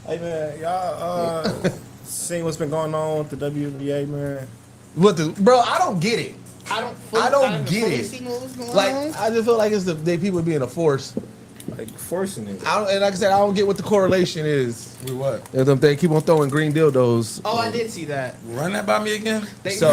Hey man, y'all seen what's been going on with the WNBA, man? Bro? I don't get it. I don't get it. Like I just feel like it's they people being a force. Like forcing it. And like I said, I don't get what the correlation is. With what? They keep on throwing green dildos. Oh, I did see that. Run that by me again. At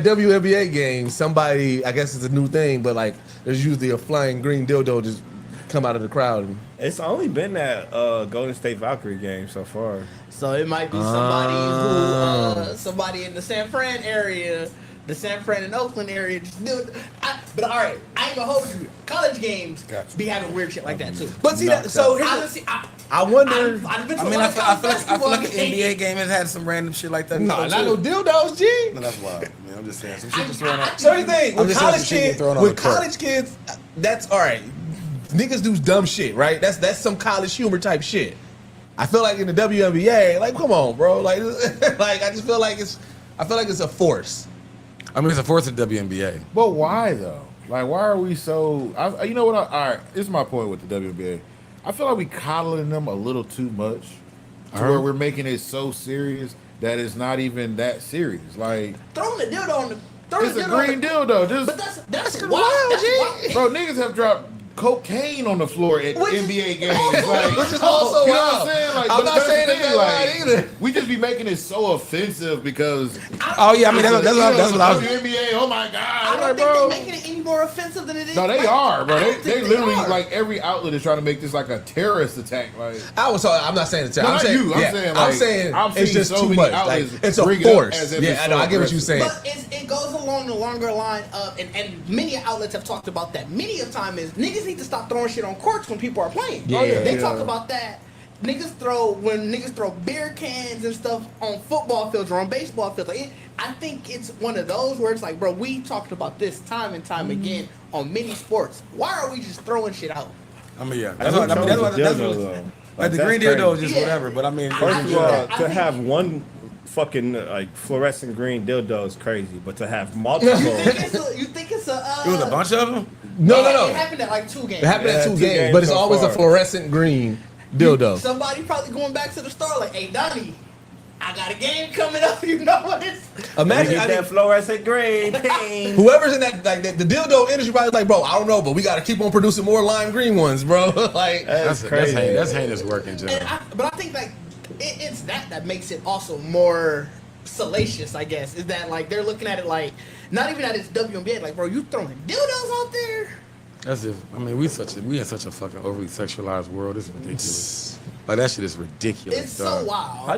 WNBA games, somebody, I guess it's a new thing, but like there's usually a flying green dildo just come out of the crowd. It's only been that Golden State Valkyrie game so far. So it might be somebody who somebody in the San Fran area. The San Fran and Oakland area just do it. But all right, I ain't gonna hold you. College games be having weird shit like that too. But see that, so honestly, I wonder. I feel like an NBA game has had some random shit like that. No, not no dildos, G. No, that's wild. Man, I'm just saying some shit just throwing out. So the thing with college kids, that's all right. Niggas do dumb shit, right? That's some college humor type shit. I feel like in the WNBA, like come on, bro, like I just feel like it's a force. I mean, it's a force of WNBA. But why though? Like, why are we so? You know what? All right, this is my point with the WNBA. I feel like we coddling them a little too much, to where we're making it so serious that it's not even that serious. Like throwing the dildo on the. It's a green dildo. But that's wild. Bro, niggas have dropped cocaine on the floor at NBA games. Like, which is also you know wild. what I'm saying? Like, I'm not saying it's right either. We just be making it so offensive because. Oh yeah, I mean that's what I was. NBA, oh my god! I don't think they're making it any more offensive than it is. No, they are, bro. They literally are. like every outlet is trying to make this like a terrorist attack. Like I'm not saying it's no, I'm saying, you. I'm saying it's just too much. Like, it's a force. Yeah, I know. I get what you're saying. But it goes along the longer line of, and many outlets have talked about that. Many of time is niggas need to stop throwing shit on courts when people are playing. Yeah. They talk about that. Niggas throw beer cans and stuff on football fields or on baseball fields. Like I think it's one of those where it's like, bro, we talked about this time and time again on many sports. Why are we just throwing shit out? I mean, yeah, that's what like the green dildo is just whatever. But I mean, first of all, to have one fucking like fluorescent green dildo is crazy, but to have multiple. You think it's a? It was a bunch of them. No. It happened at like 2 games. It happened at 2 games, but it's always a fluorescent green dildo. Somebody probably going back to the store like, hey, Donnie, I got a game coming up. You know what it's. Imagine that fluorescent green. Whoever's in that, like the dildo industry, probably like, bro, I don't know, but we got to keep on producing more lime green ones, bro. Like that's crazy. That's heinous work in general. But I think like it's that makes it also more salacious. I guess is that like they're looking at it like not even at its WNBA, like bro, you throwing dildos out there. That's if I mean we in such a fucking overly sexualized world. It's ridiculous. Like that shit is ridiculous. It's so wild.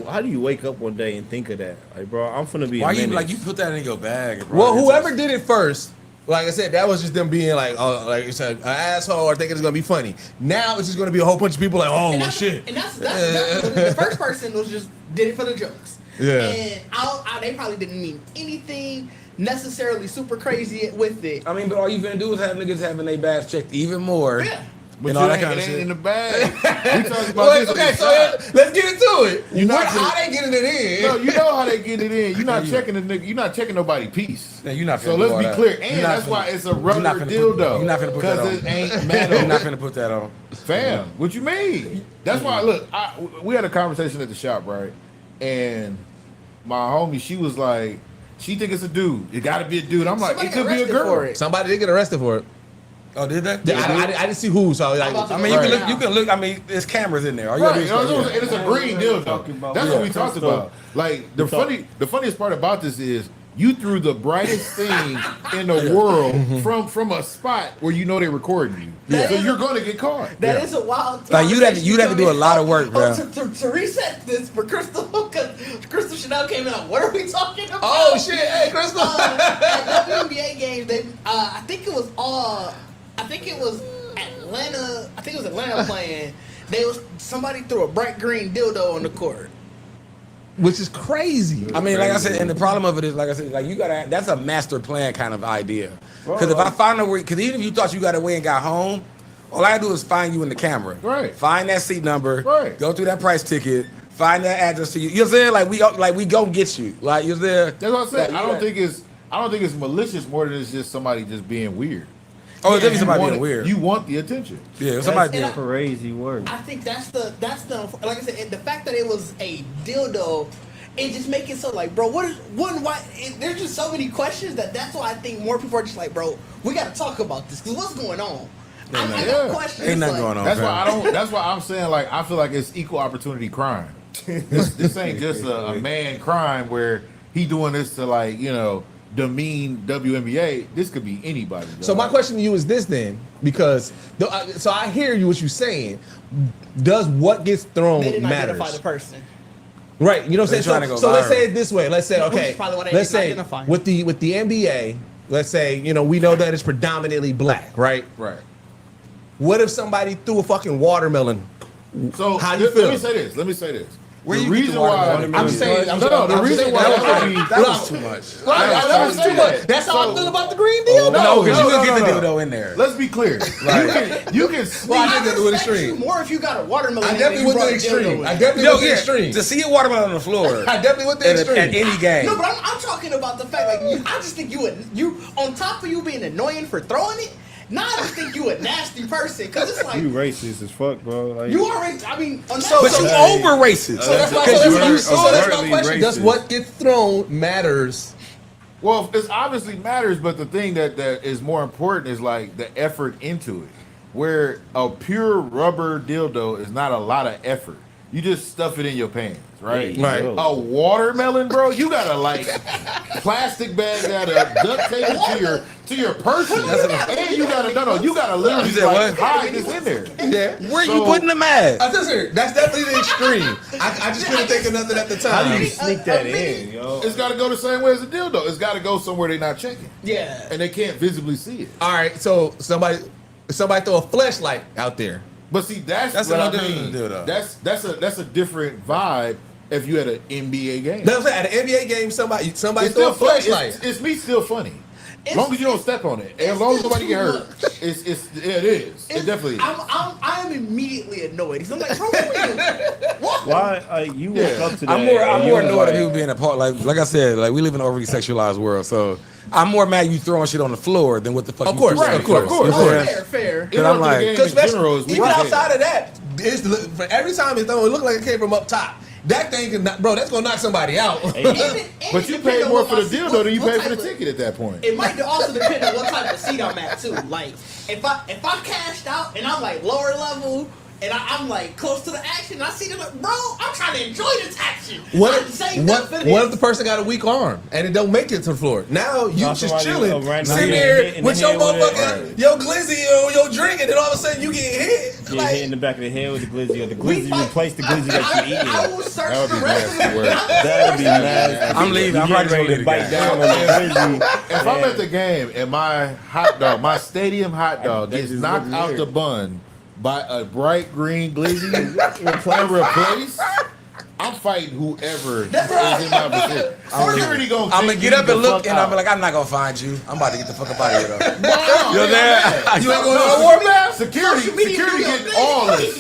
How do you wake up one day and think of that? Like, bro, I'm finna be. Why you like you put that in your bag? Bro. Well, whoever did it first, like I said, that was just them being like, oh, like you said, an asshole or thinking it's gonna be funny. Now it's just gonna be a whole bunch of people like, oh well, shit. And that's the first person was just did it for the jokes. Yeah. And they probably didn't mean anything necessarily super crazy with it. I mean, but all you gonna do is have niggas having their bags checked even more. Yeah. But and all that kind of shit in the bag. We talking about this. Okay, so let's get into it. How they getting it in? No, you know how they get it in. You're not checking the nigga. You're not checking nobody's piece. Yeah, you're not. So let's be clear. And that's why it's a rubber dildo. You're not finna put that on. Because it ain't metal. You're not finna put that on. Fam, what you mean? That's why. Look, we had a conversation at the shop, right? And my homie, she was like, she think it's a dude. It got to be a dude. I'm like, it could be a girl. Somebody did get arrested for it. Oh, did they? I didn't see who. So like, I mean, you can look. I mean, there's cameras in there. All you right. gotta do And it's a green dildo. That's what we talked about. Like the funniest part about this is you threw the brightest thing in the world from a spot where you know they're recording you. Yeah. So you're going to get caught. That is a wild. Like you'd have to do a lot of work, bro. To reset this for Crystal, because Crystal Chanel came out. What are we talking about? Oh shit! Hey, Crystal. At WNBA games, they I think it was Atlanta. I think it was Atlanta playing. Somebody threw a bright green dildo on the court. Which is crazy. I mean, like I said, and the problem of it is, like I said, like you gotta. That's a master plan kind of idea. Because if I find a way, because even if you thought you got away and got home, all I do is find you in the camera. Right. Find that seat number. Right. Go through that price ticket. Find that address to you. You know what I'm saying? We go get you. Like you're there. That's what I said. I don't think it's malicious more than it's just somebody just being weird. Oh, it's definitely You somebody want being it- weird. You want the attention. Yeah, it was somebody And being. Crazy work. I think that's the like I said, and the fact that it was a dildo, it just make it so like, bro, there's just so many questions that's why I think more people are just like, bro, we got to talk about this because what's going on? I got questions. Ain't nothing like, going on. That's fam. why I don't. That's why I'm saying like I feel like it's equal opportunity crime. This ain't just a man crime where he doing this to like demean WNBA. This could be anybody. So my question to you is this then, because so I hear you what you're saying. Does what gets thrown They didn't matters? identify the person. Right, you know what I'm They're saying. trying to go So let's viral. say it this way. Let's say Which is okay. probably what they Let's didn't say identify. with the NBA. Let's say we know that it's predominantly black, right? Right. What if somebody threw a fucking watermelon? So How you let feel? me say this. Let me say this. Where the you get the reason why watermelon? I'm saying. the reason why that would be That was too much. That was too much. That's how I feel about the green deal. No, because you no, can get no, the no. dildo in there. Let's be clear. You can Well, I I think that's the respect extreme. you more if you got a watermelon. I in definitely and you went to brought the a dildo extreme. in. I definitely No, went to the yeah, extreme. to see a watermelon on the floor I definitely went to the at extreme. any game. No, but I'm talking about the fact like I just think you on top of you being annoying for throwing it. Now I just think you a nasty person because it's like You racist as fuck, bro. Like, you already. I mean, on So- that But you level- over racist. So that's why. Because So you that's my overtly question. Does racist. what gets thrown matters? Well, it obviously matters, but the thing that is more important is like the effort into it. Where a pure rubber dildo is not a lot of effort. You just stuff it in your pants, right? Right. A watermelon, bro, you gotta like plastic bag that duct tape it to your person, and you gotta literally You said like what? hide this in there. Yeah. Where you So- putting them at? I just heard that's definitely the extreme. I just couldn't think of nothing at the how do you time. sneak that in, yo? It's got to go the same way as a dildo. It's got to go somewhere they're not checking, Yeah. and they can't visibly see it. All right, so somebody throw a flashlight out there. But see, that's That's what I another mean. dildo. That's a different vibe if you had an NBA game. That's what I'm saying. At an NBA game, somebody It's throw a still funny. flashlight. It's me still funny. As It's- long as you don't step on it, as long as still nobody too get hurt, much. it is. It definitely is. I am immediately annoyed. I'm like, bro, what? Why you woke Yeah. up to that? I'm more and you was annoyed at like, people being a part. Like I said, like we live in an overly sexualized world, so I'm more mad you throwing shit on the floor than what the fuck. Of you course, threw right, on of the course, floor. of You know what I'm course. saying? Fair. Interrupting I'm the like- game Because in general is even weak as hell. outside of that, for every time it's thrown, it look like it came from up top. That thing can not, bro. That's gonna knock somebody out. But you paid more for the dildo than you paid for the ticket at that point. It might also depend on what type of seat I'm at too. Like if I cashed out and I'm like lower level and I'm like close to the action, I see them like, bro, I'm trying to enjoy this action. What I'm saved up for what this. if the person got a weak arm and it don't make it to the floor? Now you Now just somebody chilling, random sitting get there hit in with the your head with it. motherfucking your glizzy or your drink, and then all of a sudden you get hit. Get Like, hit in the back of the head with the glizzy, or the We glizzy might- replace the glizzy that you I eating. will search That would the be rest of nasty the work. That'd be nasty. I'm leaving. You I'm get probably ready gonna to bite leave down on the glizzy. If I'm at the game and my hot dog, my stadium hot dog That gets just knocked look out weird. the bun by a bright green glizzy and replaced, I'm fighting whoever is in my position. Security gonna I'm gonna take get me up the and look, fuck and I'm out. like, I'm not gonna find you. I'm about to get the fuck up out of here. Though. Wow, You're man, there. you ain't going No, to war, man. Security Social media getting do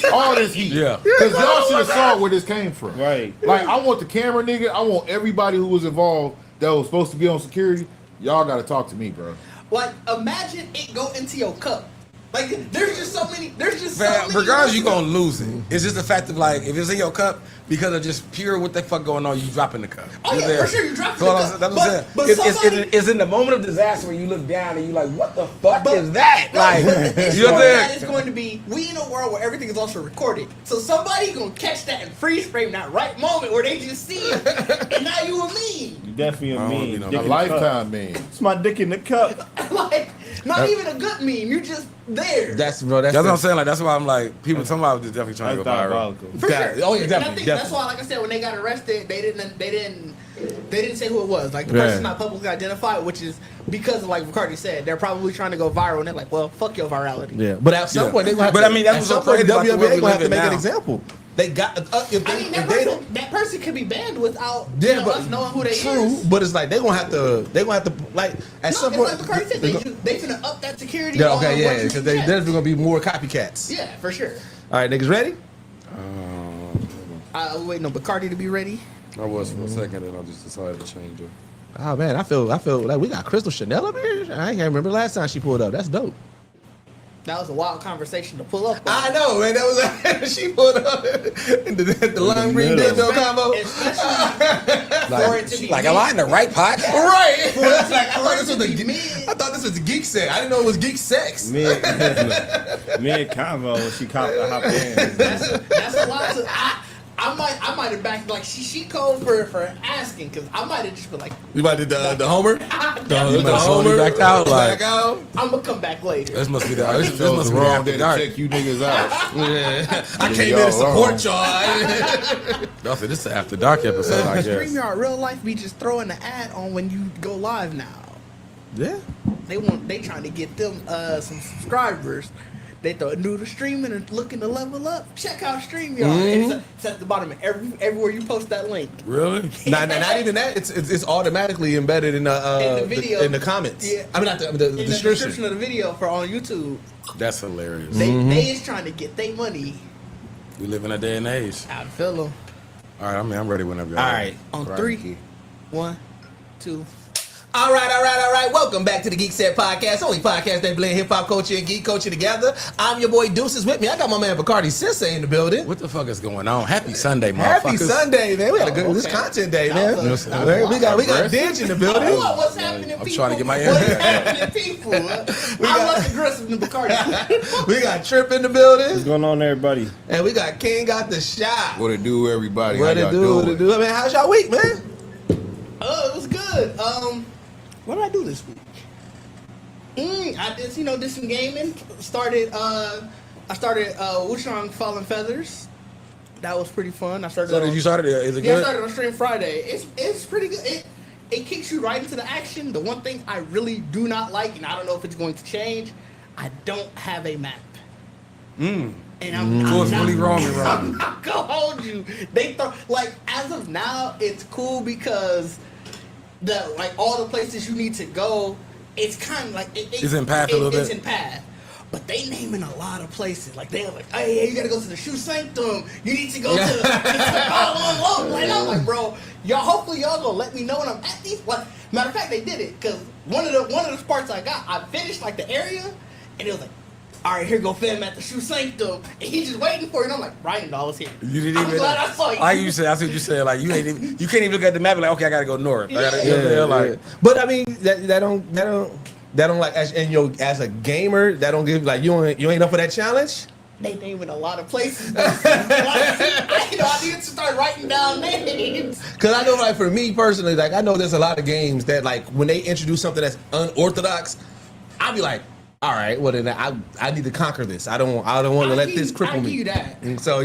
your all this heat. Yeah. Because y'all should have saw where this came from. Right. Like, I want the camera nigga. I want everybody who was involved that was supposed to be on security. Y'all got to talk to me, bro. Like imagine it go into your cup. Like there's just so many. There's just so Man, many. regardless, you gonna lose it. It's just the fact of like, if it's in your cup, because of just pure what the fuck going on, you drop in the cup. Oh, You're yeah, there. for sure, you drop in So the that's cup. what I'm saying. But somebody- It's in the moment of disaster where you look down and you like, what the fuck But- is that? No, Like, but the issue you know what with I'm that saying? is going to be we in a world where everything is also recorded. So somebody gonna catch that and freeze frame that right moment where they just see it, and now you a meme. You definitely a I don't mean. be no- Dick A in the cup. lifetime man. It's my dick in the cup. Like not even a good meme. You just there. That's bro. That's That's what I'm saying. Like, that's why I'm like, people, somebody was definitely trying That's to go viral. diabolical. For that- sure. oh, yeah, And definitely, I think that's definitely. why, like I said, when they got arrested, they didn't say who it was. Like the Yeah. person's not publicly identified, which is because, like Ricardo said, they're probably trying to go viral, and they're like, well, fuck your virality. Yeah, but at some Yeah. point they gonna have But to. I mean, that's at what's some so point crazy about the world WNBA we gonna have live to in make an now. example. They got if I they mean, if they don't. that person could be banned without Yeah, but us knowing who they true, is. but it's like they're gonna have to like at No, some it's point. like Ricardo said, they finna up that security. Yeah, on okay, what yeah, you because can there's check. gonna be more copycats. Yeah, for sure. All right, niggas ready? I was waiting on Bacardi to be ready. I was for a second, and I just decided to change it. Oh man, I feel like we got Crystal Chanel up here. I can't remember the last time she pulled up. That's dope. That was a wild conversation to pull up on. I know, man. That was she pulled up the lime green dildo combo. Like, am I in the right podcast? Right. It's like, I I thought this was the geek set. I didn't know it was geek sex. Me and Convo, she hopped in. That's a lot to. I might have backed like she called for asking because I might have just been like, You about to do the Homer? The Homer backed out. Like, I'm gonna come back later. this must be the this That was must the be wrong after day to dark. check you niggas out. Yeah. I came y'all in to support wrong. y'all. Y'all said this is an after dark episode, I guess. StreamYard real life be just throwing the ad on when you go live now. Yeah. They trying to get them some subscribers. They new to streaming and looking to level up. Check out StreamYard. Mm-hmm. It's at the bottom of everywhere you post that link. Really? Not even that. It's automatically embedded in the video. in the comments. Yeah. I mean, not the In the description. description of the video for on YouTube, That's hilarious. they is trying to get their money. We live in a day and age. I feel them. All right, I'm ready whenever y'all All ready. right. On Right. 3, 1, 2. All right. Welcome back to the Geekset Podcast. Only podcast that blend hip hop culture and geek culture together. I'm your boy Deuces with me. I got my man Bacardi Sensei in the building. What the fuck is going on? Happy Sunday, motherfuckers. Happy Sunday, man. We had a good this content day, man. We got Dinge in the building. What's happening, people? I'm trying to get my What's internet. happening, people? I'm less aggressive than Bacardi. We got Trip in the What's building. going on, everybody? And we got King got the shot. What it do, everybody? What How it y'all do? What doing? it do? I mean, how's y'all week, man? Oh, it was good. What did I do this week? I did some gaming. I started Wushang Fallen Feathers. That was pretty fun. I started. So did you start it? Is it Yeah, I good? started on stream Friday. It's pretty good. It kicks you right into the action. The one thing I really do not like, and I don't know if it's going to change, I don't have a map. And I'm So it's not, really wrong and I'm wrong. not gonna hold you. They throw like as of now, it's cool because all the places you need to go, it's kind of like It's in path a little It's bit? in path. But they naming a lot of places. Like they're like, hey, you gotta go to the Shoe Sanctum. You need to go to Like I'm like, bro, hopefully y'all gonna let me know when I'm at these. Like, matter of fact, they did it because one of the parts I got, I finished like the area, and it was like, all right, here go fam at the Shoe Sanctum, and he's just waiting for you. And I'm like, Ryan Doll is here. You didn't I'm even. glad I saw you. Like you said, I see what you said. Like you can't even look at the map and like, okay, I gotta go north. I gotta, you know what I'm saying? Like, But I mean, that don't like as a gamer, that don't give like you ain't up for that challenge. They naming a lot of places. I need to start writing down names. Cause I know, like for me personally, like I know there's a lot of games that like when they introduce something that's unorthodox, I'll be like, all right, well then I need to conquer this. I don't want to let this cripple I me. give you that. And so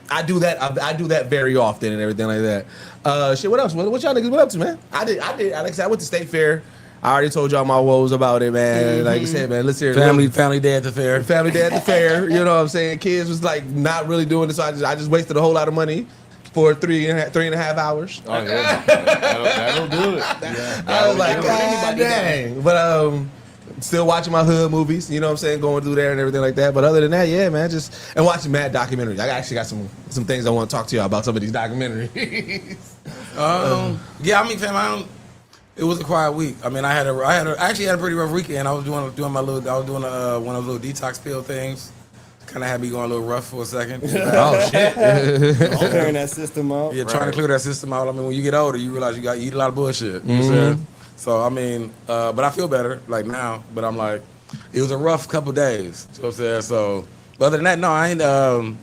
I do that. I do that very often and everything like that. Shit. What else? What y'all niggas been up to, man? I did. Like I said, I went to State Fair. I already told y'all my woes about it, man. Like I said, man, let's hear it. family day at the fair. Family day at the fair. You know what I'm saying? Kids was like not really doing this, so I just wasted a whole lot of money for 3.5 hours. Oh, yeah. That'll do it. I was like, do it. God Anybody dang. But still watching my hood movies, you know what I'm saying, going through there and everything like that. But other than that, yeah, man, and watching mad documentaries. I actually got some things I want to talk to y'all about some of these documentaries. Yeah, I mean, fam, it was a quiet week. I mean, I actually had a pretty rough weekend. I was doing one of those little detox pill things. Kind of had me going a little rough for a second. Oh shit. Clearing that system out. Yeah, trying to clear that system out. I mean, when you get older, you realize you got to eat a lot of bullshit. You know what I'm saying? So, I mean, but I feel better, like, now. But I'm like, it was a rough couple days. You know what I'm saying? So, but other than that, no, I ain't,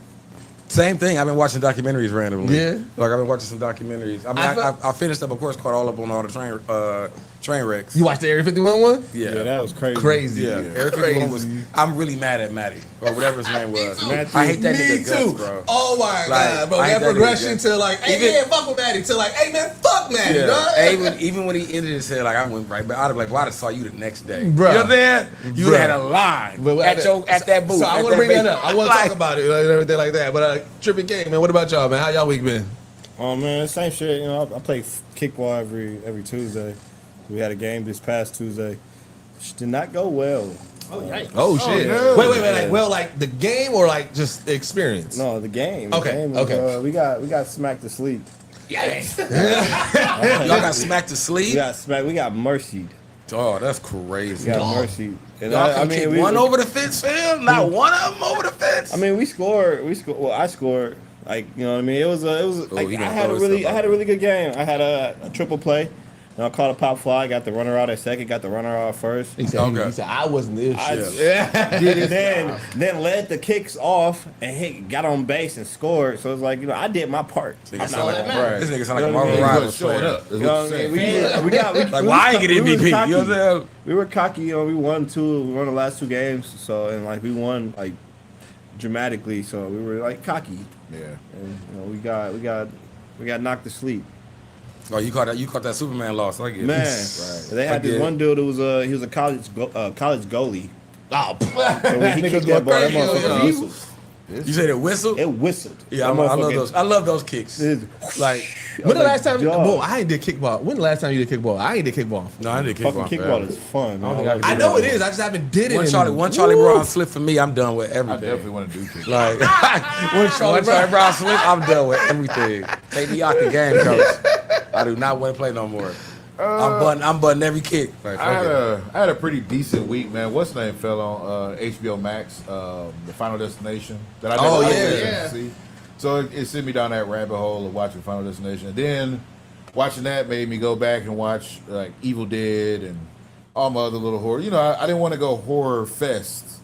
same thing. I've been watching documentaries randomly. Yeah. Like, I've been watching some documentaries. I mean, I finished up, of course, caught all up on all the train wrecks. You watched the Area 51 one? Yeah. Yeah, that was crazy. Crazy. Yeah, Eric Crazy. was. I'm really mad at Matty or whatever his name was. Matthew. I hate that Me nigga too. guts, bro. Oh my Like, god, bro. I hate That that nigga progression guts. to like, hey, Even- yeah, fuck with Maddie, to like, hey man, fuck Maddie, Yeah, dog. even when he ended it, said like I went right back. I'd have like, well, I saw you the next day. Bruh. You know what I'm saying? You Bruh. had a line But at that booth. So I at want to bring that base- up. I want to talk about it and everything like that. But Tripping Game, man. What about y'all, man? How y'all week been? Oh man, same shit. You know, I play kickball every Tuesday. We had a game this past Tuesday, which did not go well. Oh, yikes. Oh shit! no. Wait. Like the game or like just the experience? No, the game. Okay, The game okay. We got smacked to sleep. Yikes. Y'all got smacked to We sleep. got smacked. We got mercied. Oh, that's crazy. Got mercy. And Y'all I can mean, kick we one over the fence, fam. Not one of them over the fence. I mean, we scored. Well, I scored. Like, you know what I mean? It was like, he I gonna had throw a really, himself I had a really good game. I had a triple play. And I caught a pop fly. Got the runner out at second. Got the runner out first. He said, Okay. he said I wasn't this I shit. did it then led the kicks off and got on base and scored. So it's like, you know, I did my part. This nigga I'm sound not like, matters. this nigga sound You like a know what I Marvel mean? Rivals Showing player. up. Is You what know you're what I mean? saying. We got Like, why I ain't get we was MVP? cocky. You know what I'm saying? We were cocky. You know, we won the last 2 games. So and like we won like dramatically. So we were like cocky. Yeah. And you know, we got knocked to sleep. Oh, you caught that Superman loss. I get it. Man, Right. they had I get this it. one dude who was he was a college goalie. Oh, So when he kicked that ball, that motherfucker whistled. You said it whistled? It whistled. Yeah, That I love motherfucker- those. I love those kicks. Like, when the last time? dog. Well, I ain't did kickball. When the last time you did kickball? I ain't did kickball. no, I didn't kick Fucking off. kickball is fun, man. think I I know it is. I just haven't did it. One Charlie Brown slip for me, I'm done with I everything. definitely want to do kick. Like, one Charlie Brown slip, I'm done with everything. Take me out the game, coach. I do not want to play no more. I'm butting every kick. Like, I fuck it. had a pretty decent week, man. What's the name fell on HBO Max, The Final Destination. That I Oh, never yeah, got a chance yeah. to see. So it sent me down that rabbit hole of watching Final Destination. And then watching that made me go back and watch like Evil Dead and all my other little horror. You know, I didn't want to go horror fest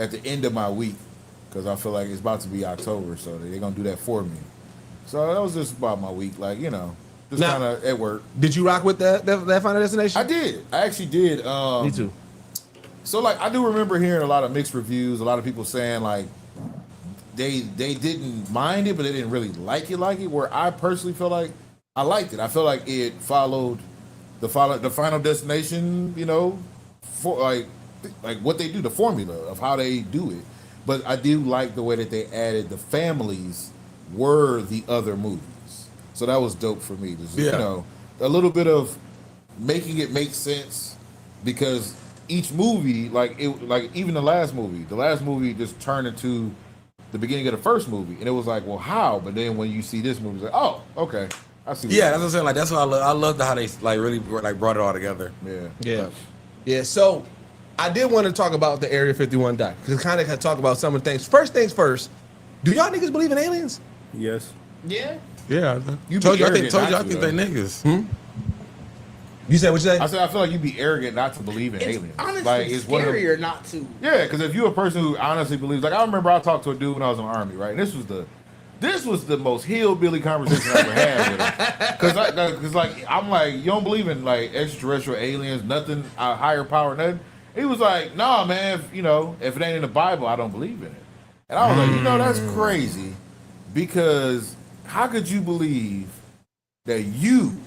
at the end of my week because I feel like it's about to be October, so they're gonna do that for me. So that was just about my week, like you know, just Now- kind of at work. Did you rock with that Final Destination? I did. I actually did. Me too. So like I do remember hearing a lot of mixed reviews, a lot of people saying like they didn't mind it, but they didn't really like it. Where I personally feel like I liked it. I feel like it followed the Final Destination, you know, for like what they do, the formula of how they do it. But I do like the way that they added the families were the other movies. So that was dope for me. Just, Yeah. You know, a little bit of making it make sense because each movie, like even the last movie just turned into the beginning of the first movie, and it was like, well, how? But then when you see this movie, it's like, oh, okay, I see. Yeah, that's what I'm saying. Like, that's what I love. I love how they like really like brought it all together. Yeah. Yeah. So I did want to talk about the Area 51 doc because kind of talk about some of the things. First things first. Do y'all niggas believe in aliens? Yes. Yeah. Yeah, You told you. I arrogant think not to, they though. niggas. You said what you say? I said I feel like you'd be arrogant not to believe in It's aliens. honestly Like it's one of them, scarier not to. yeah, because if you're a person who honestly believes, like I remember I talked to a dude when I was in the army, right? And this was the most hillbilly conversation I ever had with him. Because like I'm like, you don't believe in like extraterrestrial aliens, nothing, higher power, nothing. He was like, nah, man, if it ain't in the Bible, I don't believe in it. And I was like, that's crazy, because how could you believe that you,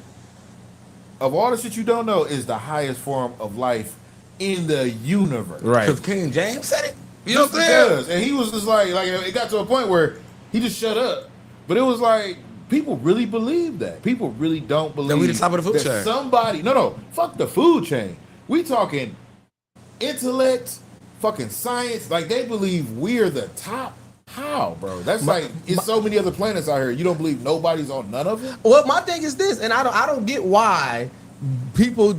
of all the shit you don't know, is the highest form of life in the universe? Right. Because King James said it. You know what I'm Just saying? because. And he was just like it got to a point where he just shut up. But it was like, people really believe that. People really don't believe we the top of the food that chain. somebody, no, fuck the food chain. We talking intellect, fucking science. Like, they believe we're the top. How, bro? That's like, it's so many other planets out here. You don't believe nobody's on none of them? Well, my thing is this, and I don't get why people.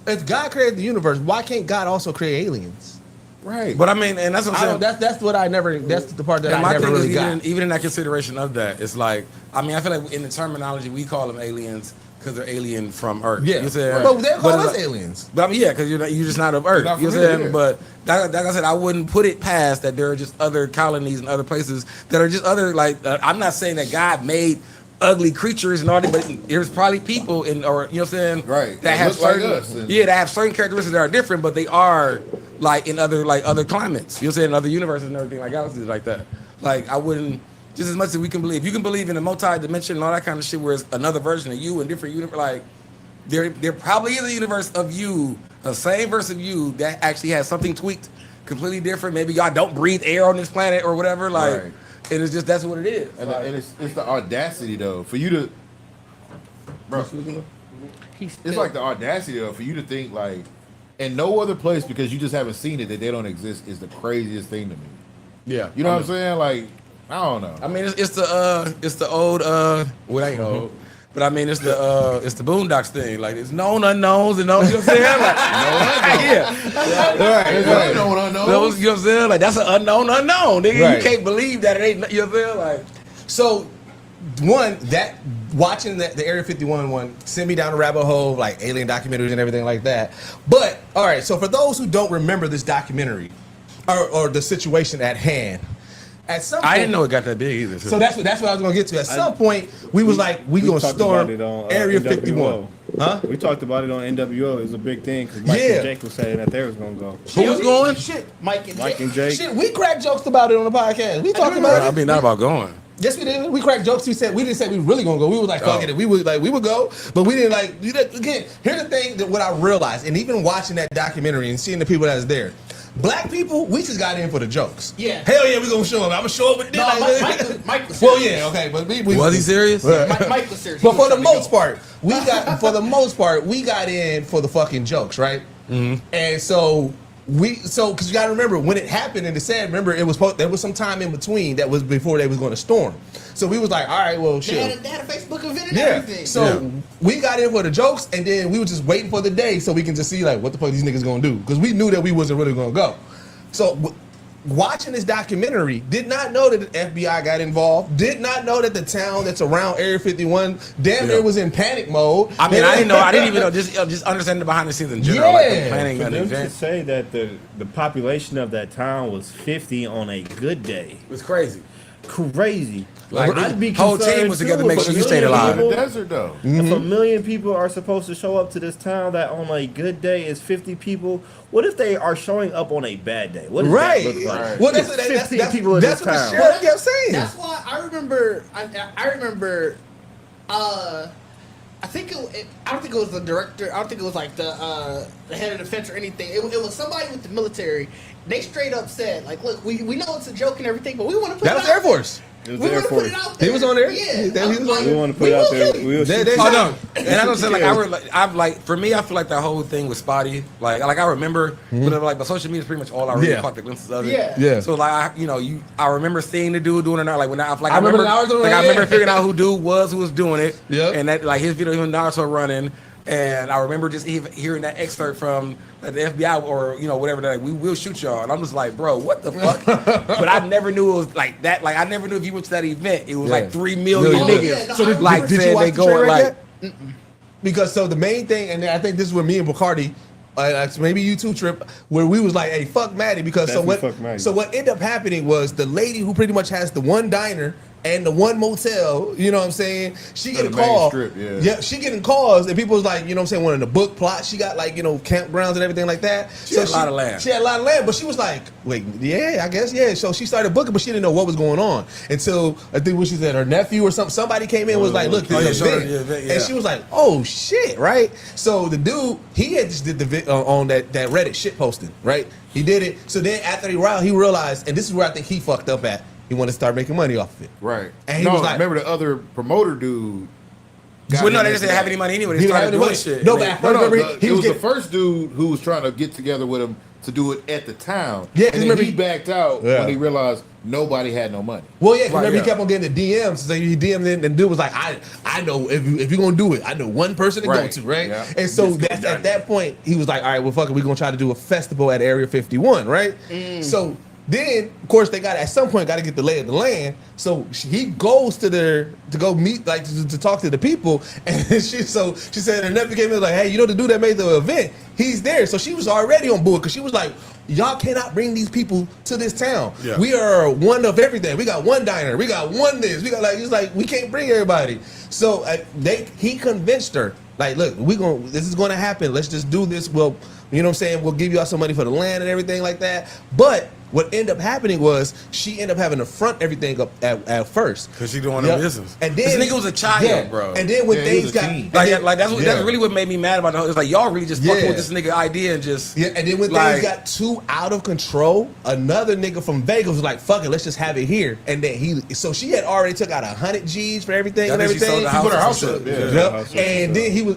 If God created the universe, why can't God also create aliens? Right. But I mean, and that's what I'm I saying. don't, that's what I never. That's the part that And I my never thing really is, got. even in that consideration of that, it's like, I mean, I feel like in the terminology we call them aliens because they're alien from Earth. Yeah, You know what I'm saying? but they call it's us like- aliens. But I mean, yeah, because you're just not of Earth. Not You know from what I'm here, saying? yeah. But like I said, I wouldn't put it past that there are just other colonies and other places that are just other, like, I'm not saying that God made ugly creatures and all that, but there's probably people in, or you know what I'm saying, Right. That That have look like certain, us and- yeah, that have certain characteristics that are different, but they are like in other climates. You know what I'm saying, in other universes and everything, like galaxies like that. Like I wouldn't, just as much as we can believe, you can believe in a multi-dimension and all that kind of shit, where it's another version of you and different universe. Like there probably is a universe of you, the same verse of you that actually has something tweaked, completely different. Maybe y'all don't breathe air on this planet or whatever. Like, Right. and it's just that's what it is. And, Like, and it's the audacity, though, for you to, bro, it's like the audacity, though, for you to think, like, in no other place, because you just haven't seen it, that they don't exist, is the craziest thing to me. yeah, You know what I'm saying? Like, I don't know. I mean, it's the old, well, ain't old. But I mean, it's the Boondocks thing. Like, it's known unknowns and known. You know what I'm saying? Like, Right. No one unknows. Those, you know what I'm saying? Like, that's an unknown unknown. Nigga, Right. you can't believe that it ain't. You know what I'm saying? Like, So, one, that watching the Area 51 one sent me down a rabbit hole, like alien documentaries and everything like that. But, all right, so for those who don't remember this documentary or the situation at hand, at some point, I didn't know it got that big either. So that's what I was gonna get to. At some point, we was like, we gonna talked storm about it on, Area NWO. 51. Huh? We talked about it on NWO. It was a big thing because Mike Yeah. and Jake was saying that they was gonna go. Who was going? Shit, Mike and Mike Jake. and Jake. Shit, we cracked jokes about it on the podcast. We talked remember about I it. mean, not about going. Yes, we did. We cracked jokes. We didn't say we really gonna go. We was like, fuck Oh. it. We would go, but we didn't like. Again, here's the thing that what I realized, and even watching that documentary and seeing the people that was there, black people, we just got in for the jokes. Yeah. Hell yeah, we gonna show up. I'm gonna show up with it. No, Like, Mike was well, serious. yeah, okay, but we Was he serious? Mike was serious. But He for was the trying to most go. part, we got in for the fucking jokes, right? Mm-hmm. And so because you got to remember when it happened and it said, remember there was some time in between that was before they was going to storm. So we was like, all right, well, shit. They had a Facebook event and Yeah. everything. So we got in for the jokes, and then we were just waiting for the day so we can just see like what the fuck these niggas gonna do, because we knew that we wasn't really gonna go. So watching this documentary, did not know that the FBI got involved. Did not know that the town that's around Area 51 damn near was in panic mode. I mean, I didn't know. I didn't even know. Just understanding the behind the scenes in general, like Yeah. the planning For and them to event. say that the population of that town was 50 on a good day, It was crazy. crazy. Like, I'd be the whole concerned, team was together too, to make if sure a you stayed million alive. In the people- desert though. If a million people are supposed to show up to this town that on a good day is 50 people, what if they are showing up on a bad day? What does Right. that look like? Right. Well, It's that's 15 people in that's this what the town. sheriff kept saying. That's why I remember. I remember. I think I don't think it was the director. I don't think it was like the head of defense or anything. It was somebody with the military. They straight up said, like, look, we know it's a joke and everything, but we want to put That it was out Air Force. It was We the Air want to put Force. it out there. He was on there? Yeah. He was on there? We want to put it out there. will We will They- shoot they- you. Oh no, and I don't say like Yeah. I've like for me, I feel like that whole thing was spotty. Like I remember, but like, but social media is pretty much all I really Yeah. caught the glimpses of it. Yeah. Yeah. So like I remember seeing the dude doing it. Like when I remember Naruto, like I yeah. remember figuring out who dude was who was doing it. Yep. And that like his video, him and Naruto running. And I remember just even hearing that excerpt from like, the FBI or whatever. That like, we will shoot y'all, and I'm just like, bro, what the fuck? But I never knew it was like that. Like I never knew if you went to that event, it was Yeah. like 3 million Oh, niggas. yeah, no, So did, like did said you watch they the train going wreck like. yet? Because so the main thing, and I think this is where me and Bacardi, maybe you too, Trip, where we was like, hey, fuck Maddie, because Definitely fuck Maddie. so what ended up happening was the lady who pretty much has the one diner and the one motel, you know what I'm saying? She On get a the main call. strip, yeah. Yeah, she getting calls, and people was like, you know what I'm saying, wanting to book plot. She got like, campgrounds and everything like that. She had a lot of land. She had a lot of land, but she was like, wait, yeah, I guess, yeah. So she started booking, but she didn't know what was going on until I think what she said, her nephew or somebody came in and was like, look, Oh, this yeah, is showed her event. the event, yeah. And she was like, oh shit, right? So the dude, he had just did the on that Reddit shit posting, right? He did it. So then after he realized, and this is where I think he fucked up at. He wanted to start making money off of it. Right. And he no, was like- remember the other promoter dude. got Well, no, him they into just didn't have that. any money anyway. He They didn't started have any doing money. shit. No, And but they- at first, remember, he it was was the getting- first dude who was trying to get together with him to do it at the town. Yeah, 'cause and then remember he he- backed out Yeah. when he realized nobody had no money. Well, yeah, 'cause Right, remember yeah. he kept on getting the DMs. So he DM'd in, and dude was like, I know if you're gonna do it, I know one person to go Right, to, right? yeah. And so Just go that's, down at that point, he was like, all right, well, fuck it, we're gonna try to do a festival at Area 51, right? So then, of course, they got at some point got to get the lay of the land. So he goes to go meet, like to talk to the people, and she said her nephew came in like, hey, the dude that made the event, he's there. So she was already on board because she was like, y'all cannot bring these people to this town. Yeah. We are one of everything. We got one diner. We got one this. We got it's like we can't bring everybody. So he convinced her like, look, this is gonna happen. Let's just do this. Well, you know what I'm saying? We'll give y'all some money for the land and everything like that. But what ended up happening was she ended up having to front everything up at first. Cause she doing Yep. no business. And then This nigga was a child, bro. And then when Yeah, he things was a got teen. and then- That's really what made me mad about the whole. It's like y'all really just fucking Yeah. with this nigga idea and just Yeah, and then when like, things got too out of control, another nigga from Vegas was like, "Fuck it, let's just have it here." And then so she had already took out 100 G's for everything Yeah, and I think she everything. sold the put her house house or up. some shit. Yep. Yeah, house up, And then he was,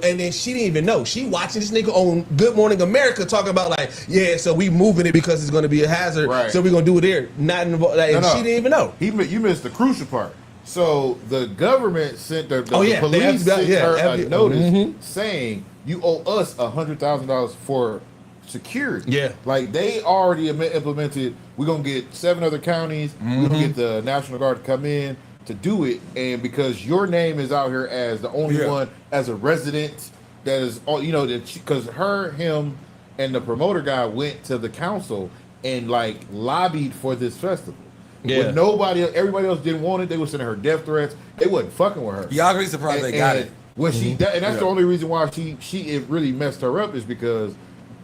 and then she didn't even know. She watching this nigga on Good Morning America talking about like, yeah, so we moving it because it's going to be a hazard. Right. So we're gonna do it there. Not involved. Like, and No. she didn't even know. You missed the crucial part. So the government sent the Oh, yeah, police the FBI, sent yeah, her a FBI. notice saying you owe us $100,000 for security. Yeah. Like they already implemented. We're gonna get 7 other counties. We're gonna get the National Guard to come in to do it, and because your name is out here as the only one as a resident that is, because him, and the promoter guy went to the council and like lobbied for this festival. Yeah. When everybody else didn't want it, they were sending her death threats. They wasn't fucking with her. Y'all really surprised they got it. When and that's the only reason why it really messed her up is because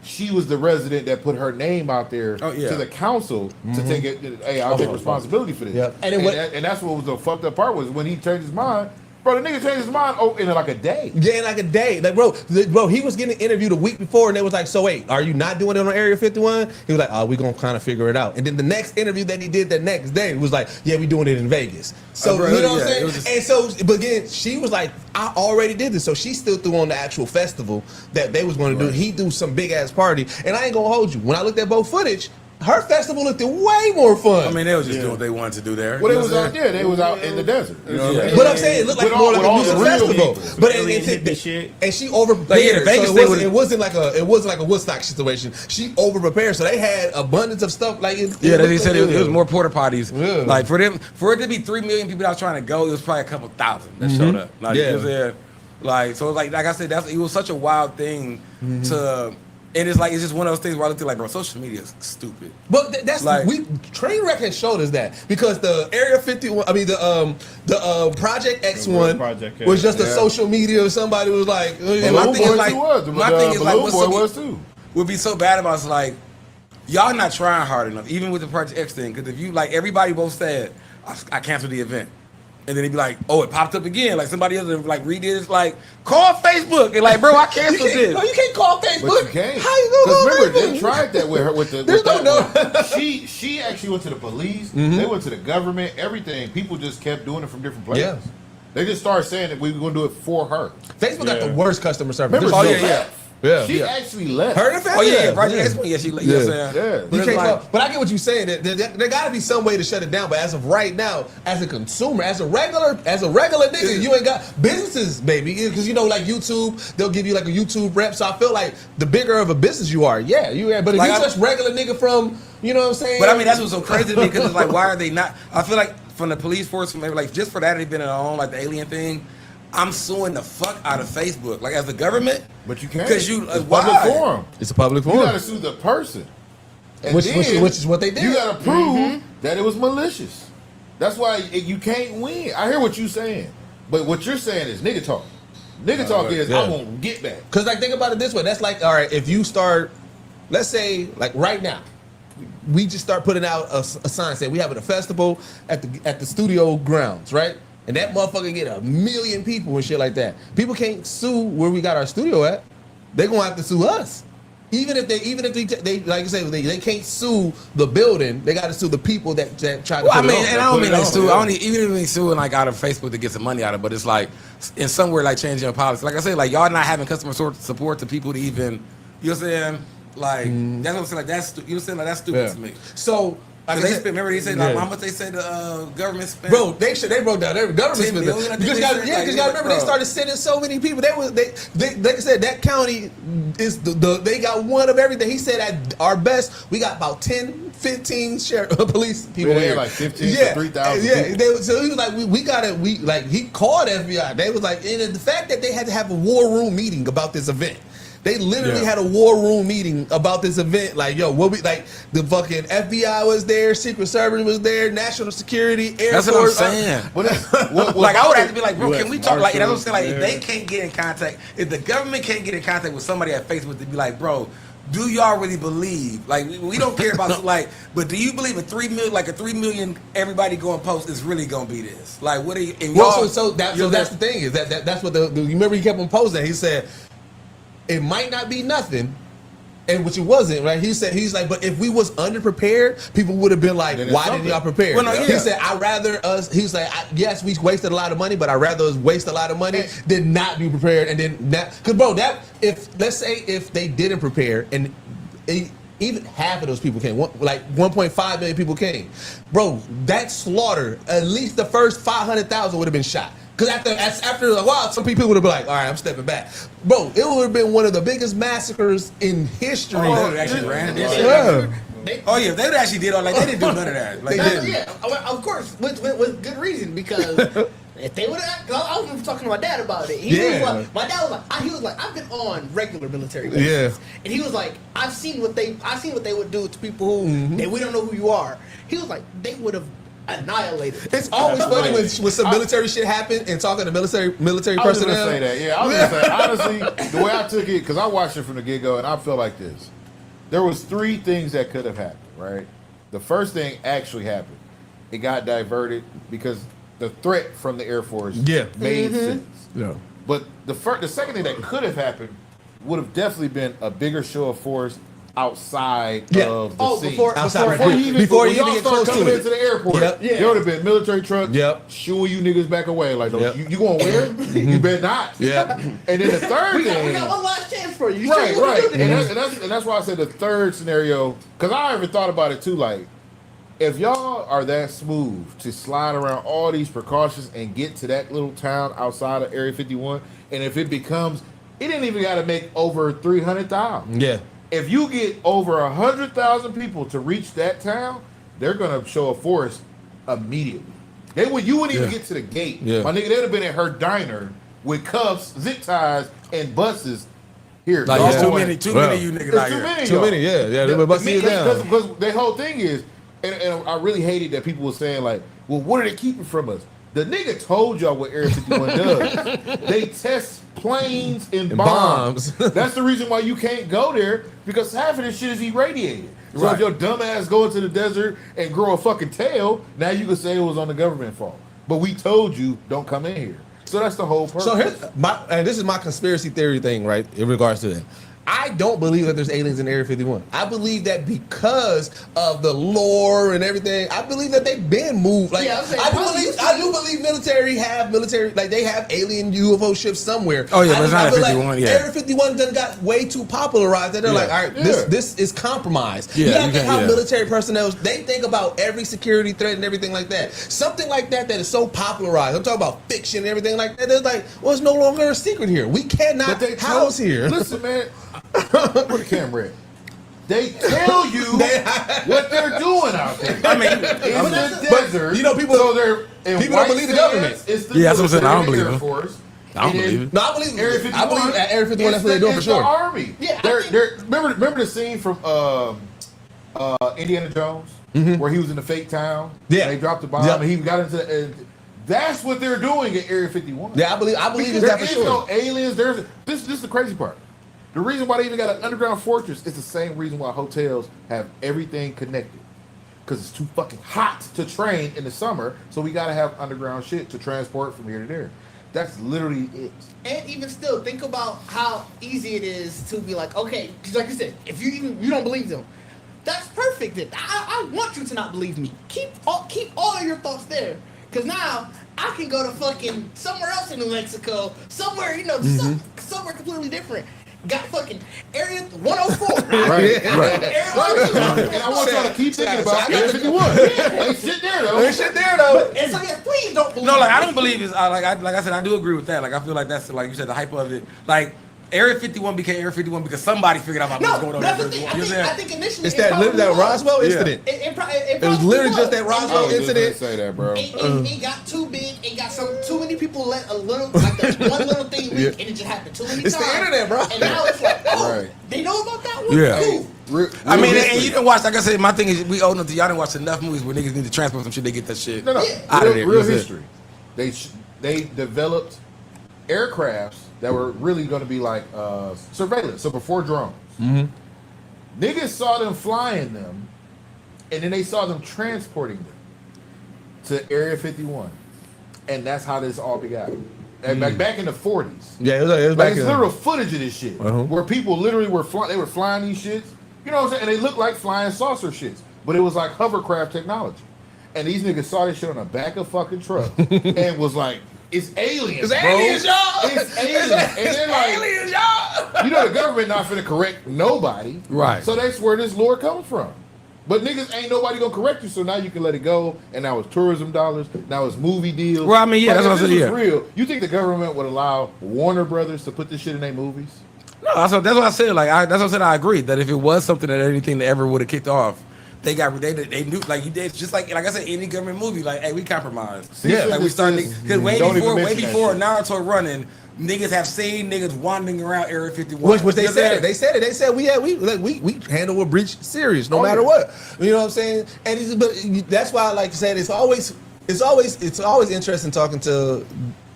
she was the resident that put her name out there to the council to take it. Hey, I'll take responsibility for this. Yep. And that's what was the fucked up part was when he changed his mind. Bro, the nigga changed his mind in like a day. Yeah, in like a day. Like, bro, he was getting interviewed a week before, and they was like, so wait, are you not doing it on Area 51? He was like, oh, we gonna kind of figure it out. And then the next interview that he did the next day was like, yeah, we doing it in Vegas. So, bro, you know what I'm saying? Just... And so, but again, she was like, I already did this. So she still threw on the actual festival that they was going to do. He do some big-ass party. And I ain't gonna hold you. When I looked at both footage, her festival looked way more fun. I mean, they was just doing what they wanted to do there. Well, they was out there. They was out in the desert. You know what I mean? But I'm saying it looked like more like a music festival. But and she over prepared. Vegas, so it wasn't like a Woodstock situation. She over prepared, so they had abundance of stuff. Like they said it was more porta potties. Yeah. Like for it to be 3 million people that was trying to go, it was probably a couple thousand that showed up. Like it was there. Like so, like I said, it was such a wild thing to. And it's just one of those things where I looked at like, bro, social media is stupid. But that's like Trainwreck has showed us that because the Area 51, I mean the Project X one was just a social media. Or somebody was like, and my thing is like, would be so bad about it's like, y'all not trying hard enough, even with the Project X thing. Because if you like, everybody both said, I canceled the event. And then he'd be like, oh, it popped up again. Like somebody else like redid it. It's like, call Facebook. And like, bro, I canceled this. No, you can't call Facebook. But you can't. How you gonna call remember, Facebook? they tried that with her. There's no. She actually went to the police. They went to the government. Everything. People just kept doing it from different places. Yeah. They just started saying that we were going to do it for her. Facebook got the worst customer service. Remember, she actually left. Her and Oh yeah, Project X one. Yeah, she left. You know what I'm saying? You can't but I get what you're saying. There got to be some way to shut it down. But as of right now, as a consumer, as a regular nigga, you ain't got businesses, baby. Because like YouTube, they'll give you like a YouTube rep. So I feel like the bigger of a business you are, you are. But if you're just regular nigga from, you know what I'm saying? But I mean, that's what's so crazy to me because it's like, why are they not? I feel like from the police force, from like just for that they've been on like the alien thing. I'm suing the fuck out of Facebook, like as the government. But you can't. Because it's public forum. It's a public forum. You gotta sue the person. And which is what they did. You gotta prove that it was malicious. That's why you can't win. I hear what you're saying. But what you're saying is nigga talk. Nigga talk is I won't get back. Because like think about it this way. That's like, all right, if you start, let's say like right now, we just start putting out a sign saying we having a festival at the studio grounds, right? And that motherfucker get 1 million people and shit like that. People can't sue where we got our studio at. They're gonna have to sue us. Even if they like you say they can't sue the building, they got to sue the people that try to. Well, I mean, and I don't mean they sue. I don't even if they suing like out of Facebook to get some money out of it, but it's like in somewhere like changing your policy. Like I say, like y'all not having customer support to people to even, you know what I'm saying? Like that's what I'm saying. Like that's you know what I'm saying? Like that's stupid to me. So. Like remember they said how much they said the government spent? Bro, they broke down every government spent. Because you got to remember they started sending so many people. They like I said, that county is they got one of everything. He said at our best we got about 10, 15 police people here. Like 15 to 3,000. Yeah, so he was like he called FBI. They was like, and the fact that they had to have a war room meeting about this event. They literally had a war room meeting about this event. Like, yo, what we like? The fucking FBI was there, Secret Service was there, National Security, Air Force. That's what I'm saying. Like, I would have to be like, bro, can we talk? Like, that's what I'm saying. Like, if they can't get in contact, if the government can't get in contact with somebody at Facebook to be like, bro, do y'all really believe? Like, we don't care about like, but do you believe a 3 million everybody going post is really gonna be this? Like, what are you? And so that's the thing is that's what you remember he kept on posting. He said. It might not be nothing, and which it wasn't, right? He's like, but if we was underprepared, people would have been like, why didn't y'all prepare? Well, He said, I'd rather us. He's like, yes, we wasted a lot of money, but I'd rather us waste a lot of money than not be prepared, and then because bro, if let's say if they didn't prepare and even half of those people came, like 1.5 million people came, bro. That slaughter, at least the first 500,000 would have been shot. Because after a while, some people would have been like, all right, I'm stepping back. Bro, it would have been one of the biggest massacres in history. Oh, they actually ran it. Yeah. They would actually did all like they didn't do none of that. Like, Yeah, of course, with good reason, because if they would have, I was talking to my dad about it. He was like, my dad was like, I've been on regular military bases, and he was like, I've seen what they would do to people who we don't know who you are. He was like, they would have annihilated. It's always funny when some military shit happened and talking to military I was personnel. gonna say that. Yeah, I was gonna say honestly, the way I took it, because I watched it from the get go, and I felt like this. There was 3 things that could have happened. Right, the first thing actually happened. It got diverted because the threat from the Air Force made sense. Yeah, but the second thing that could have happened would have definitely been a bigger show of force outside of the scene. Before you even get close coming to into the airport, there would have been military trucks shooing you niggas back away. Like, you going where? You better not. Yeah. And then the third thing, we got one last chance for you. Right. And that's why I said the third scenario, because I ever thought about it too. Like, if y'all are that smooth to slide around all these precautions and get to that little town outside of Area 51, and if it becomes, it didn't even got to make over 300,000. Yeah. If you get over 100,000 people to reach that town, they're gonna show a force immediately. You wouldn't even get to the gate. Yeah. My nigga, they'd have been at her diner with cuffs, zip ties, and buses. Here, like y'all it's going- too many of you niggas out It's here. too many. They were busting you down. Because the whole thing is, and I really hated that people were saying like, well, what are they keeping from us? The nigga told y'all what Area 51 does. They test planes and bombs. That's the reason why you can't go there, because half of this shit is irradiated. So if your dumb ass go into the desert and grow a fucking tail, now you can say it was on the government fault. But we told you, don't come in here. So that's the whole purpose. So and this is my conspiracy theory thing, right, in regards to that. I don't believe that there's aliens in Area 51. I believe that because of the lore and everything, I believe that they've been moved. Like, I do believe military, like they have alien UFO ships somewhere. Oh yeah, but it's not I at feel 51. like yeah, Area 51 done got way too popularized that they're like, all right, this is compromised. Yeah, you have to have yeah. military personnel. They think about every security threat and everything like that. Something like that is so popularized. I'm talking about fiction and everything like that. It's like, well, it's no longer a secret here. We cannot house here. Listen, man. Put the camera in. They tell you what they're doing out there. I mean, in the desert. You know, people don't believe the government. It's the that's what I'm saying. I don't believe Air them. Force. I don't believe it. No, I believe Area 51. I believe at Area 51 that's what they're doing for sure. The Army. Yeah, remember the scene from Indiana Jones where he was in the fake town? Yeah. And they dropped the bomb and he got into that's what they're doing at Area 51. Yeah, I believe it's that for sure. There is no aliens. This is the crazy part. The reason why they even got an underground fortress is the same reason why hotels have everything connected. Because it's too fucking hot to train in the summer, so we gotta have underground shit to transport from here to there. That's literally it. And even still, think about how easy it is to be like, okay, because like you said, if you don't believe them, that's perfect. Then I want you to not believe me. Keep all of your thoughts there, because now I can go to fucking somewhere else in New Mexico, somewhere somewhere completely different. Got fucking Area 104. Right. Area 102. And I want y'all to keep thinking about Area 51. Ain't shit there though. And so yeah, please don't believe. No, like I don't believe it's like I said, I do agree with that. Like I feel like that's like you said, the hype of it. Like Area 51 became Area 51 because somebody figured out what was going on. That's the thing. I think initially It's that Roswell incident. It was literally just that Roswell incident. Say that, bro. It got too big. It got too many people let a little one little thing leak, and it just happened too many times. It's the internet, bro. And now it's like, Right. they know about that one. Yeah. Cool. I mean, and you didn't watch. Like I said, my thing is we old enough to y'all didn't watch enough movies where niggas need to transport some shit. They get that shit. No. Out of there. Real That's it. history. They developed aircrafts that were really going to be like surveillance. So before drones, niggas saw them flying them, and then they saw them transporting them to Area 51, and that's how this all began. And back in the 40s. Yeah, it was Like back it's in literal footage of this shit where people literally were flying. They were flying these shits. You know what I'm saying? And they looked like flying saucer shits, but it was like hovercraft technology. And these niggas saw this shit on the back of fucking truck and was like, "It's aliens, bro. aliens, y'all. It's aliens." And they're like, aliens, y'all. the government not finna correct nobody. Right. So that's where this lore comes from. But niggas ain't nobody gonna correct you, so now you can let it go. And now it's tourism dollars. Now it's movie deals. Well, I mean, yeah, But that's what I if said. this Yeah. was real. You think the government would allow Warner Brothers to put this shit in their movies? No, that's what I said. Like, that's what I said. I agree that if it was something that anything that ever would have kicked off, they knew like you did, just like I said, any government movie, like, hey, we compromised. Yeah. Like we started because way Don't even before mention that Naruto running, niggas have seen niggas wandering around Area 51. Which they You know said what it. They said it. They said we handle a breach serious, no Oh, matter yeah. what. You know what I'm saying? And but that's why, like I said, it's always interesting talking to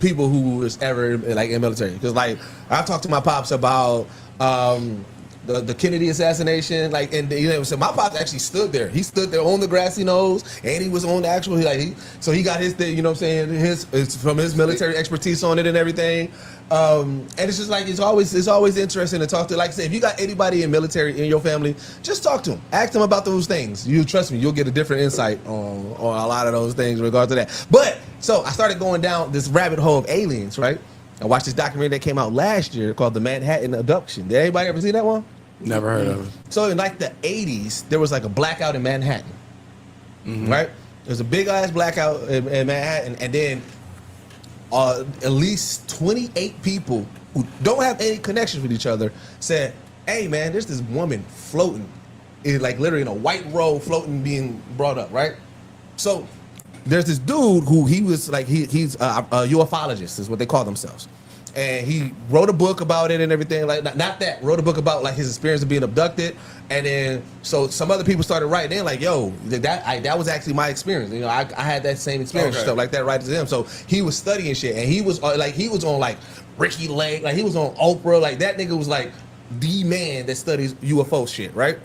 people who was ever like in military, because like I've talked to my pops about the Kennedy assassination, like, and you know, so my pops actually stood there. He stood there on the grassy knoll, and he was on the actual, so he got his thing, you know what I'm saying, it's from his military expertise on it and everything. And it's just like, it's always interesting to talk to. Like I said, if you got anybody in military in your family, just talk to them, ask them about those things. You trust me, you'll get a different insight on a lot of those things in regard to that. But so I started going down this rabbit hole of aliens, right? I watched this documentary that came out last year called The Manhattan Abduction. Did anybody ever see that one? Never heard of it. So in like the 80s, there was like a blackout in Manhattan, right? There's a big ass blackout in Manhattan, and then at least 28 people who don't have any connections with each other said, hey man, there's this woman floating, like literally in a white robe floating, being brought up, right? So there's this dude who he was like, he's a ufologist is what they call themselves. And he wrote a book about it and everything, like wrote a book about like his experience of being abducted. And then so some other people started writing in like, yo, that was actually my experience. You know, I had that same experience, stuff like that, right to them. So he was studying shit, and he was on like Ricky Lake, like he was on Oprah, like that nigga was like the man that studies UFO shit, right?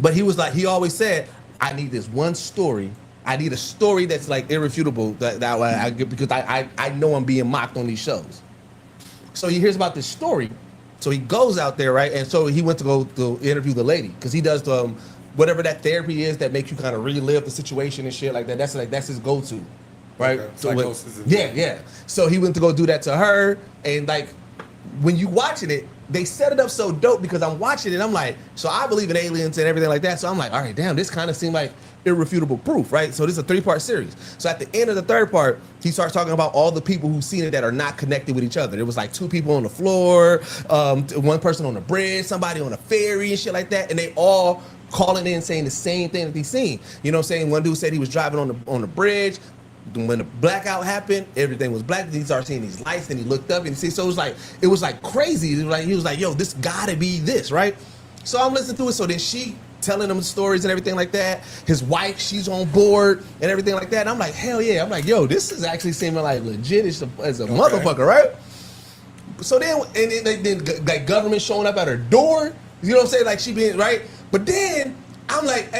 But he was like, he always said, I need this one story. I need a story that's like irrefutable that I get, because I know I'm being mocked on these shows. So he hears about this story. So he goes out there, right? And so he went to go to interview the lady, because he does whatever that therapy is that makes you kind of relive the situation and shit like that. That's his go-to, right? Okay. So Psychosis. yeah. So he went to go do that to her, and like when you watching it, they set it up so dope, because I'm watching it, I'm like, so I believe in aliens and everything like that. So I'm like, all right, damn, this kind of seemed like irrefutable proof, right? So this is a 3-part series. So at the end of the 3rd part, he starts talking about all the people who've seen it that are not connected with each other. There was like 2 people on the floor, 1 person on the bridge, somebody on a ferry and shit like that, and they all calling in saying the same thing that they seen. You know what I'm saying? One dude said he was driving on the bridge. When the blackout happened, everything was black. He started seeing these lights, and he looked up and see. So it was like crazy. He was like, yo, this gotta be this, right? So I'm listening to it. So then she telling him stories and everything like that. His wife, she's on board and everything like that. And I'm like, hell yeah. I'm like, yo, this is actually seeming like legit as a motherfucker, right? So then, and then like government showing up at her door. You know what I'm saying? Like she being right. But then I'm like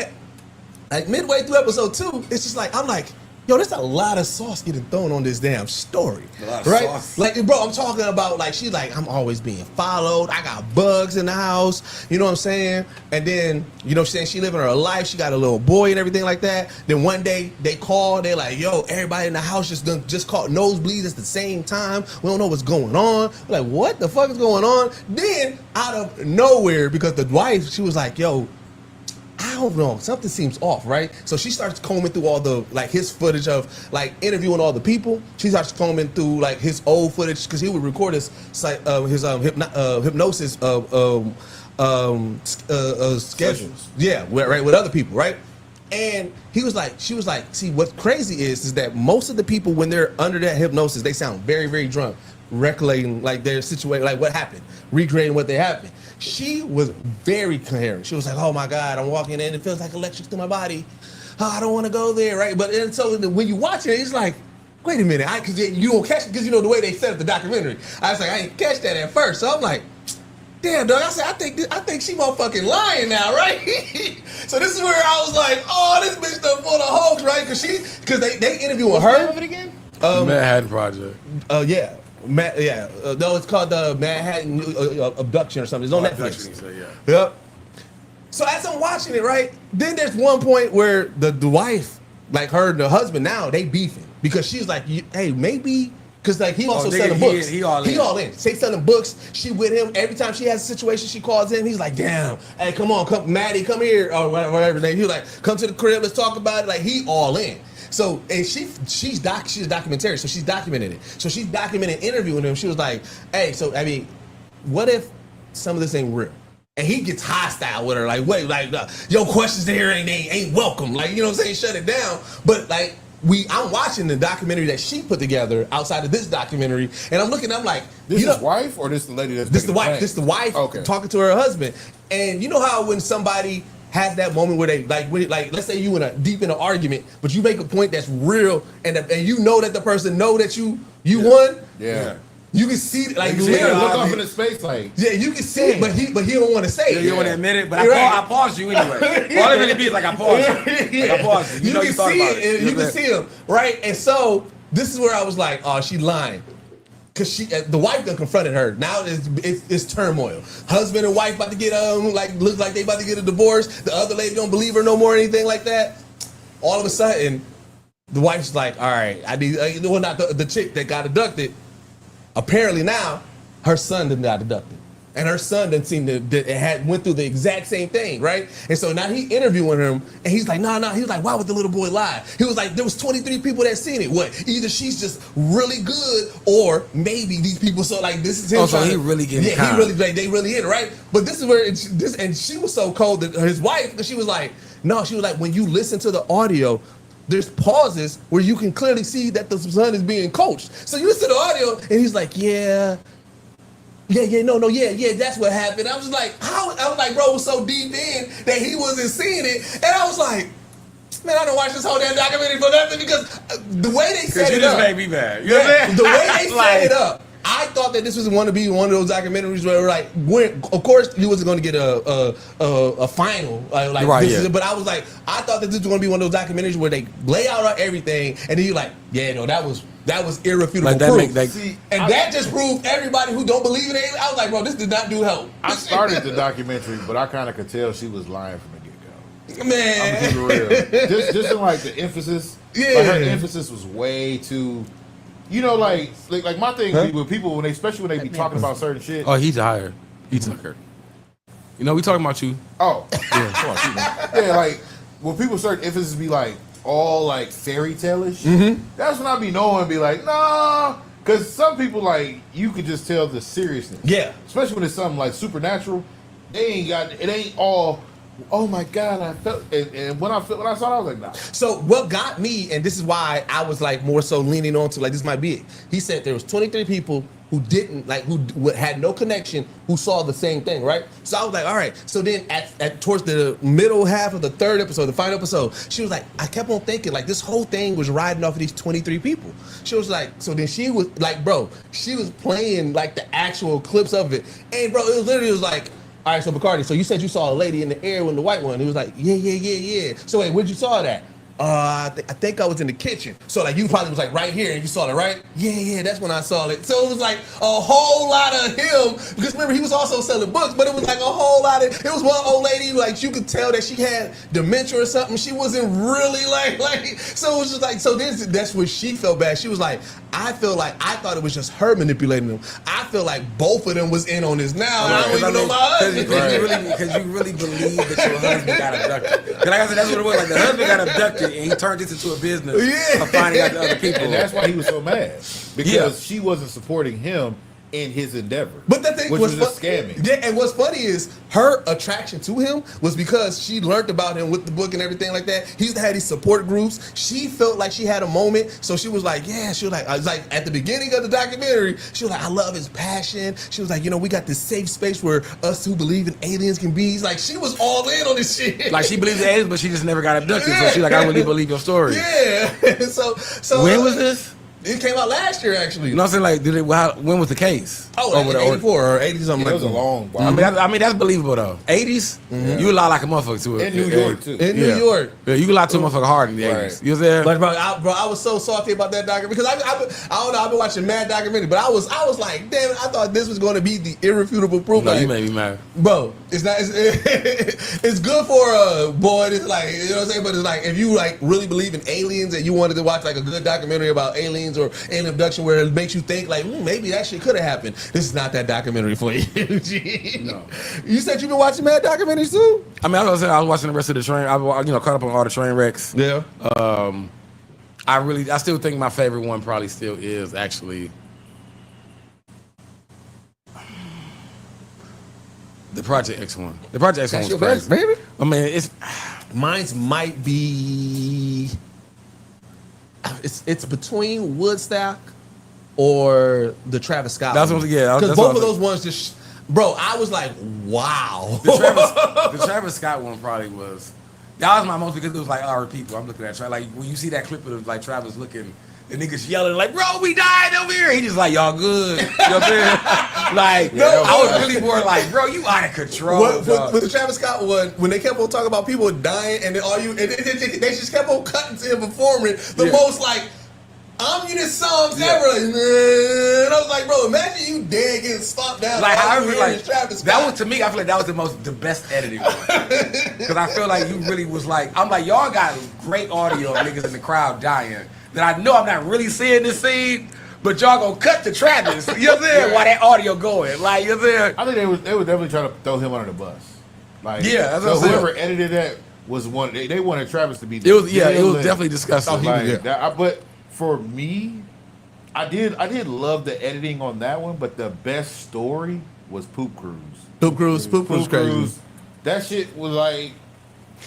midway through episode 2, it's just like I'm like, yo, there's a lot of sauce getting thrown on this damn story, right? Sauce. Like, bro, I'm talking about like she's like, I'm always being followed. I got bugs in the house. You know what I'm saying? And then, you know what I'm saying, she living her life. She got a little boy and everything like that. Then one day they call. They're like, yo, everybody in the house just caught nosebleeds at the same time. We don't know what's going on. We're like, what the fuck is going on? Then out of nowhere, because the wife, she was like, yo, I don't know, something seems off, right? So she starts combing through all the like his footage of like interviewing all the people. She starts combing through like his old footage, because he would record his hypnosis schedules. Yeah, right, with other people, right? And she was like, see, what's crazy is that most of the people, when they're under that hypnosis, they sound very, very drunk, recollecting like their situation, like what happened, recreating what they happened. She was very coherent. She was like, oh my God, I'm walking in, it feels like electric to my body. Oh, I don't want to go there, right? But and so when you watch it, it's like, wait a minute, because you don't catch it, because you know the way they set up the documentary. I was like, I didn't catch that at first. So I'm like, damn, dog. I said, I think she motherfucking lying now, right? So this is where I was like, oh, this bitch done full of hoax, right? Because they interviewing her. It again? Manhattan Project. Yeah. No, it's called the Manhattan Abduction or something. It's on Netflix. Yep. So as I'm watching it, right, then there's one point where the wife, like her and the husband now, they beefing, because she's like, hey, maybe, Cause like he also nigga, selling books. He all in. She selling books. She with him every time she has a situation. She calls him. He's like, damn, hey, come on, Maddie, come here or whatever. He's like, come to the crib. Let's talk about it. Like he all in. So and she's a documentarian, so she's documenting it. So she's documenting interviewing him. She was like, hey, so I mean, what if some of this ain't real? And he gets hostile with her, like, wait, like, your questions there ain't welcome. Like, you know what I'm saying? Shut it down. But like, I'm watching the documentary that she put together outside of this documentary, and I'm looking, I'm like, this is wife or this the lady that's this the wife, this the wife talking to her husband. And you know how when somebody has that moment where they like let's say you deep in an argument, but you make a point that's real, and you know that the person know that you won. Yeah. You can see like look up in his face like you can see it, but he don't want to say it. You don't want to admit it, but I paused you anyway. All it really be is like I paused you. Like I paused you. You can see it. You can see him, right? And so this is where I was like, oh, she lying. Cause the wife done confronted her. Now it's turmoil. Husband and wife about to get looks like they about to get a divorce. The other lady don't believe her no more or anything like that. All of a sudden, the wife's like, all right, I need not the chick that got abducted. Apparently now, her son did not abducted. And her son didn't seem to went through the exact same thing, right? And so now he interviewing him, and he's like, no. He was like, why would the little boy lie? He was like, there was 23 people that seen it. What? Either she's just really good, or maybe these people saw like this is him. Oh, so he really getting he really they really in it, right? But this is where and she was so cold that his wife, because she was like, no, she was like, when you listen to the audio, there's pauses where you can clearly see that the son is being coached. So you listen to the audio, and he's like, yeah, that's what happened. I was like, how? I was like, bro, was so deep in that he wasn't seeing it, and I was like, man, I don't watch this whole damn documentary for nothing because the way they set it up, made me mad. You know what I'm saying? The way they set it up. I thought that this was going to be one of those documentaries where, like, of course, he wasn't going to get a final, but I was like, I thought that this was going to be one of those documentaries where they lay out everything, and then you're like, yeah, no, that was irrefutable proof. That just proved everybody who don't believe in it. I was like, bro, this did not do help. I started the documentary, but I kind of could tell she was lying from the get-go. Man, I'm keeping it real. Just in like the emphasis. Yeah, like her emphasis was way too. You know, like my thing with people especially when they be talking about certain shit. Oh, he's hired. He took her. You know, we talking about you. Oh, yeah. Come on, shoot, man. Yeah, like when people certain emphasis be like all like fairy tale-ish, that's when I be knowing and be like, nah, because some people like you could just tell the seriousness. Yeah, especially when it's something like supernatural. It ain't all. Oh my God! I felt, and when I saw it, I was like, nah. So what got me, and this is why I was like more so leaning on to like this might be it. He said there was 23 people who didn't like who had no connection who saw the same thing, right? So I was like, all right. So then at towards the middle half of the third episode, the final episode, she was like, I kept on thinking like this whole thing was riding off of these 23 people. She was like, so then she was like, bro, she was playing like the actual clips of it, and bro, it was like. All right, so Bacardi, so you said you saw a lady in the air with the white one. He was like, yeah. So wait, where'd you saw that? I think I was in the kitchen. So like you probably was like right here and you saw it, right? Yeah, that's when I saw it. So it was like a whole lot of him, because remember he was also selling books, but it was like a whole lot of, it was one old lady, like you could tell that she had dementia or something. She wasn't really like, so it was just like, so that's where she felt bad. She was like, I thought it was just her manipulating them. I feel like both of them was in on this now. I don't even know my husband. Because you really believe that your husband got abducted. Because like I said, that's what it was. Like the husband got abducted and he turned this into a business of finding out the other people. And that's why he was so mad. Because she wasn't supporting him in his endeavor. But the thing which was just scamming. Yeah, and what's funny is her attraction to him was because she learned about him with the book and everything like that. He used to have these support groups. She felt like she had a moment, so she was like, yeah, she was like, I was like at the beginning of the documentary, she was like, I love his passion. She was like, you know, we got this safe space where us who believe in aliens can be. Like she was all in on this shit. Like she believes in aliens, but she just never got abducted. So she's like, I really believe your story. Yeah. So when was this? It came out last year, actually. You know what I'm saying? Like, when was the case? Oh, like 84 or 80 something. It was a long while. I mean, that's believable though. 80s, you lie like a motherfucker to it. In New York too. In New York, yeah, you can lie to a motherfucker hard in the 80s. You know what I'm saying? But bro, I was so salty about that documentary because I don't know. I've been watching mad documentary, but I was like, damn it, I thought this was going to be the irrefutable proof. No, like, you made me mad, bro. It's not. It's good for a boy. It's like, you know what I'm saying. But it's like if you like really believe in aliens and you wanted to watch like a good documentary about aliens aliens or alien abduction where it makes you think like maybe that shit could have happened. This is not that documentary for you. No. You said you've been watching mad documentaries too? I mean, I was watching the rest of the train. I caught up on all the train wrecks. Yeah. I still think my favorite one probably still is actually the Project X one. The Project X one was your crazy. best, baby? I mean, it's Mine's might be it's between Woodstock or the Travis Scott. That's what- yeah, because that's both what of I those ones just, bro. I was like, wow. the Travis Scott one probably was. That was my most because it was like our people. I'm looking at like when you see that clip of like Travis looking, the niggas yelling like, "Bro, we died over here." He just like, "Y'all good?" You know what I'm saying? Like, I was really more like, "Bro, you out of control." With the Travis Scott one, when they kept on talking about people dying, and then they just kept on cutting to him performing the most like ominous songs ever. And I was like, bro, imagine you dead getting stomped down. Like, all I you really hear like is Travis that Scott. was to me. I feel like that was the best editing one because I feel like you really was like, I'm like, y'all got great audio of niggas in the crowd dying. That I know I'm not really seeing this scene, but y'all gonna cut to Travis. You know what I'm saying? While that audio going, like you know what I'm saying? I think they were definitely trying to throw him under the bus. Like, Yeah, that's so what I'm saying. whoever edited that was one. They wanted Travis to be. It was the villain. definitely disgusting. Like, but for me, I did love the editing on that one. But the best story was Poop Cruise. Poop Cruise crazy. That shit was like.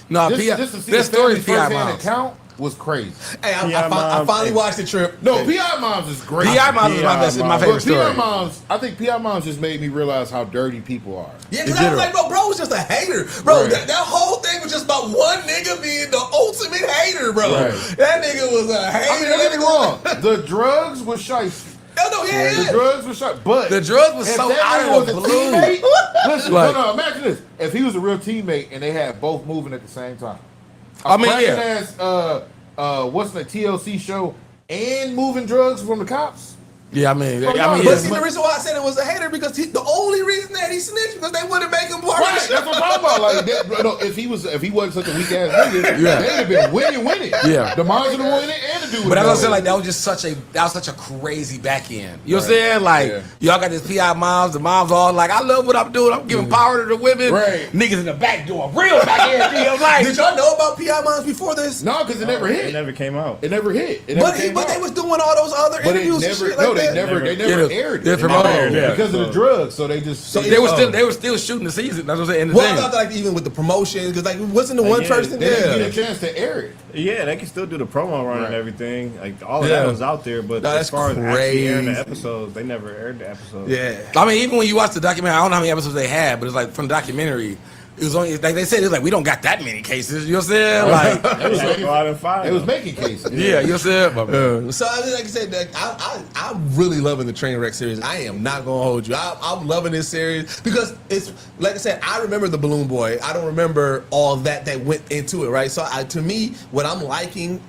No, Just to see this the story family's is P.I. first-hand Moms. account was crazy. Hey, I P.I. finally watched the trip. No, P.I. Moms is great. P.I. Moms is my favorite But P.I. story. Moms, I think P.I. Moms just made me realize how dirty people are. Yeah, because I was like, bro was just a hater. Bro, Right. that whole thing was just about one nigga being the ultimate hater, bro. Right. That nigga was a hater. I mean, don't get me wrong. The drugs was shiesty. The drugs was shot, but The drugs was if so that out nigga of the was a blue. teammate, listen, Like- no, imagine this: if he was a real teammate and they had both moving at the same time. I mean, What's the TLC show and moving drugs from the cops? Yeah, I mean, But yeah. see, the reason why I said it was a hater because the only reason that he snitched because they wouldn't make him part Right, of the that's what I'm talking about. Like, if he wasn't such a weak ass nigga, Yeah. they'd have been winning. Yeah. The moms would have winning and the dude. But that's what I'm saying. Like that was just such a crazy back end. You know what I'm saying? Like y'all got this PI moms. The moms all like, I love what I'm doing. I'm giving power to the women. Right. Niggas in the back doing real back end. You know, like, Did y'all know about PI Moms before this? No, because it never hit. It never came out. It never hit. It never came But out. they was doing all those other But it interviews and never. shit like No, they that. never Yeah, aired they it. promoted it, Because of the drugs. So they just. So they were still shooting the season. That's what I'm saying. In the Well, I thing. thought like even with the promotion, because like wasn't the one person They didn't there? get a chance to air it. Yeah, they can still do the promo run and Right. everything. Like all of Yeah. that was out there, but No, as that's far as actually airing the crazy. episodes, they never aired the episodes. Yeah. I mean, even when you watch the documentary, I don't know how many episodes they had, but it's like from the documentary, it was only like they said it's like we don't got that many cases. You know what I'm saying? Like, They was They making, go out and fire they was them. making cases. yeah, you know what I'm saying? So I mean, like I said, like, I'm really loving the Trainwreck series. I am not gonna hold you. I'm loving this series because it's like I said. I remember the Balloon Boy. I don't remember all that went into it, right? So to me, what I'm liking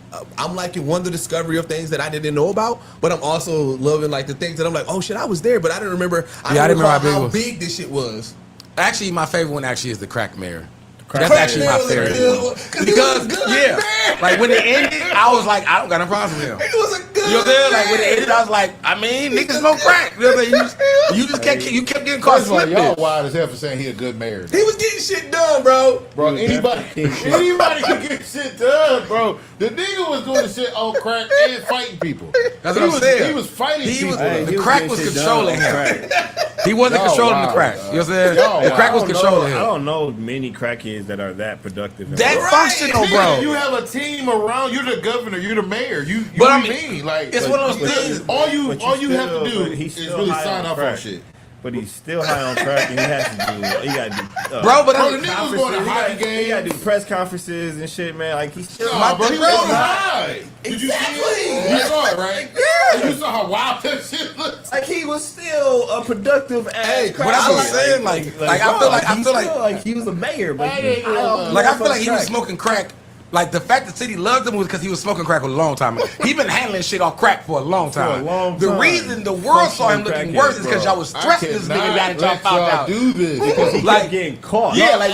one of the discovery of things that I didn't know about, but I'm also loving like the things that I'm like, oh shit, I was there, but I didn't remember. I didn't recall remember how how big this shit was. Actually, my favorite one actually is the Crack Mayor. Crack That's Mayor actually my was a favorite good one. one. 'Cause he Because was a good yeah, man. like when it ended, I was like, I don't got no problem with him. It was a good. You know what I'm saying? Like when it man. ended, I was like, I mean, niggas don't crack. You know what I'm saying? You just kept getting caught First of all, slipping. y'all wild as hell for saying he a good mayor. He was getting shit done, bro. Bro, He was anybody definitely- can get shit done, bro. The nigga was doing the shit on crack and fighting people. That's He what I'm was- saying. He was fighting He people. was- Hey, The he crack getting was shit done controlling on him. crack. He wasn't Y'all controlling the wild, crack. dog. You know what I'm saying? Y'all The wild. crack was I don't controlling know- I him. don't know many crackheads that are that productive. That Right. functional, Nigga, bro. you have a team around. You're the governor. You're the mayor. You But what I do you mean, mean? Like it's one of those but things- All you But have to do but he's is still really high sign on off on crack. shit. But he's still high on crack, and he has to do. He got to do. Bro, but Bro, I'm- the nigga was going to hockey He got to games. do press conferences and shit, man. Like he's still. Nah, bro, he bro, was high. Did you see Exactly. it? You saw it, right? Yeah. You saw how wild that shit looks. Like he was still a productive ass. Hey, but that's what I'm saying. Like I feel like he was a mayor, but Hey, he was high on like I feel motherfucking like he was crack. smoking crack Like the fact the city loved him was because he was smoking crack for a long time. He been handling shit off crack for a long time. The reason the world saw him looking worse is because y'all was stressing this nigga down and y'all found out. Do this because he like kept getting caught. Yeah, like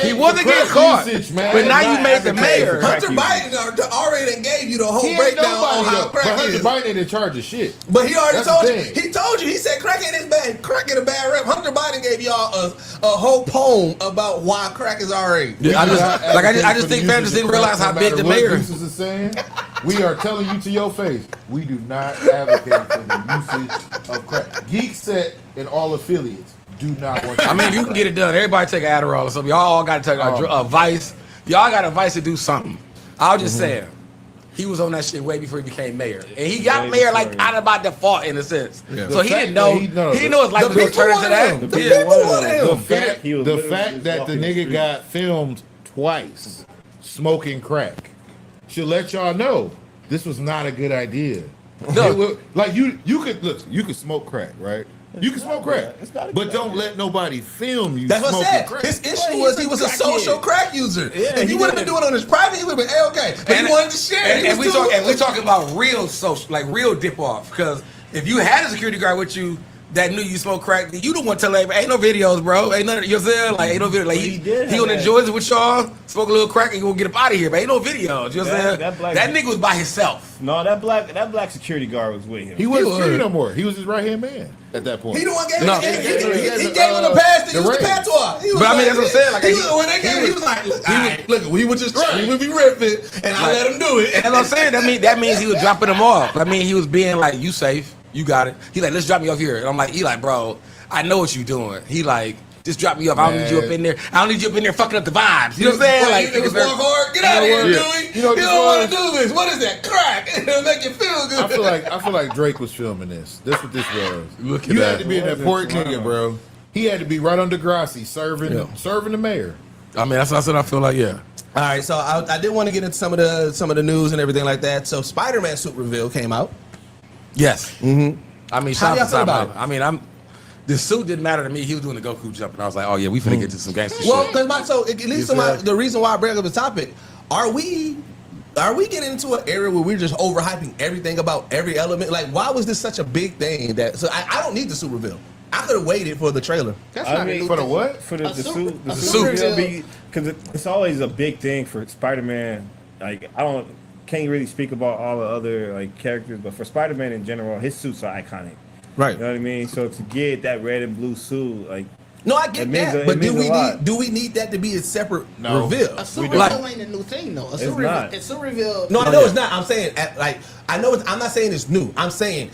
he wasn't getting caught. But now you made the mayor. Hunter Biden already done gave you the whole breakdown on how crack Hunter is. Biden ain't in charge of shit. But he already That's told the you. thing. He told you. He said crack ain't as bad. Crack get a bad rep. Hunter Biden gave y'all a whole poem about why crack is alright. Yeah, I just think fans just didn't realize how big the mayor is. Is saying, we are telling you to your face, we do not advocate for the usage of crack. Geekset and all affiliates do not want. I mean, you can get it done. Everybody take an Adderall or something. Y'all all got to take a Vice. Y'all got a Vice to do something. I was just saying, he was on that shit way before he became mayor, and he got mayor like out of by default in a sense. Yeah. So he didn't know. He didn't know his life was going to turn into that. The fact that the nigga got filmed twice smoking crack should let y'all know this was not a good idea. No. Like you could smoke crack, right? You can smoke crack, but don't let nobody film you. That's what I said. Crack. His issue was he was a social crack user. Yeah, if he would have been doing it on his private, he would have been okay. But he wanted to share. And we talking about real social, like real dip off. Because if you had a security guard with you that knew you smoke crack, you don't want to tell everybody, ain't no videos, bro. Ain't none. You know what I'm saying? Like ain't no video. Like he gonna enjoy it with y'all, smoke a little crack, and you gonna get up out of here. But ain't no videos. You know what I'm saying? That nigga was by himself. No, that black security guard was with him. He wasn't security no more. He was his right hand man at that point. He the one gave him. He gave him the pass to use the patois. But I mean, that's what I'm saying. Like when they gave him, he was like, look, we was just trying. We would be ripping, and I let him do it. And that's what I'm saying. That means he was dropping them off. I mean, he was being like, you safe. You got it. He like, let's drop me off here. And I'm like, bro, I know what you doing. He like, just drop me off. I don't need you up in there. I don't need you up in there fucking up the vibes. You know what I'm saying? Like, it was walk hard. Get out of here, Dewey. You don't want to do this. What is that? Crack. It'll make you feel good. I feel like Drake was filming this. That's what this was. Look at you that. had to be in that port nigga, bro. He had to be right under Grassi serving the mayor. I mean, that's what I feel like. Yeah. All right, so I did want to get into some of the news and everything like that. So Spider-Man suit reveal came out. Yes. Mm-hmm. I mean, how y'all feel about it? I mean, the suit didn't matter to me. He was doing the Goku jump, and I was like, oh yeah, we finna get to some gangster shit. Well, because it leads to the reason why I bring up the topic. Are we getting into an era where we're just overhyping everything about every element? Like, why was this such a big thing that? So I don't need the suit reveal. I could have waited for the trailer. That's not for the what? For the suit. The suit. Because it's always a big thing for Spider-Man. Like can't really speak about all the other like characters, but for Spider-Man in general, his suits are iconic. Right. You know what I mean? So to get that red and blue suit, like no, I get that, but do we need that to be a separate reveal? A suit reveal ain't a new thing though. A suit reveal. No, I know it's not. I'm saying I'm not saying it's new. I'm saying.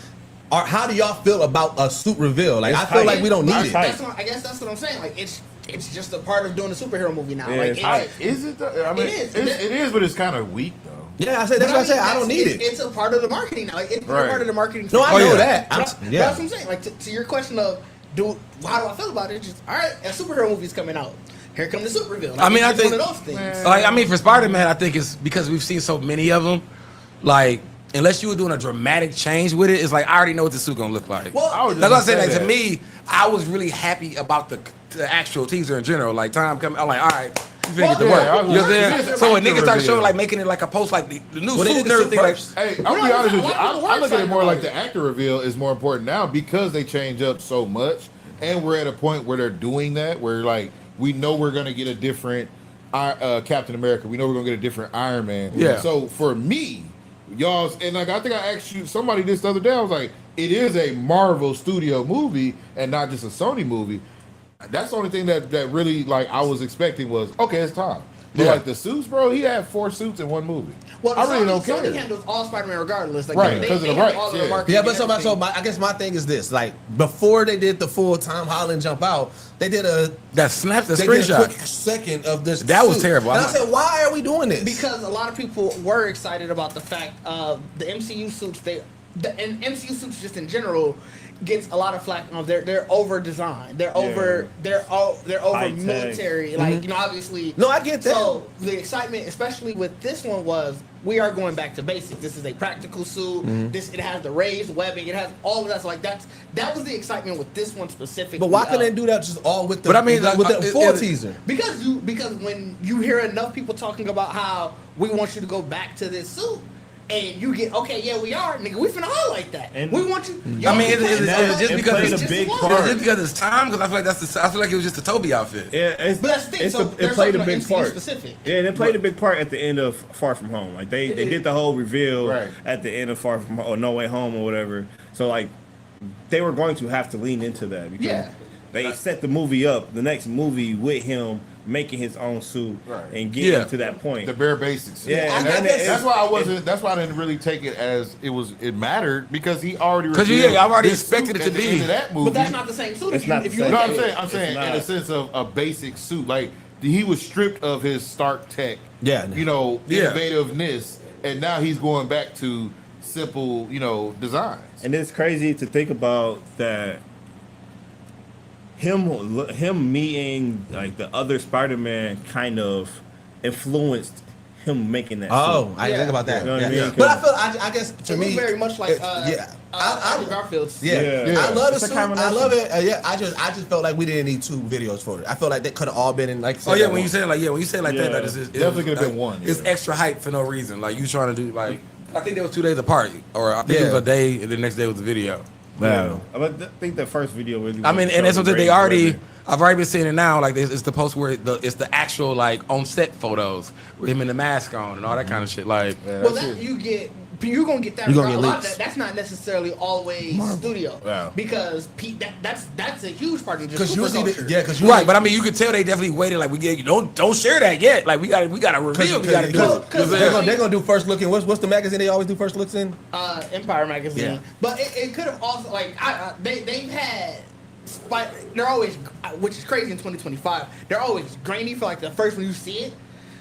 How do y'all feel about a suit reveal? Like, I feel like we don't need it. I guess that's what I'm saying. Like, it's just a part of doing a superhero movie now. Yeah, like, is it? I mean, it is, but it's kind of weak though. Yeah, that's what I said. I don't need it. It's a part of the marketing now. Like, it's part of the marketing. No, I know that. That's what I'm saying. Like, to your question of, how do I feel about it? It's just, all right, a superhero movie's coming out. Here comes the suit reveal. Like, I mean, I think one of those things. Like, I mean, for Spider-Man, I think it's because we've seen so many of them. Like, unless you were doing a dramatic change with it, it's like I already know what the suit gonna look like. Well, that's what I'm saying. Like, to me, I was really happy about the actual teaser in general. Like, time coming, I'm like, all right, you finna get to work. You know what I'm saying? So when niggas start showing, like, making it like a post, like the new suit and everything, like, hey, I'll be honest with you. I look at it more like the actor reveal is more important now because they change up so much, and we're at a point where they're doing that, where like we know we're gonna get a different Captain America. We know we're gonna get a different Iron Man. Yeah. So for me. Y'all, and like I think I asked you somebody this the other day. I was like, it is a Marvel Studio movie and not just a Sony movie. That's the only thing that really like I was expecting was okay, it's time. But like the suits, bro, he had 4 suits in one movie. Well, I really don't care. Sony handles all Spider-Man regardless. Like, right, because of the rights. Yeah, but I guess my thing is this: like before they did the full Tom Holland jump out, they did that snapped the screenshot. Did a quick second of this. That suit. was terrible. And I said, why are we doing this? Because a lot of people were excited about the fact of the MCU suits. And MCU suits just in general gets a lot of flack on they're over designed. They're over military. Like, obviously. No, I get that. So the excitement, especially with this one, was we are going back to basics. This is a practical suit. It has the raised webbing. It has all of that. So like that was the excitement with this one specifically. But why couldn't they do that just all with the? But I mean, with the full teaser? Because when you hear enough people talking about how we want you to go back to this suit. And you get, okay, yeah, we are, nigga. We finna highlight that. And we want you. I mean, is it just it because played it's a big Is part. it just because it's time? Because I feel like I feel like it was just a Toby outfit. Yeah, it's, But that's the thing. it's So it there's played a something big MCU part. specific. Yeah, and it played a big part at the end of Far From Home. Like they did the whole reveal Right. at the end of Far From Home or No Way Home or whatever. So like they were going to have to lean into that because Yeah. they set the movie up, the next movie with him making his own suit Right. and getting Yeah. to that point. The bare basics. Yeah, and and that's why I wasn't. That's why I didn't really take it as it mattered because he already. 'Cause revealed I've already this expected suit it to at the be. end of that movie. But that's not the same suit. It's if not you, the if you same. look No, at it. I'm saying in a not. sense of a basic suit. Like he was stripped of his Stark Tech, Yeah. innovativeness, and now he's going back to simple, designs. And it's crazy to think about that. Him meeting like the other Spider-Man kind of influenced him making that. Oh, suit. I didn't think about that. You know what I Yeah. mean? But I feel, I guess to It me, was very much like Andrew Garfield's. Yeah. Yeah. I love the It's a suit. I combination. love it. I just felt like we didn't need 2 videos for it. I felt like they could have all been in like. Oh yeah, when you say it like that, Yeah. like, it's Definitely could've been one, It's yeah. extra hype for no reason. Like you trying to do like I think there was 2 days apart, or I think it was Yeah. a day, and the next day was the video. Yeah. But I think the first video really. I mean, and that's what showed they the already. great I've already been seeing it now. Like it's the post where it's the actual like on set photos with him in the mask on and all that kind of shit. Like Well, that you're gonna get that. You gonna a get lot of leaks. that's not necessarily always studio. Wow. Because that's a huge part of just because usually, superculture. because right, but I mean, you could tell they definitely waited. Like we get don't share that yet. Like we got to reveal. We got to do it. Cause they're gonna do first look in. What's the magazine they always do first looks in? Empire magazine. Yeah. But it could have also they've had. But they're always, which is crazy in 2025. They're always grainy for like the first when you see it.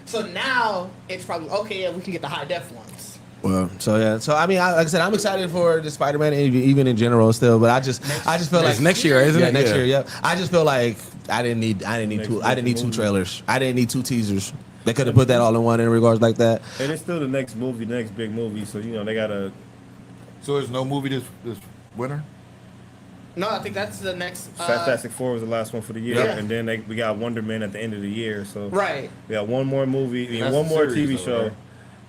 So now it's probably okay. Yeah, we can get the high def ones. Well, so yeah, so I mean, like I said, I'm excited for the Spider-Man, even in general, still. But I just feel like It's next year, isn't yeah, it? next year. Yeah, I just feel like I didn't need two trailers. I didn't need 2 teasers. They could have put that all in one in regards like that. And it's still the next movie, the next big movie. So they gotta. So there's no movie this winter. No, I think that's the next. Fantastic Four was the last one for the year, Yeah. and then we got Wonder Man at the end of the year. So Right. we got one more movie, That's one a more series TV though, show, right?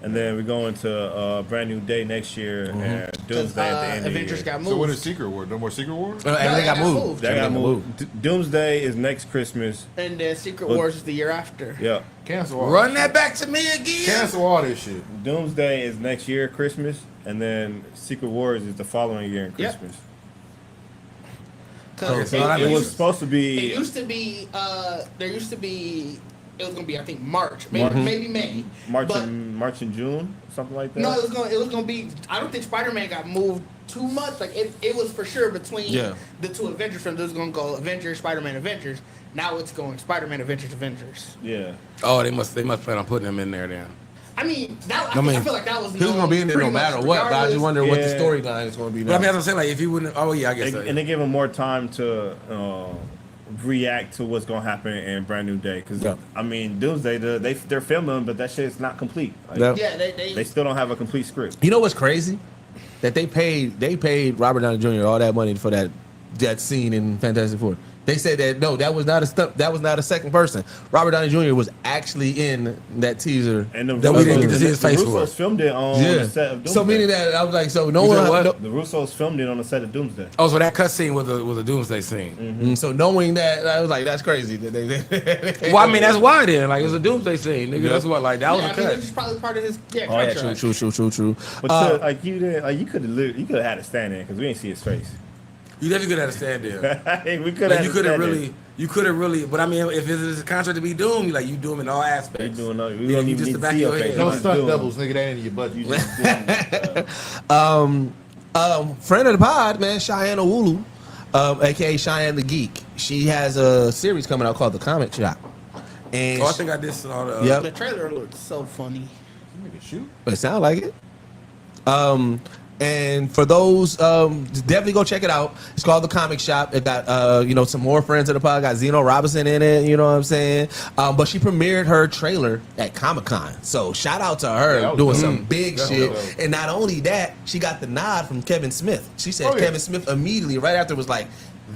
and then we're going to Brand New Day next year and Doomsday at the end Avengers of the year. got So when moved. is Secret War? No more Secret War. Everything got moved. That got Everything moved. Doomsday is next Christmas. And then Secret But- Wars is the year after. Yeah. Cancel all. Run that back to me again. Cancel all this shit. Doomsday is next year Christmas, and then Secret Wars is the following year in Yep. Christmas. Cause so that It makes was supposed to it be. used to be. There used to be. It was gonna be, I think, March, maybe May. March But- and June, something like that. No, it was gonna be. I don't think Spider-Man got moved too much. Like it was for sure between the 2 Avengers films. It was gonna go Avengers, Spider-Man, Avengers. Now it's going Spider-Man, Avengers, Avengers. Yeah. Oh, they must plan on putting him in there then. I mean, I mean, feel like that was. He was gonna be in there no pretty much matter what. But I just regardless. wonder what the Yeah. storyline is gonna be. But I Now. mean, as I'm saying, like if you wouldn't, oh yeah, I guess. So. And they give him more time to react to what's gonna happen in Brand New Day. Because Yeah. I mean, Doomsday, they're filming, but that shit's not complete. Like, Yeah. Yeah, They they still don't have a complete script. You know what's crazy? That they paid Robert Downey Jr. all that money for that scene in Fantastic Four. They said that no, that was not a stunt. That was not a second person. Robert Downey Jr. was actually in that teaser. And the That we didn't get to Russos- see his the face for Russos it. filmed it on the set of Doomsday. So meaning that I was like, so no You one. said what? no- The Russos filmed it on the set of Doomsday. Oh, so that cut scene was a Doomsday scene. So knowing that, I was like, that's crazy. That they Well, I mean, that's why then. Like, it's a Doomsday scene, nigga. That's what. Like, that was yeah, a I mean, cut. it's probably part of his Oh yeah, contract. true. But like you did, like you could have had a stand in because we didn't see his face. You definitely could have stand there. Hey, we could Like, have. you could have really. But I mean, if it's a contract to be Doom, like you Doom in all We aspects. doing nothing. We Yeah, don't you even just need the to back see of your your face. head. No We just stunt doing- doubles, nigga. That ain't in your budget. You just doing, Friend of the pod, man, Cheyenne Owulu, aka Cheyenne the Geek. She has a series coming out called The Comic Shop, and Oh, I think I did saw the. Yep. The trailer looks so funny. Nigga, shoot. it sounds like it. And for those, definitely go check it out. It's called The Comic Shop. It got, some more friends of the pod. Got Zeno Robinson in it. You know what I'm saying? But she premiered her trailer at Comic-Con. So shout out to her that was doing dope. some big That was shit. dope. And not only that, she got the nod from Kevin Smith. She said Oh, yeah. Kevin Smith immediately, right after, was like,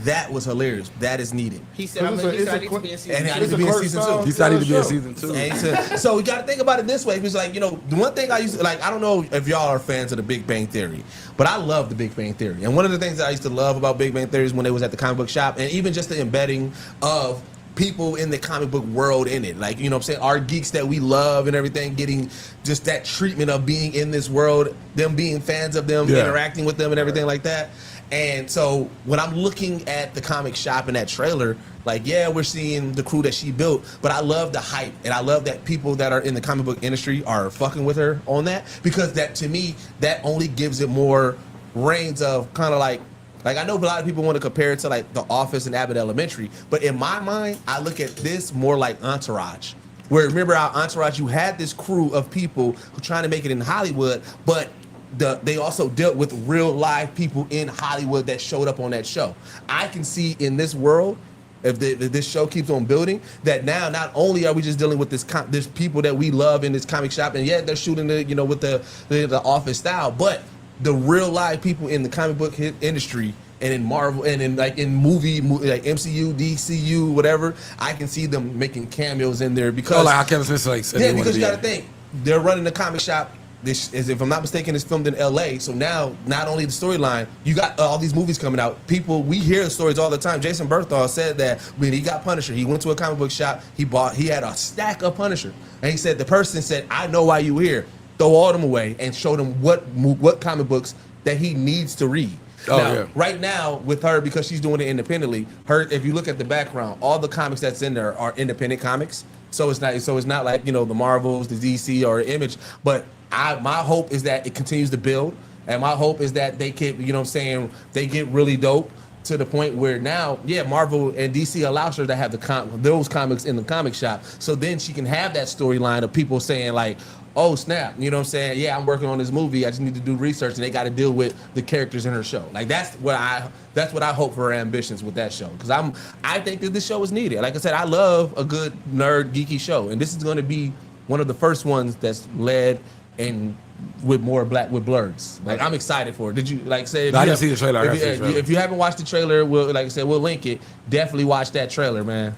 That was hilarious. That is needed. He said, I need to be in season And I 2. need to be in season 2. He said I need to be in season 2. And he said, so we got to think about it this way. Because, like, the one thing I used to, like, I don't know if y'all are fans of the Big Bang Theory, but I love the Big Bang Theory. And one of the things that I used to love about Big Bang Theory is when they was at the comic book shop, and even just the embedding of people in the comic book world in it. Like, what I'm saying? Our geeks that we love and everything, getting just that treatment of being in this world, them being fans of them, interacting with them and everything like that. And so when I'm looking at the comic shop and that trailer, like, yeah, we're seeing the crew that she built, but I love the hype, and I love that people that are in the comic book industry are fucking with her on that, because that, to me, that only gives it more reigns of kind of like I know a lot of people want to compare it to like The Office and Abbott Elementary, but in my mind, I look at this more like Entourage. Where, remember our Entourage, you had this crew of people who trying to make it in Hollywood, but they also dealt with real live people in Hollywood that showed up on that show. I can see in this world, if this show keeps on building, that now not only are we just dealing with this people that we love in this comic shop, and yeah, they're shooting the with the Office style, but the real live people in the comic book industry and in Marvel and in movie like MCU, DCU, whatever, I can see them making cameos in there because like how Kevin Smith said yeah, because you got to think they're running the comic shop. This is, if I'm not mistaken, it's filmed in LA. So now, not only the storyline, you got all these movies coming out. People, we hear the stories all the time. Jason Berthal said that when he got Punisher, he went to a comic book shop. He had a stack of Punisher, and he said the person said, "I know why you here. Throw all them away and show them what comic books that he needs to read." Right now with her, because she's doing it independently, if you look at the background, all the comics that's in there are independent comics. So it's not like the Marvels, the DC, or Image. But my hope is that it continues to build, and my hope is that they keep, they get really dope to the point where now, Marvel and DC allows her to have those comics in the comic shop. So then she can have that storyline of people saying like, oh snap, yeah, I'm working on this movie, I just need to do research, and they got to deal with the characters in her show. Like that's what I hope for her ambitions with that show, because I think that this show is needed. Like I said, I love a good nerd geeky show, and this is going to be one of the first ones that's led and with blurs. Like I'm excited for it. Did you say? I didn't see the trailer. If you haven't watched the trailer, we'll link it. Definitely watch that trailer, man.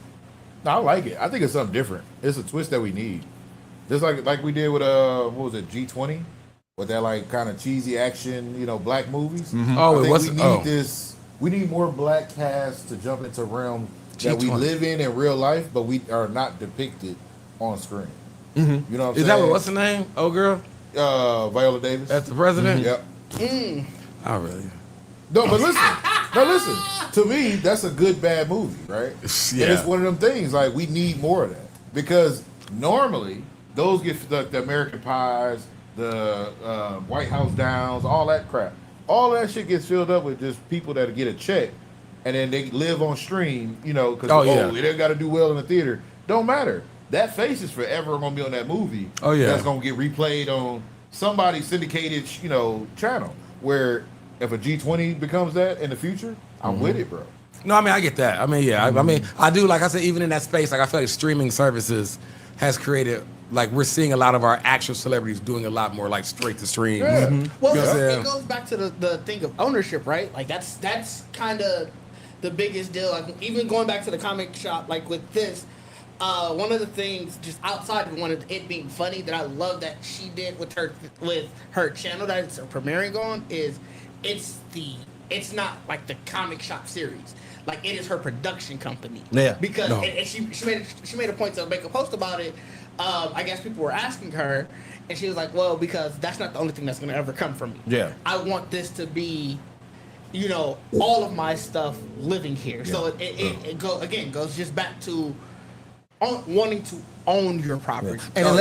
No, I like it. I think it's something different. It's a twist that we need. Just like we did with what was it, G20, with that like kind of cheesy action, black movies. Mm-hmm. We need more black casts to jump into realm that we live in real life, but we are not depicted on screen. Mm-hmm. You know what I'm saying? Is that what's the name? Oh, girl. Viola Davis. That's the president. Yep. Oh, really? No, but listen. To me, that's a good bad movie, right? Yeah. And it's one of them things like we need more of that, because normally those get the American Pies, the White House Downs, all that crap. All that shit gets filled up with just people that get a check, and then they live on stream, because they got to do well in the theater. Don't matter. That face is forever going to be on that movie. Oh yeah, that's going to get replayed on somebody's syndicated, channel. Where if a G20 becomes that in the future, I'm with it, bro. No, I mean I get that. I mean I do. Like I said, even in that space, like I feel like streaming services has created. Like we're seeing a lot of our actual celebrities doing a lot more like straight to stream. Yeah. Mm-hmm. Well, it goes back to the thing of ownership, right? Like that's kind of the biggest deal. Like even going back to the comic shop, like with this, one of the things just outside of it being funny that I love that she did with her channel that it's premiering on is it's not like the comic shop series. Like it is her production company. Yeah. Because and she made a point to make a post about it. I guess people were asking her, and she was like, "Well, because that's not the only thing that's going to ever come from me. Yeah, I want this to be, all of my stuff living here. Yeah. So it goes just back to wanting to own your property. Yeah. And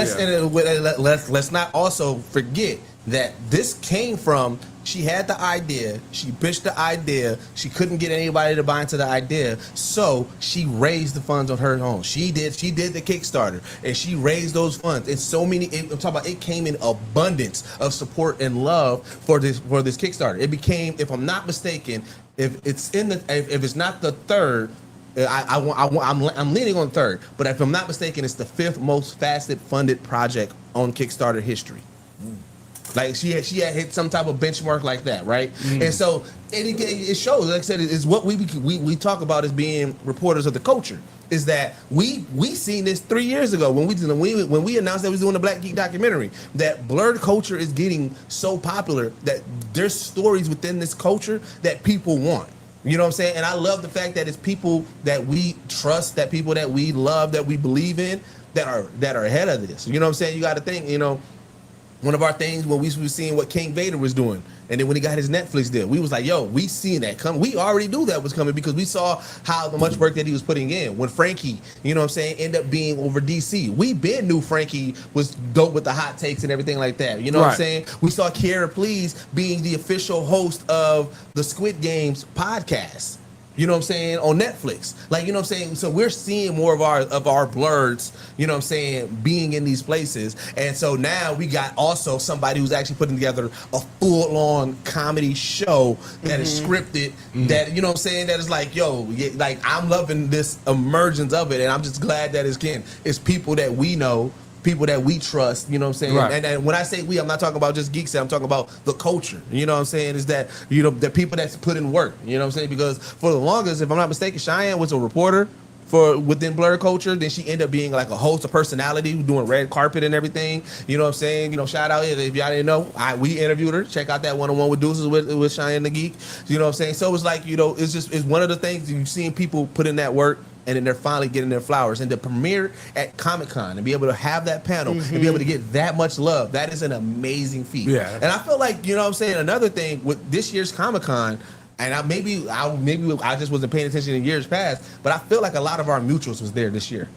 let's not also forget that this came from. She had the idea, she pitched the idea, she couldn't get anybody to buy into the idea, so she raised the funds on her own. She did the Kickstarter, and she raised those funds. And so many, I'm talking about, it came in abundance of support and love for this Kickstarter. It became, if I'm not mistaken, if it's not the third, I'm leaning on third, but if I'm not mistaken, it's the fifth most fastest funded project on Kickstarter history. Like she had hit some type of benchmark like that, right? And so it shows. Like I said, it's what we talk about as being reporters of the culture. Is that we seen this 3 years ago when we announced that we was doing a Black Geek documentary. That blurred culture is getting so popular that there's stories within this culture that people want. You know what I'm saying? And I love the fact that it's people that we trust, that people that we love, that we believe in, that are ahead of this. You know what I'm saying? You got to think, one of our things when we was seeing what King Vader was doing, and then when he got his Netflix deal, we was like, yo, we seen that coming. We already knew that was coming because we saw how much work that he was putting in. When Frankie, you know what I'm saying, ended up being over DC. We been knew Frankie was dope with the hot takes and everything like that. You know what I'm saying? We saw Kiera Please being the official host of the Squid Games podcast. You know what I'm saying, on Netflix. Like, you know what I'm saying? So we're seeing more of our blurs, you know what I'm saying, being in these places. And so now we got also somebody who's actually putting together a full-on comedy show that is scripted, that, you know what I'm saying, that is like, yo, like, I'm loving this emergence of it, and I'm just glad that it's people that we know, people that we trust, you know what I'm saying? Right. And when I say we, I'm not talking about just Geekset, I'm talking about the culture. You know what I'm saying? Is that, the people that's put in work, you know what I'm saying? Because for the longest, if I'm not mistaken, Cheyenne was a reporter within blur culture. Then she ended up being like a host, a personality, doing red carpet and everything. You know what I'm saying? Shout out, if y'all didn't know, we interviewed her. Check out that one-on-one with Deuces with Cheyenne the Geek. You know what I'm saying? So it's like, it's one of the things you've seen people put in that work, and then they're finally getting their flowers. And to premiere at Comic-Con and be able to have that panel and be able to get that much love, that is an amazing feat. Yeah. And I feel like, you know what I'm saying, another thing with this year's Comic-Con, and I just wasn't paying attention in years past, but I feel like a lot of our mutuals was there this year.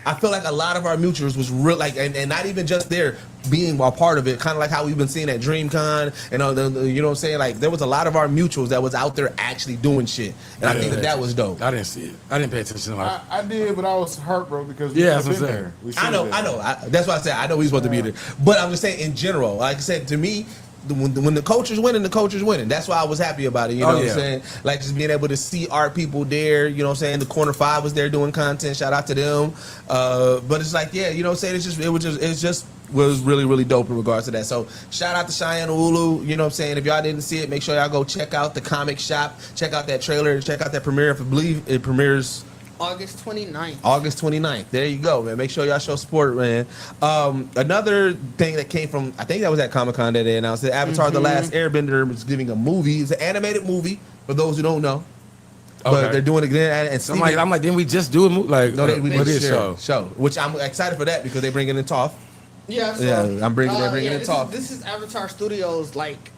I feel like a lot of our mutuals was real, like, and not even just there being a part of it, kind of like how we've been seeing at DreamCon and you know what I'm saying, like there was a lot of our mutuals that was out there actually doing shit, and I think that was dope. I didn't see it. I didn't pay attention. I did, but I was hurt, bro, because we that's been what I'm there. saying. I know. That's why I said I know we supposed to be there, but I'm just saying in general. Like I said, to me, when the culture's winning, the culture's winning. That's why I was happy about it. You know what I'm saying? Like just being able to see art people there. You know what I'm saying? The Corner 5 was there doing content. Shout out to them. But it's like, you know what I'm saying? It was really, really dope in regards to that. So shout out to Cheyenne Ulu. You know what I'm saying? If y'all didn't see it, make sure y'all go check out the comic shop. Check out that trailer. Check out that premiere. If I believe it premieres August 29th. August 29th. There you go, man. Make sure y'all show support, man. Another thing that came from, I think that was at Comic-Con that they announced that Avatar The Last Airbender is giving a movie. It's an animated movie, for those who don't know. But they're doing it again. And so I'm like, didn't we just do a movie? Like, no, we did show. Which I'm excited for that because they bringing in Toph. Yeah, so, they're bringing in Toph. This is Avatar Studios, like,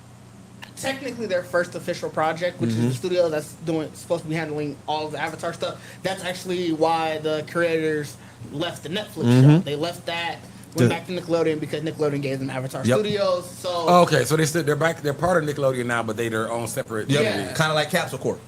technically their first official project, which is the studio that's supposed to be handling all of the Avatar stuff. That's actually why the creators left the Netflix show. They left that, went back to Nickelodeon because Nickelodeon gave them Avatar Studios. So so they're back. They're part of Nickelodeon now, but they're their own separate. Kind of like Capsule Corp.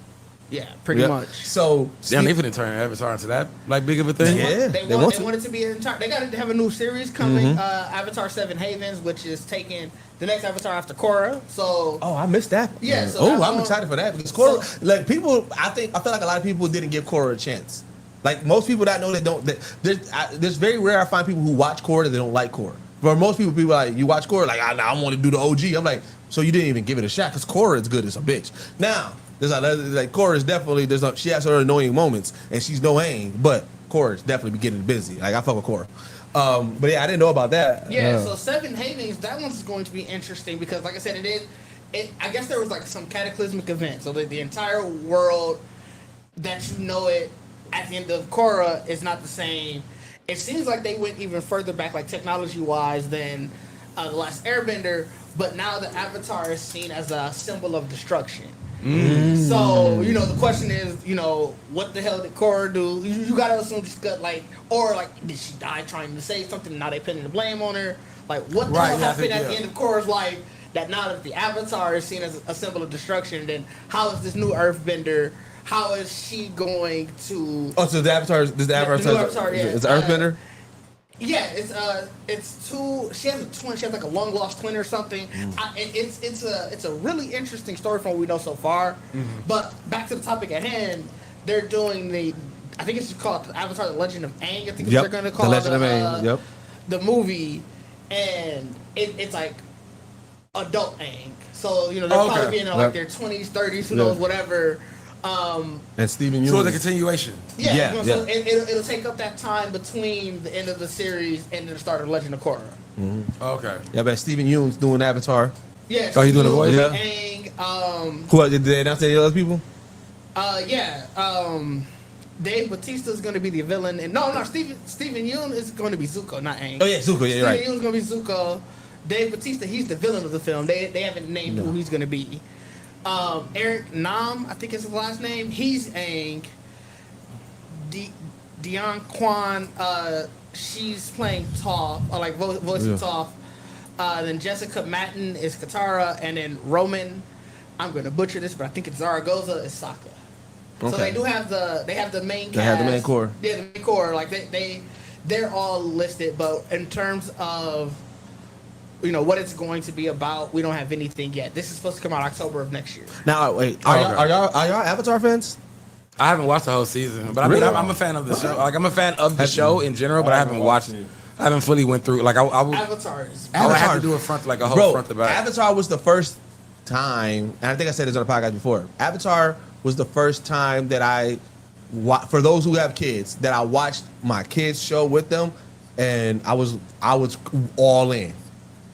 Yeah, pretty much. So damn, they finna turn Avatar into that like big of a thing. Yeah, they want it to be an entire. They got to have a new series coming, Avatar 7 Havens, which is taking the next Avatar after Korra. So I missed that. Yeah. So I'm excited for that because Korra, like people, I feel like a lot of people didn't give Korra a chance. Like most people that I know that don't. There's very rare I find people who watch Korra that they don't like Korra. For most people like you watch Korra like I want to do the OG. I'm like, so you didn't even give it a shot because Korra is good as a bitch. Now. Like Korra is definitely she has her annoying moments and she's no Aang, but Korra is definitely getting busy. Like I fuck with Korra, but yeah, I didn't know about that. Yeah, so Seven Havens, that one's going to be interesting because, like I said, I guess there was like some cataclysmic event, so that the entire world that you know it at the end of Korra is not the same. It seems like they went even further back, like technology-wise, than The Last Airbender, but now the Avatar is seen as a symbol of destruction. So, the question is, what the hell did Korra do? You gotta assume she's got did she die trying to say something? Now they pinning the blame on her. Like, what the hell happened at the end of Korra's life? That now that the Avatar is seen as a symbol of destruction, then how is this new Earthbender? How is she going to? Oh, so the Avatar is the Avatar? Is Earthbender? Yeah, it's two. She has a twin. She has like a long lost twin or something. It's a really interesting story from what we know so far. But back to the topic at hand, they're doing I think it's called Avatar: The Legend of Aang. I think they're going to call The Legend of Aang. The movie, and it's like adult Aang. So they'll Okay. probably be in like their 20s, 30s, who knows, whatever. And Steven So Yeun. the continuation. So it'll take up that time between the end of the series and the start of Legend of Korra. Okay. Yeah, but Steven Yeun's doing Avatar. Yeah. Oh, he's doing the voice? Yeah. Aang. Who did they announce any other people? Dave Bautista's going to be the villain, and no, Steven Yeun is going to be Zuko, not Aang. Oh yeah, Zuko. Yeah, you're right. Steven Yeun's going to be Zuko. Dave Bautista, he's the villain of the film. They haven't named who he's going to be. Eric Nam, I think is his last name. He's Aang. Dion Kwan, she's playing Toph, or like voicing Toph. Then Jessica Matten is Katara, and then Roman, I'm going to butcher this, but I think it's Zaragoza, is Sokka. So Okay. they do have the main cast. They have the main core. Yeah, the main core. Like they're all listed, but in terms of what it's going to be about, we don't have anything yet. This is supposed to come out October of next year. Now wait, are y'all Avatar fans? I haven't watched the whole season, but Really? I'm a fan of the show. Like I'm a fan of the show in general, but I haven't watched it. I haven't fully went through. Like I would Avatar is have to do a front, like a whole front to back. Avatar was the first time, and I think I said this on the podcast before. Avatar was the first time that for those who have kids, that I watched my kids show with them, and I was all in.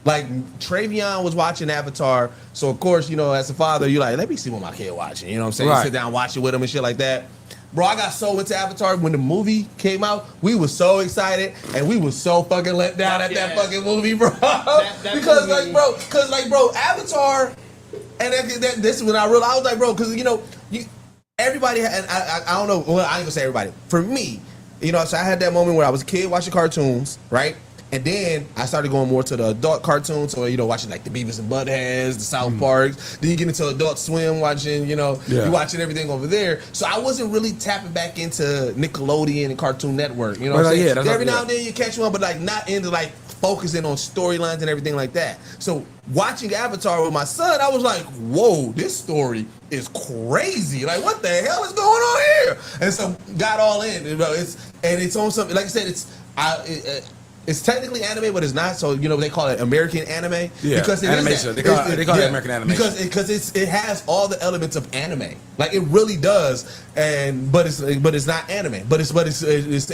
Like Travion was watching Avatar, so of course, as a father, you're like, let me see what my kid watching. You know what I'm saying? Right. You sit down and watch it with him and shit like that. Bro, I got so into Avatar when the movie came out. We were so excited, and we were so fucking let down at that fucking movie, bro. Because Avatar, and this is when I realized, I was like, bro, because everybody, and I don't know, well, I ain't gonna say everybody. For me, so I had that moment where I was a kid watching cartoons, right? And then I started going more to the adult cartoons, so watching like the Beavis and Buttheads, the South Parks. Then you get into Adult Swim, watching, you're watching everything over there. So I wasn't really tapping back into Nickelodeon and Cartoon Network. You know what I'm saying? Every now and then you catch one, but like not into like focusing on storylines and everything like that. So watching Avatar with my son, I was like, whoa, this story is crazy. Like, what the hell is going on here? And so got all in. It's on something, like I said, it's technically anime, but it's not. So they call it American anime. Yeah, because it animation. They call it American animation because it has all the elements of anime. Like it really does. But it's not anime. But it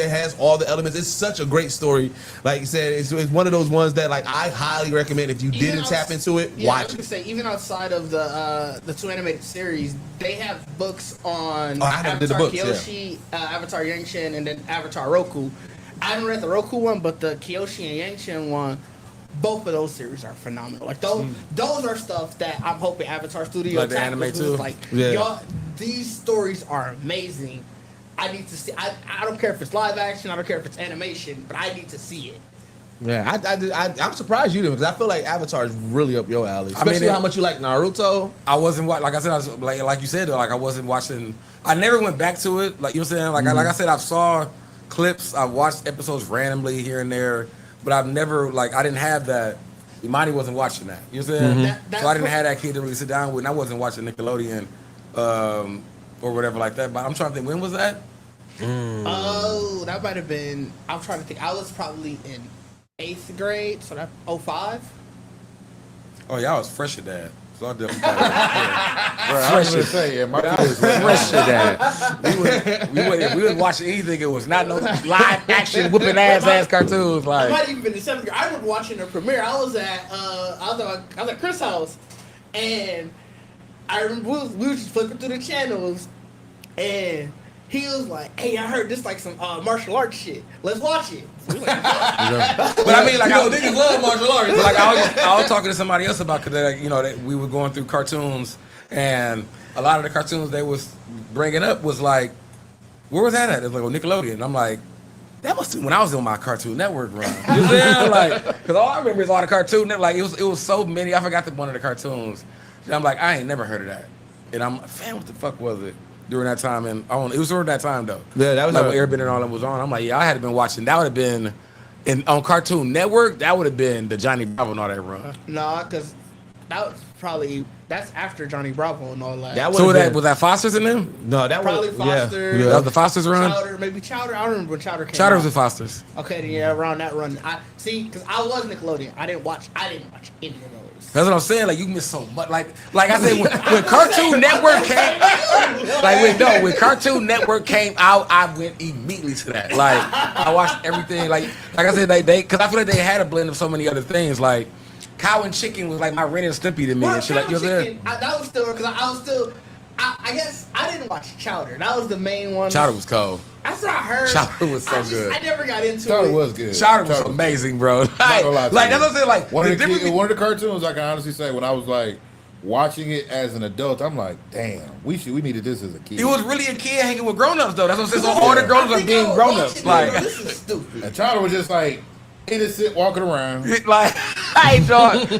has all the elements. It's such a great story. Like you said, it's one of those ones that like I highly recommend if you didn't tap into it, watch it. Say even outside of the two animated series, they have books on Avatar Kyoshi, Avatar Yangshin, and then Avatar Roku. I haven't read the Roku one, but the Kyoshi and Yangshin one, both of those series are phenomenal. Like those are stuff that I'm hoping Avatar Studio like the anime too. Like y'all, these stories are amazing. I need to see. I don't care if it's live action. I don't care if it's animation, but I need to see it. Yeah, I'm surprised you didn't, because I feel like Avatar is really up your alley. Especially how much you like Naruto. I wasn't like I said. I was like you said, like I wasn't watching. I never went back to it. Like you know what I'm saying. Like I said, I saw clips. I've watched episodes randomly here and there, but I've never I didn't have that. Imani wasn't watching that. You know what I'm saying? So I didn't have that kid to really sit down with, and I wasn't watching Nickelodeon or whatever like that. But I'm trying to think, when was that? Oh, that might have been. I'm trying to think. I was probably in 8th grade, so that 05. Oh yeah, I was fresh at that. So I definitely I was gonna say, yeah, my kids were fresh at that. We wouldn't watch anything. It was not no live action whooping ass cartoons. I Like might even been in 7th grade. I remember watching the premiere. I was at Chris' house, and I remember we were just flipping through the channels, and he was like, "Hey, I heard this like some martial arts shit. Let's watch it." So like, but I mean, like niggas love martial arts. Like I was talking to somebody else about, because that we were going through cartoons, and a lot of the cartoons they was bringing up was like, where was that at? It was like Nickelodeon. I'm like, that was when I was on my Cartoon Network run. You know what I'm saying? Like, because all I remember is all the Cartoon Network. Like it was so many. I forgot one of the cartoons. And I'm like, I ain't never heard of that. And I'm like, fam, what the fuck was it? During that time, and it was during that time though. Yeah, that was like when Airbender and all that was on. I'm like, yeah, I had been watching. That would have been, on Cartoon Network. That would have been the Johnny Bravo and all that run. Nah, because that's after Johnny Bravo and all that. So was that Foster's in them? No, that probably was Foster. Yeah. That was the Foster's run. Chowder. I don't remember when Chowder came. Chowder out. was the Foster's. Okay, then, yeah, around that run. I see, because I was Nickelodeon. I didn't watch any of those. That's what I'm saying. Like you miss so much. Like I said, when Cartoon Network came, when Cartoon Network came out, I went immediately to that. Like I watched everything. Like I said, they because I feel like they had a blend of so many other things. Like Cow and Chicken was like my Ren and Stimpy to me and shit. Like you know what I'm saying? That was still because I was still. I guess I didn't watch Chowder. That was the main one. Chowder was cold. That's what I heard. Chowder was so good. I never got into Chowder it. was good. Chowder was amazing, bro. Like that's what I'm saying. Like one of the cartoons I can honestly say when I was like watching it as an adult, I'm like, damn, we needed this as a kid. He was really a kid hanging with grown-ups though. That's what I'm saying. So all the grown-ups are being grown-ups. Like this is stupid. And Chowder was just like innocent walking around. Like I ain't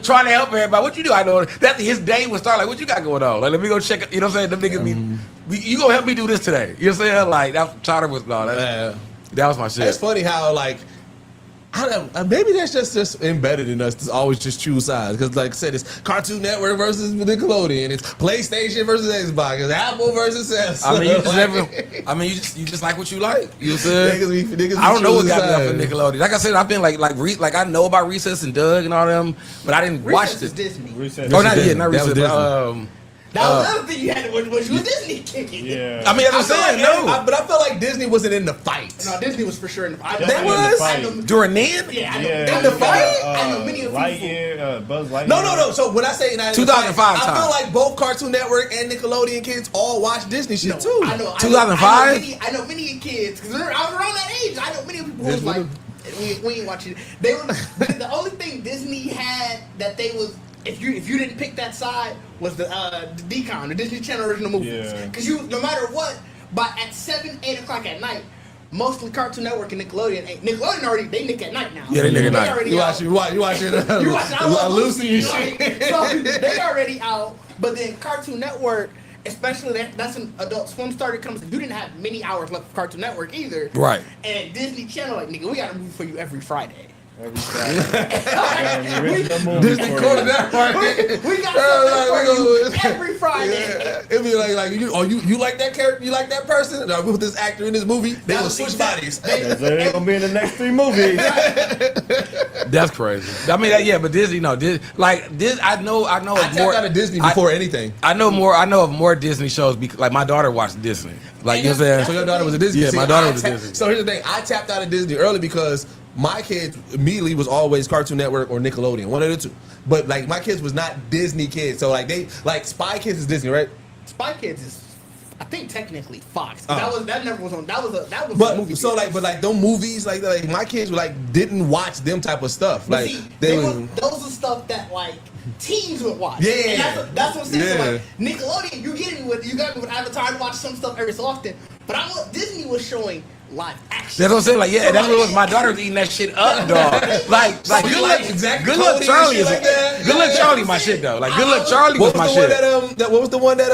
trying to help everybody. What you do? I know that his day would start. Like what you got going on? Like let me go check it. You know what I'm saying? Them niggas you gonna help me do this today? You know what I'm saying? Like that Chowder was that was my shit. It's funny how like. Maybe that's just embedded in us to always just choose sides. Because, like I said, it's Cartoon Network versus Nickelodeon. It's PlayStation versus Xbox. It's Apple versus Samsung. I mean, you just like what you like. You know what I'm saying? Niggas I don't know what got sides. me up for Nickelodeon. Like I said, I've been like I know about Recess and Doug and all them, but I didn't watch Recess is this. Disney. Recess. Oh, not yet, not That was Recess. Disney. That was the other thing you had was you Disney kicking. Yeah. I mean, that's what I'm saying. No, But I felt like Disney wasn't in the fight. No, Disney was for sure in the fight. Definitely That in the was? fight. I know, during then. yeah, I know. Yeah, In the you fight? got, I know many of Lightyear, Buzz Lightyear. No. So when I say 2005 I time. feel like both Cartoon Network and Nickelodeon kids all watch Disney shit too. I know. 2005? I know many kids because I was around that age. I know many people who was like, we ain't watching it. They were the only thing Disney had that they was. If you didn't pick that side was the DCOM, the Disney Channel original movies. Yeah. Because you no matter what, by at 7, 8 o'clock at night, mostly Cartoon Network and Nickelodeon already they nick at night now. Yeah, they nick at night. already You out. watching I Love Lucy and like, shit. so they already out. But then Cartoon Network, especially that's an Adult Swim started coming. You didn't have many hours left of Cartoon Network either. Right. And Disney Channel, like nigga, we got a movie for you every Friday. Every Friday. Disney quarter that part. We got something for you every Friday. Yeah. It'd be like you like that character, you like that person, or with this actor in this movie, they will switch bodies. They're gonna be in the next 3 movies. That's crazy. I mean, but Disney, no, I know I of tapped more. out of Disney before anything. I know of more Disney shows because, like, my daughter watched Disney. Like, you know what I'm saying? So your daughter was a Disney. Yeah, See, my daughter was a Disney. So here's the thing: I tapped out of Disney early because my kids immediately was always Cartoon Network or Nickelodeon, one of the two. But like my kids was not Disney kids, so like Spy Kids is Disney, right? Spy Kids is, I think technically Fox. That never was on. That was But a movie. so like them movies like my kids were like didn't watch them type of stuff. But Like see, those are stuff that like teens would watch. Yeah. And that's what I'm saying. Yeah. So like Nickelodeon, you got me with Avatar to watch some stuff every so often. But Disney was showing live action. That's what I'm saying. Like, yeah, that's what it was. My daughter was eating that shit up, dog. Like, you like exactly Good Luck Cody and Charlie shit is like that? Good Luck Charlie, my shit though. Like, Good Luck Charlie was my shit. What was the one that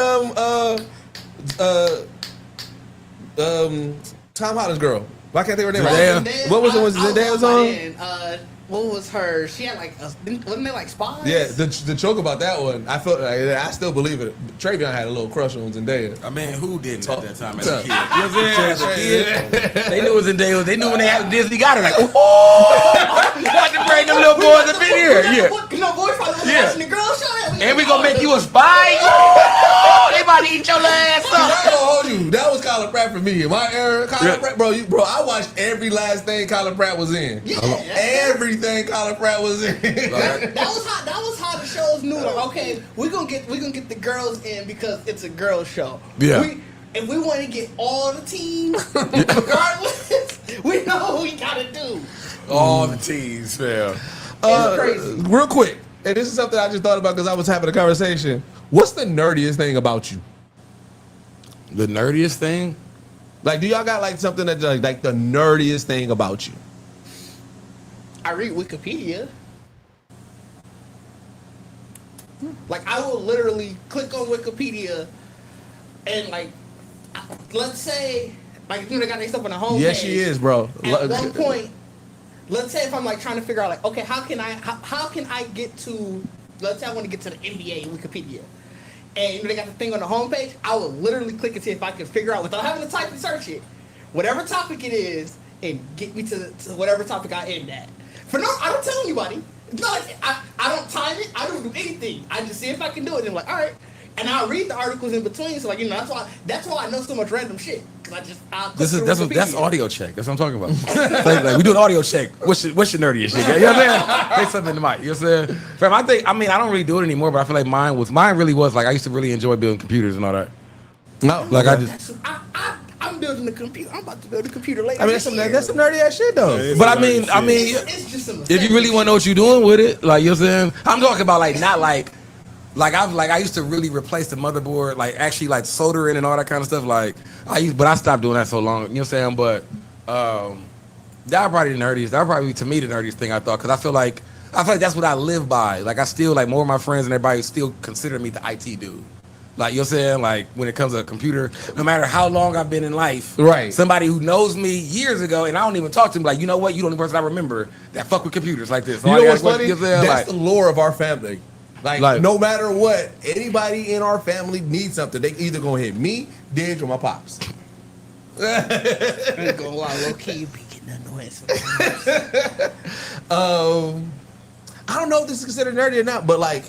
Tom Holland's girl? Why can't they remember her name? Zendaya. What was the one Zendaya was on? What was her? She had like, wasn't they like spies? Yeah, the joke about that one, I felt like I still believe it. Travion had a little crush on Zendaya. I mean, who didn't at that time as a kid? You know what I'm saying? As a kid, they knew it was Zendaya. They knew when they had Disney got it. Like, oh, got to bring them little boys up in here. Yeah. You know, boys probably was watching the girl show. And we gonna make you a spy. Oh, they about to eat your ass I'm up. gonna hold you. That was Colin Pratt for me. In my era, Colin Pratt, bro, I watched every last thing Colin Pratt was in. Yeah, Everything Colin Pratt was in. that was how the shows knew. Like, okay, we're gonna get the girls in because it's a girls show. Yeah. If we want to get all the teams, regardless, we know what we gotta do. All the teas, fam. It's crazy. Real quick, and this is something I just thought about because I was having a conversation. What's the nerdiest thing about you? The nerdiest thing? Like, do y'all got like something that's like the nerdiest thing about you? I read Wikipedia. Like, I will literally click on Wikipedia and, like, let's say, like, they got their stuff on the home Yes, page. she is, bro. At one point, let's say if I'm, like, trying to figure out, like, okay, how can I get to, let's say I want to get to the NBA Wikipedia. And they got the thing on the homepage, I will literally click and see if I can figure out, without having to type and search it, whatever topic it is, and get me to whatever topic I end at. I don't tell anybody. No, I don't time it. I don't do anything. I just see if I can do it. And I'm like, all right. And I'll read the articles in between. So like, you know, that's why I know so much random shit. Cause That's audio check. That's what I'm talking about. like we do an audio check. What's your nerdiest shit? You know what I'm saying? Say something to Mike. You know what I'm saying? Fam, I don't really do it anymore, but I feel like mine really was like I used to really enjoy building computers and all that. No, Like I'm building a computer. I'm about to build a computer later. I mean, that's some nerdy ass shit though. But I mean, it's just some if you really want to know what you're doing with it, like, you know what I'm saying? I'm talking about like not like I used to really replace the motherboard, like actually like soldering and all that kind of stuff. Like but I stopped doing that so long. You know what I'm saying? But that would probably the nerdiest. That would probably be to me the nerdiest thing I thought, because I feel like that's what I live by. Like I still like more of my friends and everybody still consider me the IT dude. Like, you know what I'm saying? Like, when it comes to a computer, no matter how long I've been in life, right? Somebody who knows me years ago, and I don't even talk to him, like, you know what? You're the only person I remember that fuck with computers like this. So you know what's funny? That's the lore of our family. Like, no matter what, anybody in our family needs something, they either gonna hit me, Didge, or my pops. I ain't gonna lie, low key, you be getting annoying sometimes. I don't know if this is considered nerdy or not, but like,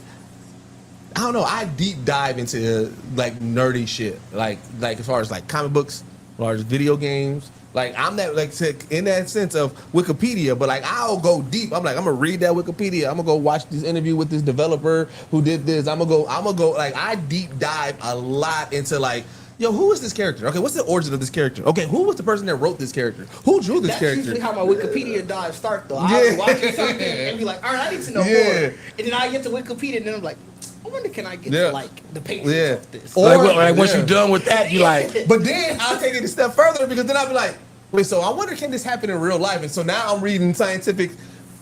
I don't know. I deep dive into like nerdy shit, like as far as like comic books, as far as video games. Like I'm that like in that sense of Wikipedia, but like I'll go deep. I'm like I'm gonna read that Wikipedia. I'm gonna go watch this interview with this developer who did this. I'm gonna go like I deep dive a lot into like, yo, who is this character? Okay, what's the origin of this character? Okay, who was the person that wrote this character? Who drew this character? That's usually how my Wikipedia dive start though. I'll watch something and be like, all right, I need to know more. And then I get to Wikipedia and then I'm like, I wonder can I get to like the pages of this? Or like once you're done with that, you like. But then I'll take it a step further, because then I'll be like, wait, so I wonder can this happen in real life? And so now I'm reading scientific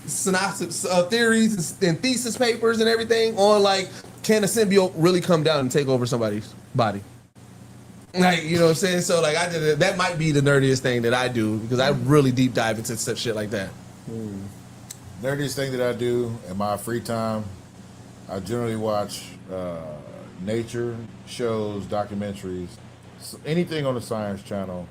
synopsis theories and thesis papers and everything on like, can a symbiote really come down and take over somebody's body? Like, you know what I'm saying? So like that might be the nerdiest thing that I do, because I really deep dive into such shit like that. Nerdiest thing that I do in my free time, I generally watch nature shows, documentaries, anything on the Science Channel,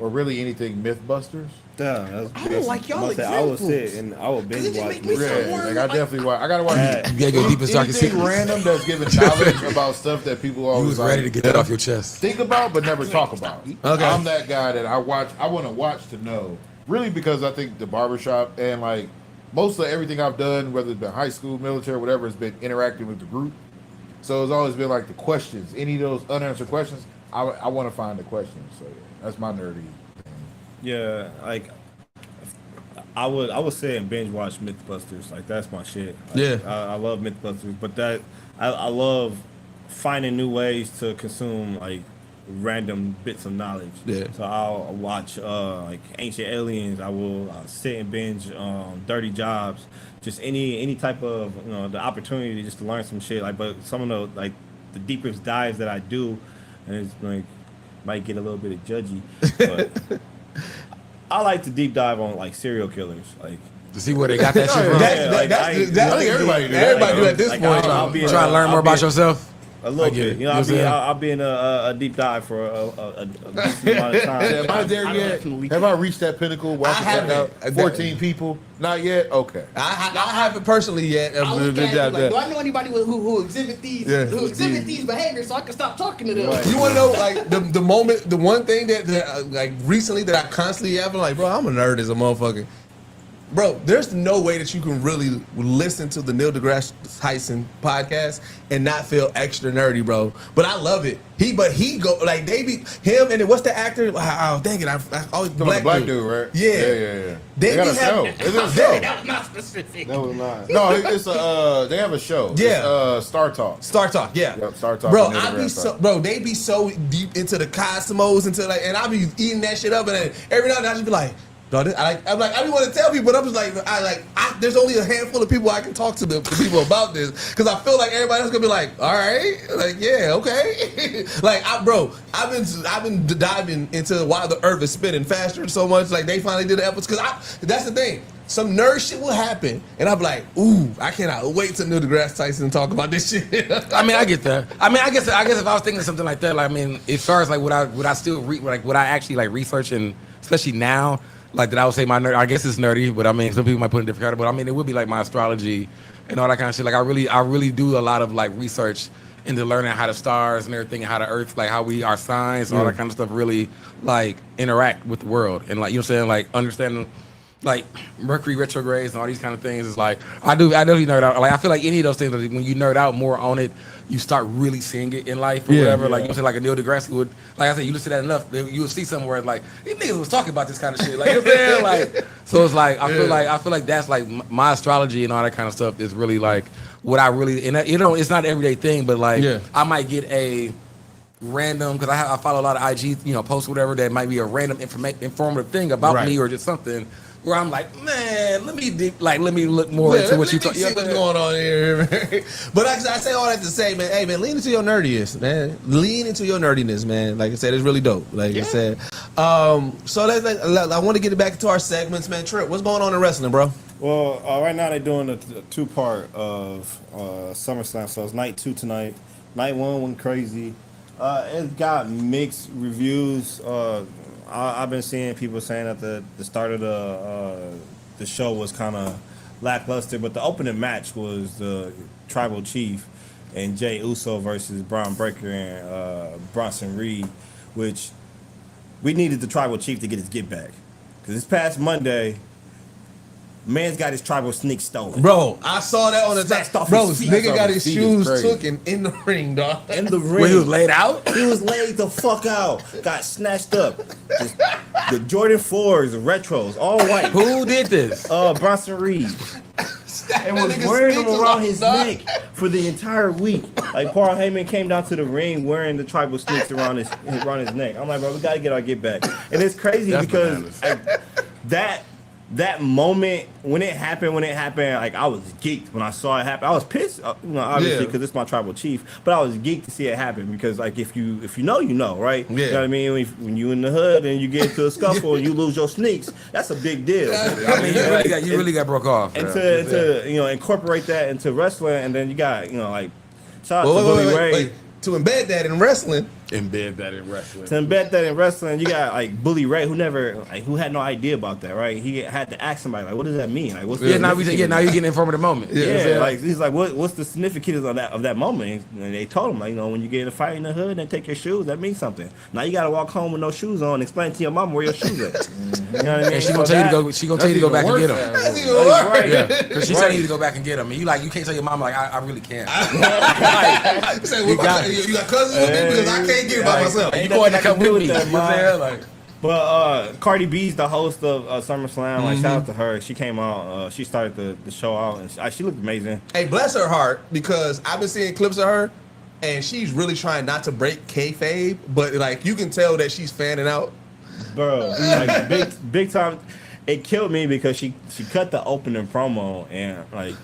or really anything Mythbusters. Yeah, I don't like y'all I would sit and I would binge watch. Like I definitely watch. I gotta watch. You gotta go deep and start anything random that's giving knowledge about stuff that people always You was ready to get that off your chest. Think about, but never talk about. Okay. I'm that guy that I watch. I want to watch to know. Really, because I think the barbershop and like most of everything I've done, whether it's been high school, military, whatever, has been interacting with the group. So it's always been like the questions. Any of those unanswered questions, I want to find the questions. So yeah, that's my nerdy thing. Yeah, like I would say and binge watch Mythbusters. Like that's my shit. Like, yeah, I love Mythbusters, but I love finding new ways to consume like random bits of knowledge. Yeah. So I'll watch like Ancient Aliens. I will sit and binge Dirty Jobs. Just any type of the opportunity just to learn some shit. Like, but some of the like the deepest dives that I do, and it's like might get a little bit of judgy, but I like to deep dive on like serial killers, like to see where they got that shit from. I think everybody do. Everybody do at this point. I'll try to learn more about yourself. A little bit, I'll be in a deep dive for a decent amount of time. Am I there yet? Have I reached that pinnacle? Where I haven't. 14 people, not yet. Okay. I haven't personally yet. Do I know anybody who exhibit these these behaviors so I can stop talking to them? Right. You want to know like the one thing that like recently that I constantly have been like, bro, I'm a nerd as a motherfucker. Bro, there's no way that you can really listen to the Neil deGrasse Tyson podcast and not feel extra nerdy, bro. But I love it. He go like they be him and then what's the actor? Oh, dang it! I always black dude, right? Yeah. They got a show. Is it a show? That was not specific. That was not. No, it's they have a show. Yeah. It's, Star Talk. Star Talk, yeah. Yep, Star Talk. Bro, they be so deep into the cosmos, into like, and I be eating that shit up, and then every now and then I just be like, I be want to tell people, but I'm just like, there's only a handful of people I can talk to people about this, because I feel like everybody else gonna be like, all right, like yeah, okay, like I've been diving into why the Earth is spinning faster so much. Like they finally did the episode, because that's the thing. Some nerd shit will happen, and I'm like, ooh, I cannot wait till Neil deGrasse Tyson talk about this shit. I mean, I get that. I mean, I guess if I was thinking of something like that, like, I mean, as far as like what I still what I actually like research, and especially now. like that I would say my nerd. I guess it's nerdy, but I mean some people might put it in different category. But I mean it would be like my astrology and all that kind of shit. Like I really do a lot of like research into learning how the stars and everything, and how the earth, like how our signs, all that kind of stuff really like interact with the world, and like you know what I'm saying, like understanding like Mercury retrogrades and all these kind of things. Is like I do nerd out. Like I feel like any of those things, like, when you nerd out more on it, you start really seeing it in life or whatever. Like you know what I'm saying, like a Neil deGrasse would, like I said, you listen to that enough, you would see somewhere it's like these niggas was talking about this kind of shit. Like you know what I'm saying, like so it's like I feel like that's like my astrology and all that kind of stuff is really like what I really, and you know it's not an everyday thing, but like I might get a random, because I follow a lot of IG posts whatever that might be a random informative thing about me or just something where I'm like, man, let me look more into what you talking. See what's going on here, man. But I say all that to say, man, hey man, lean into your nerdiness, man. Lean into your nerdiness, man. Like I said, it's really dope. Like I said, so I want to get it back into our segments, man. Trip, what's going on in wrestling, bro? Well, right now they're doing a two-part of SummerSlam, so it's night 2 tonight. Night 1 went crazy. It got mixed reviews. I've been seeing people saying that the start of the show was kind of lackluster, but the opening match was the Tribal Chief and Jey Uso versus Braun Breaker and Bronson Reed, which we needed the Tribal Chief to get his get back. Because this past Monday, man's got his tribal sneak stolen. Bro, I saw that on the top. Bro, this nigga got his shoes taken in the ring, dog. In the ring. When he was laid out? He was laid the fuck out. Got snatched up. The Jordan 4s, the retros, all white. Who did this? Bronson Reed. And was wearing them around his neck for the entire week. Like Paul Heyman came down to the ring wearing the tribal sneaks around his neck. I'm like, bro, we gotta get our get back. And it's crazy because that moment when it happened, like I was geeked when I saw it happen. I was pissed, obviously, because it's my tribal chief. But I was geeked to see it happen because, like, if you know, you know, right? Yeah. You know what I mean? When you in the hood and you get into a scuffle and you lose your sneaks, that's a big deal. I mean, you really got broke off. And to incorporate that into wrestling, and then you got like shout out to Bully Ray. To embed that in wrestling. To embed that in wrestling, you got like Bully Ray, who had no idea about that, right? He had to ask somebody, like, what does that mean? Like, what's now you're getting an informative moment. Like he's like, what's the significance of that moment? And they told him, like, when you get in a fight in the hood and take your shoes, that means something. Now you gotta walk home with no shoes on and explain to your mom where your shoes at. You know what I mean? And she gonna tell you to go back and get them. That's even worse. Right. Yeah, because she's telling you to go back and get them. And you can't tell your mom, like, I really can't. You got cousins with me because I can't get it by myself. You going to come with me? Like, but Cardi B's the host of SummerSlam. Like, shout out to her. She came out. She started the show out, and she looked amazing. Hey, bless her heart, because I've been seeing clips of her, and she's really trying not to break kayfabe, but like you can tell that she's fanning out. Bro, like big time. It killed me because she cut the opening promo, and like,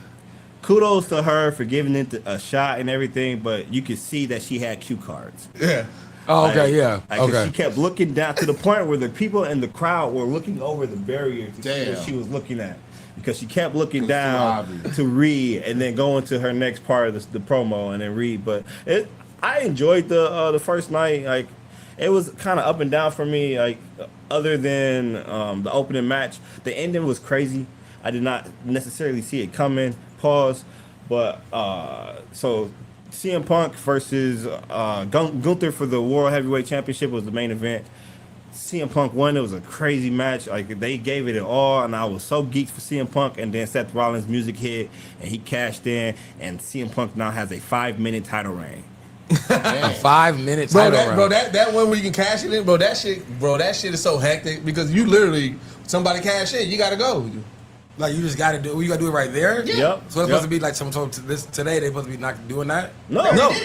kudos to her for giving it a shot and everything, but you could see that she had cue cards. Yeah. Oh, okay, yeah. Okay. She kept looking down to the point where the people in the crowd were looking over the barrier to see what she was looking at. Because she kept looking down to read and then go into her next part of the promo and then read. But I enjoyed the first night. Like, it was kind of up and down for me. Like, other than the opening match, the ending was crazy. I did not necessarily see it coming. Pause. But so CM Punk versus Gunther for the World Heavyweight Championship was the main event. CM Punk won. It was a crazy match. Like, they gave it all, and I was so geeked for CM Punk. And then Seth Rollins' music hit, and he cashed in, and CM Punk now has a 5-minute title reign. A 5-minute title reign. Bro, that one where you can cash it in, bro. That shit is so hectic because you literally somebody cash in, you gotta go. Like, you just gotta do it right there. Yeah. Yep. So it's supposed to be like someone told today they supposed to be not doing that. No,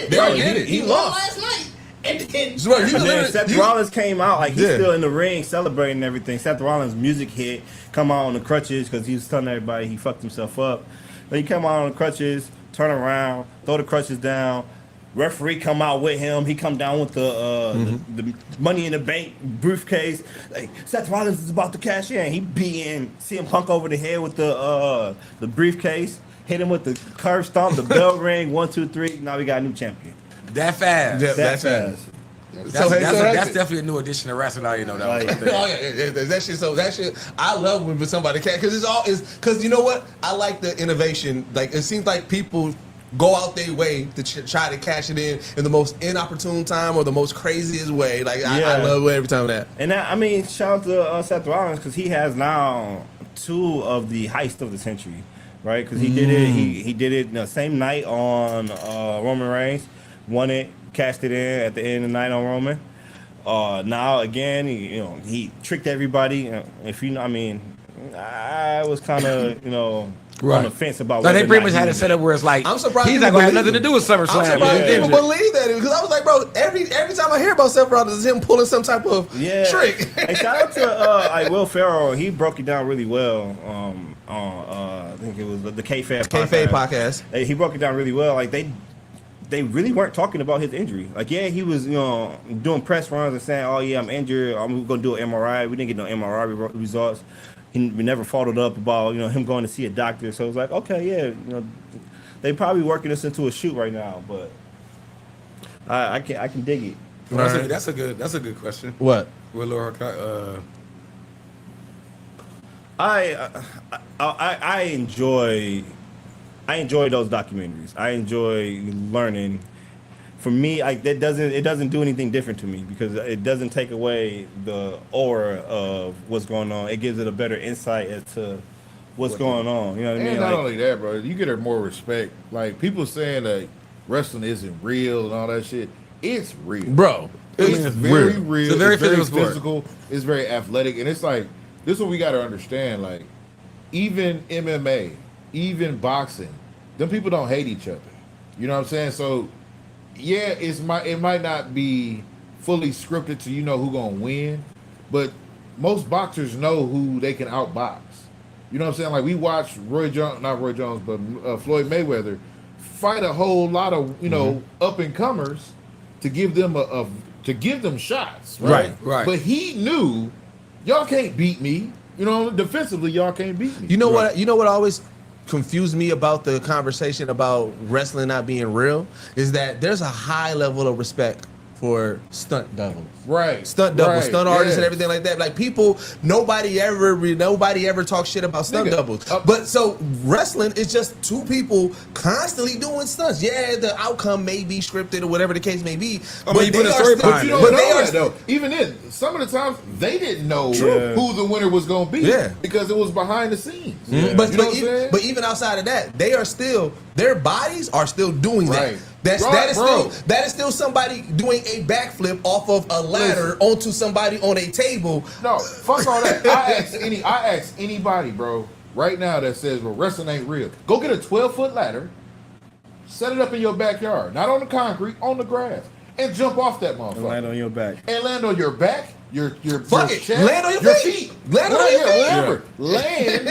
they already did it. He lost last night. And then Seth Rollins came out, like, he's still in the ring celebrating and everything. Seth Rollins' music hit, come out on the crutches because he was telling everybody he fucked himself up. Then he come out on the crutches, turn around, throw the crutches down. Referee come out with him. He come down with the Money in the Bank briefcase. Like, Seth Rollins is about to cash in. He beating CM Punk over the head with the briefcase. Hit him with the curb stomp, the bell ring. 1, 2, 3. Now we got a new champion. That fast. Yeah, that fast. That's definitely a new addition to wrestling. I didn't know that. Like, Oh yeah, that shit. So that shit, I love when somebody can, because it's all is because you know what? I like the innovation. Like it seems like people go out their way to try to cash it in the most inopportune time or the most craziest way. Like I love every time of that. And that, I mean, shout out to Seth Rollins because he has now 2 of the heist of the century, right? Because he did it. He did it the same night on Roman Reigns, won it, cashed it in at the end of the night on Roman. Now again, he tricked everybody. If you know, I mean, I was kind of on the fence about. No, they pretty much had it set up where it's like I'm surprised he's not gonna have nothing to do with SummerSlam. I'm surprised people believe that because I was like, bro, every time I hear about Seth Rollins, it's him pulling some type of trick. Hey, shout out to like Will Ferrell. He broke it down really well. On I think it was the Kayfabe podcast. He broke it down really well. Like they really weren't talking about his injury. Like, yeah, he was, doing press runs and saying, "Oh yeah, I'm injured. I'm gonna do an MRI." We didn't get no MRI results. We never followed up about him going to see a doctor. So it was like, okay, yeah, they probably working us into a shoot right now, but I can dig it. Right. That's a good question. What? Well, Lord, I enjoy those documentaries. I enjoy learning. For me, it doesn't do anything different to me because it doesn't take away the aura of what's going on. It gives it a better insight as to what's going on. You know what I mean? And not only that, bro, you get more respect. Like people saying that wrestling isn't real and all that shit. It's real, bro. It's very real. It's a very physical. It's very athletic, and it's like this is what we got to understand. Like even MMA, even boxing, them people don't hate each other. You know what I'm saying? So. Yeah, it might not be fully scripted to who gonna win, but most boxers know who they can outbox. You know what I'm saying? Like we watched Floyd Mayweather fight a whole lot of up and comers to give them to give them shots, right? Right. But he knew y'all can't beat me. Defensively y'all can't beat me. You know what? You know what always confused me about the conversation about wrestling not being real is that there's a high level of respect for stunt doubles. Right. Stunt doubles, stunt artists and everything like that. Like people, nobody ever talks shit about stunt doubles. But so wrestling is just 2 people constantly doing stunts. Yeah, the outcome may be scripted or whatever the case may be. But you put a story behind it. But they are though. Even then, some of the times they didn't know who the winner was going to be. Yeah. Because it was behind the scenes. Yeah. But even outside of that, their bodies are still doing that. That is still somebody doing a backflip off of a ladder onto somebody on a table. No, fuck all that. I ask anybody, bro, right now that says, well, wrestling ain't real. Go get a 12-foot ladder, set it up in your backyard, not on the concrete, on the grass, and jump off that motherfucker. And land on your back. And land on your back, your chest, land on your feet. Land on your feet. Whatever. Land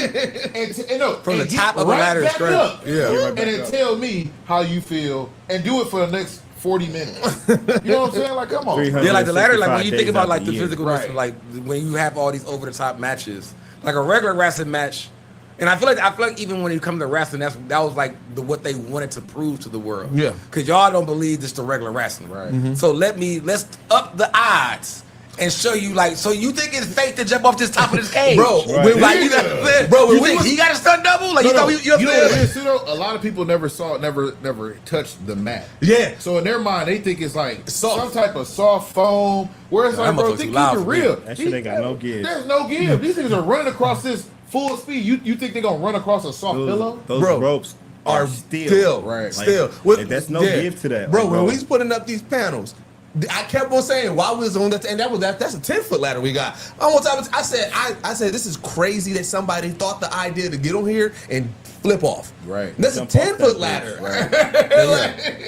from the top of the ladder straight up. Yeah. And then tell me how you feel and do it for the next 40 minutes. You know what I'm saying? Like, come on. Yeah, like the ladder, like when you think about like the year. physical wrestling, like when you have all these over the top matches, like a regular wrestling match. And I feel like even when it comes to wrestling, that was like what they wanted to prove to the world. Yeah. Because y'all don't believe this the regular wrestling. Right. Mm-hmm. So let's up the odds and show you so you think it's fake to jump off this top of this cage. Bro, he got a stunt double? Like you know what it is, a lot of people never touched the mat. Yeah. So in their mind, they think it's like some type of soft foam. Where it's like, bro, think you're real. That shit ain't got no give. There's no give. These things are running across this full speed. You think they're gonna run across a soft pillow? Those ropes are still right. There's no give to that, bro. When we was putting up these panels, I kept on saying while we was on that, and that's a 10-foot ladder we got. One time I said this is crazy that somebody thought the idea to get on here and flip off. Right. That's a 10-foot ladder. Right.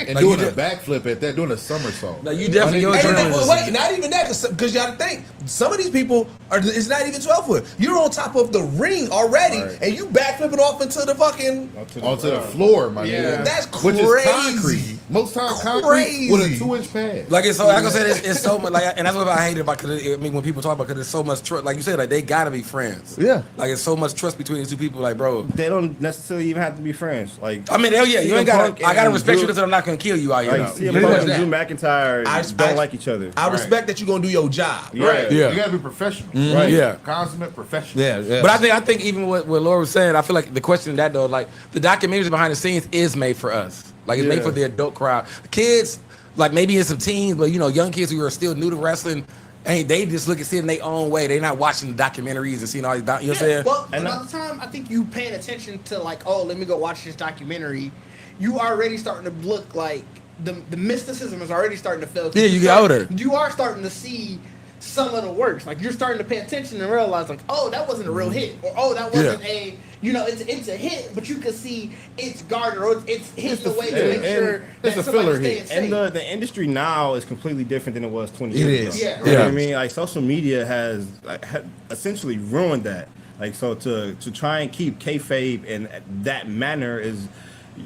And doing a backflip at that, doing a somersault. No, you definitely wait, not even that, because you got to think some of these people it's not even 12 foot. You're on top of the ring already, and you backflipping off into the fucking onto the floor, my nigga. That's crazy. Which is concrete. Most times concrete Crazy. with a 2-inch pad. Like it's so, like I said, it's so much. Like, and that's what I hate about. Cause I mean, when people talk about, cause there's so much trust. Like you said, like they gotta be friends. Yeah. Like it's so much trust between these two people. Like, bro, They don't necessarily even have to be friends. Like, I mean, hell yeah, you ain't gotta. CM I gotta Punk respect you and because I'm not gonna kill you out here. Like, though. CM Punk and that. Drew McIntyre I- don't like each other. I respect that you're gonna do your job. Right. Yeah. You gotta be professional. Right. Yeah. Consummate professional. Yeah. But I think even what Laura was saying, I feel like the question in that though, like the documentaries behind the scenes is made for us. Like it's made Yeah. for the adult crowd. Kids, like maybe it's some teens, but young kids who are still new to wrestling, and they just look at it in their own way. They're not watching the documentaries and seeing all these. You know what I'm saying? Well, And by the time I think you paying attention to like, oh, let me go watch this documentary, you already starting to look like the mysticism is already starting to feel. Yeah, you get older. You are starting to see some of the works. Like you're starting to pay attention and realize like, oh, that wasn't a real hit, or oh, that wasn't a. It's a hit, but you can see it's garter or it's hit the way to make sure it's that a somebody's filler staying hit. safe. And the industry now is completely different than it was 20 It years is. ago. Yeah. You know Yeah. what I mean? Like social media has essentially ruined that. Like so to try and keep kayfabe in that manner is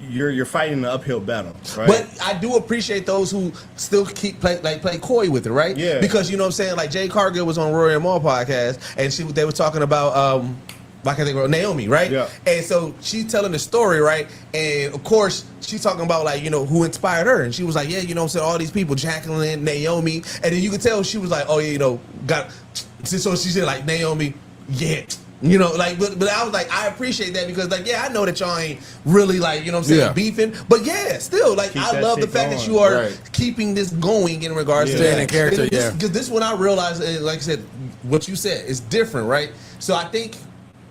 you're fighting an uphill battle, right? But I do appreciate those who still play coy with it, right? Yeah. Because you know what I'm saying. Like Jay Cargill was on Rory and Maul podcast, and they were talking about I can think of Naomi, right? Yeah. And so she's telling the story, right? And of course she's talking about like who inspired her, and she was like, yeah, so all these people, Jacqueline, Naomi, and then you could tell she was like, oh yeah, got. So she said like Naomi, yeah. But I was like, I appreciate that because, like, yeah, I know that y'all ain't really, like, Yeah. beefing. But, yeah, still, like, Keep I that love the shit fact that going. you are Right. keeping this going in regards to Yeah. that. Staying in character, yeah. Because this when I realized, like I said, what you said is different, right? So I think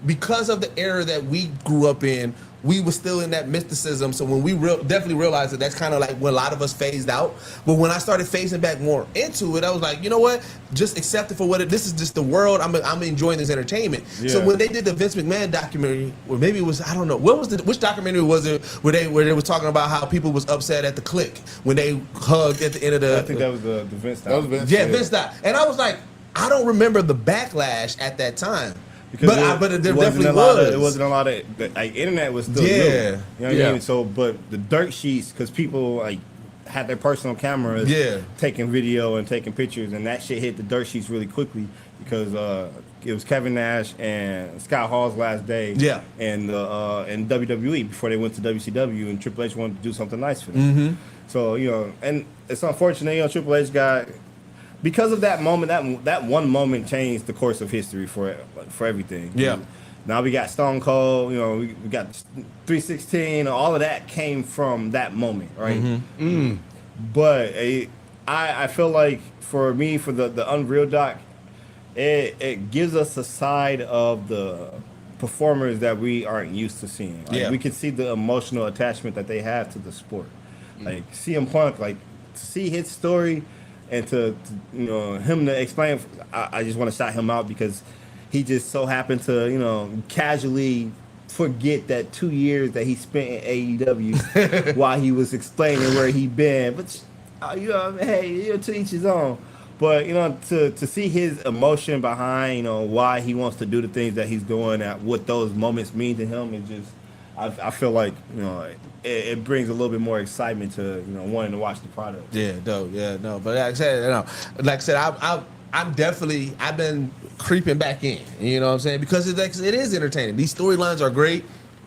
because of the era that we grew up in, we were still in that mysticism. So when we definitely realized that that's kind of like when a lot of us phased out. But when I started phasing back more into it, I was like, you know what? Just accept it for what this is. Just the world. I'm enjoying this entertainment. Yeah. So when they did the Vince McMahon documentary, or maybe it was, I don't know, which documentary was it where they was talking about how people was upset at the Click when they hugged at the end of the. I think that was the Vince. That was Vince. Yeah, Vince died, and I was like, I don't remember the backlash at that time. Because But there wasn't definitely a lot was. It wasn't a lot of like internet was still Yeah. new. You know what Yeah. I mean? So, but the dirt sheets, because people like had their personal cameras, Yeah. taking video and taking pictures, and that shit hit the dirt sheets really quickly because it was Kevin Nash and Scott Hall's last day. Yeah. And in WWE before they went to WCW, and Triple H wanted to do something nice for them. Mm-hmm. So and it's unfortunate, Triple H got. Because of that moment, that one moment changed the course of history for everything. Yeah. Now we got Stone Cold. We got 316. All of that came from that moment, right? Mm-hmm. But I feel like for me, for the Unreal doc, it gives us a side of the performers that we aren't used to seeing. Like, Yeah. we can see the emotional attachment that they have to the sport. Like CM Punk, like to see his story. And to him to explain, I just want to shout him out because he just so happened to casually forget that 2 years that he spent in AEW while he was explaining where he been. But hey, to each his own. But to see his emotion behind why he wants to do the things that he's doing, at what those moments mean to him, it just I feel like it brings a little bit more excitement to wanting to watch the product. Yeah, dope. Yeah, no. But like I said, I've been creeping back in. You know what I'm saying? Because it is entertaining. These storylines are great,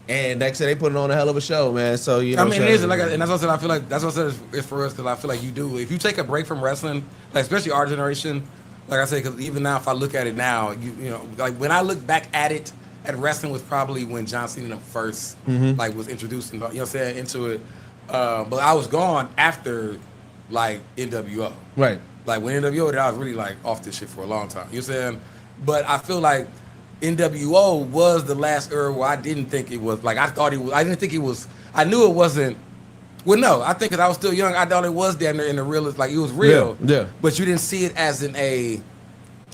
and like I said, they put it on a hell of a show, man. So I mean, it is, and that's what I said. I feel like that's what I said it's for us because I feel like you do. If you take a break from wrestling, like especially our generation, like I said, because even now, if I look at it now, like when I look back at it. At wrestling was probably when John Cena first like was introduced, into it. But I was gone after like NWO. right. Like when NWO, I was really like off this shit for a long time. You know what I'm saying? But I feel like NWO was the last era where I didn't think it was like I thought it was. I didn't think it was. I knew it wasn't. Well, no, I think because I was still young, I thought it was damn near in the real. Like it was real. Yeah. But you didn't see it as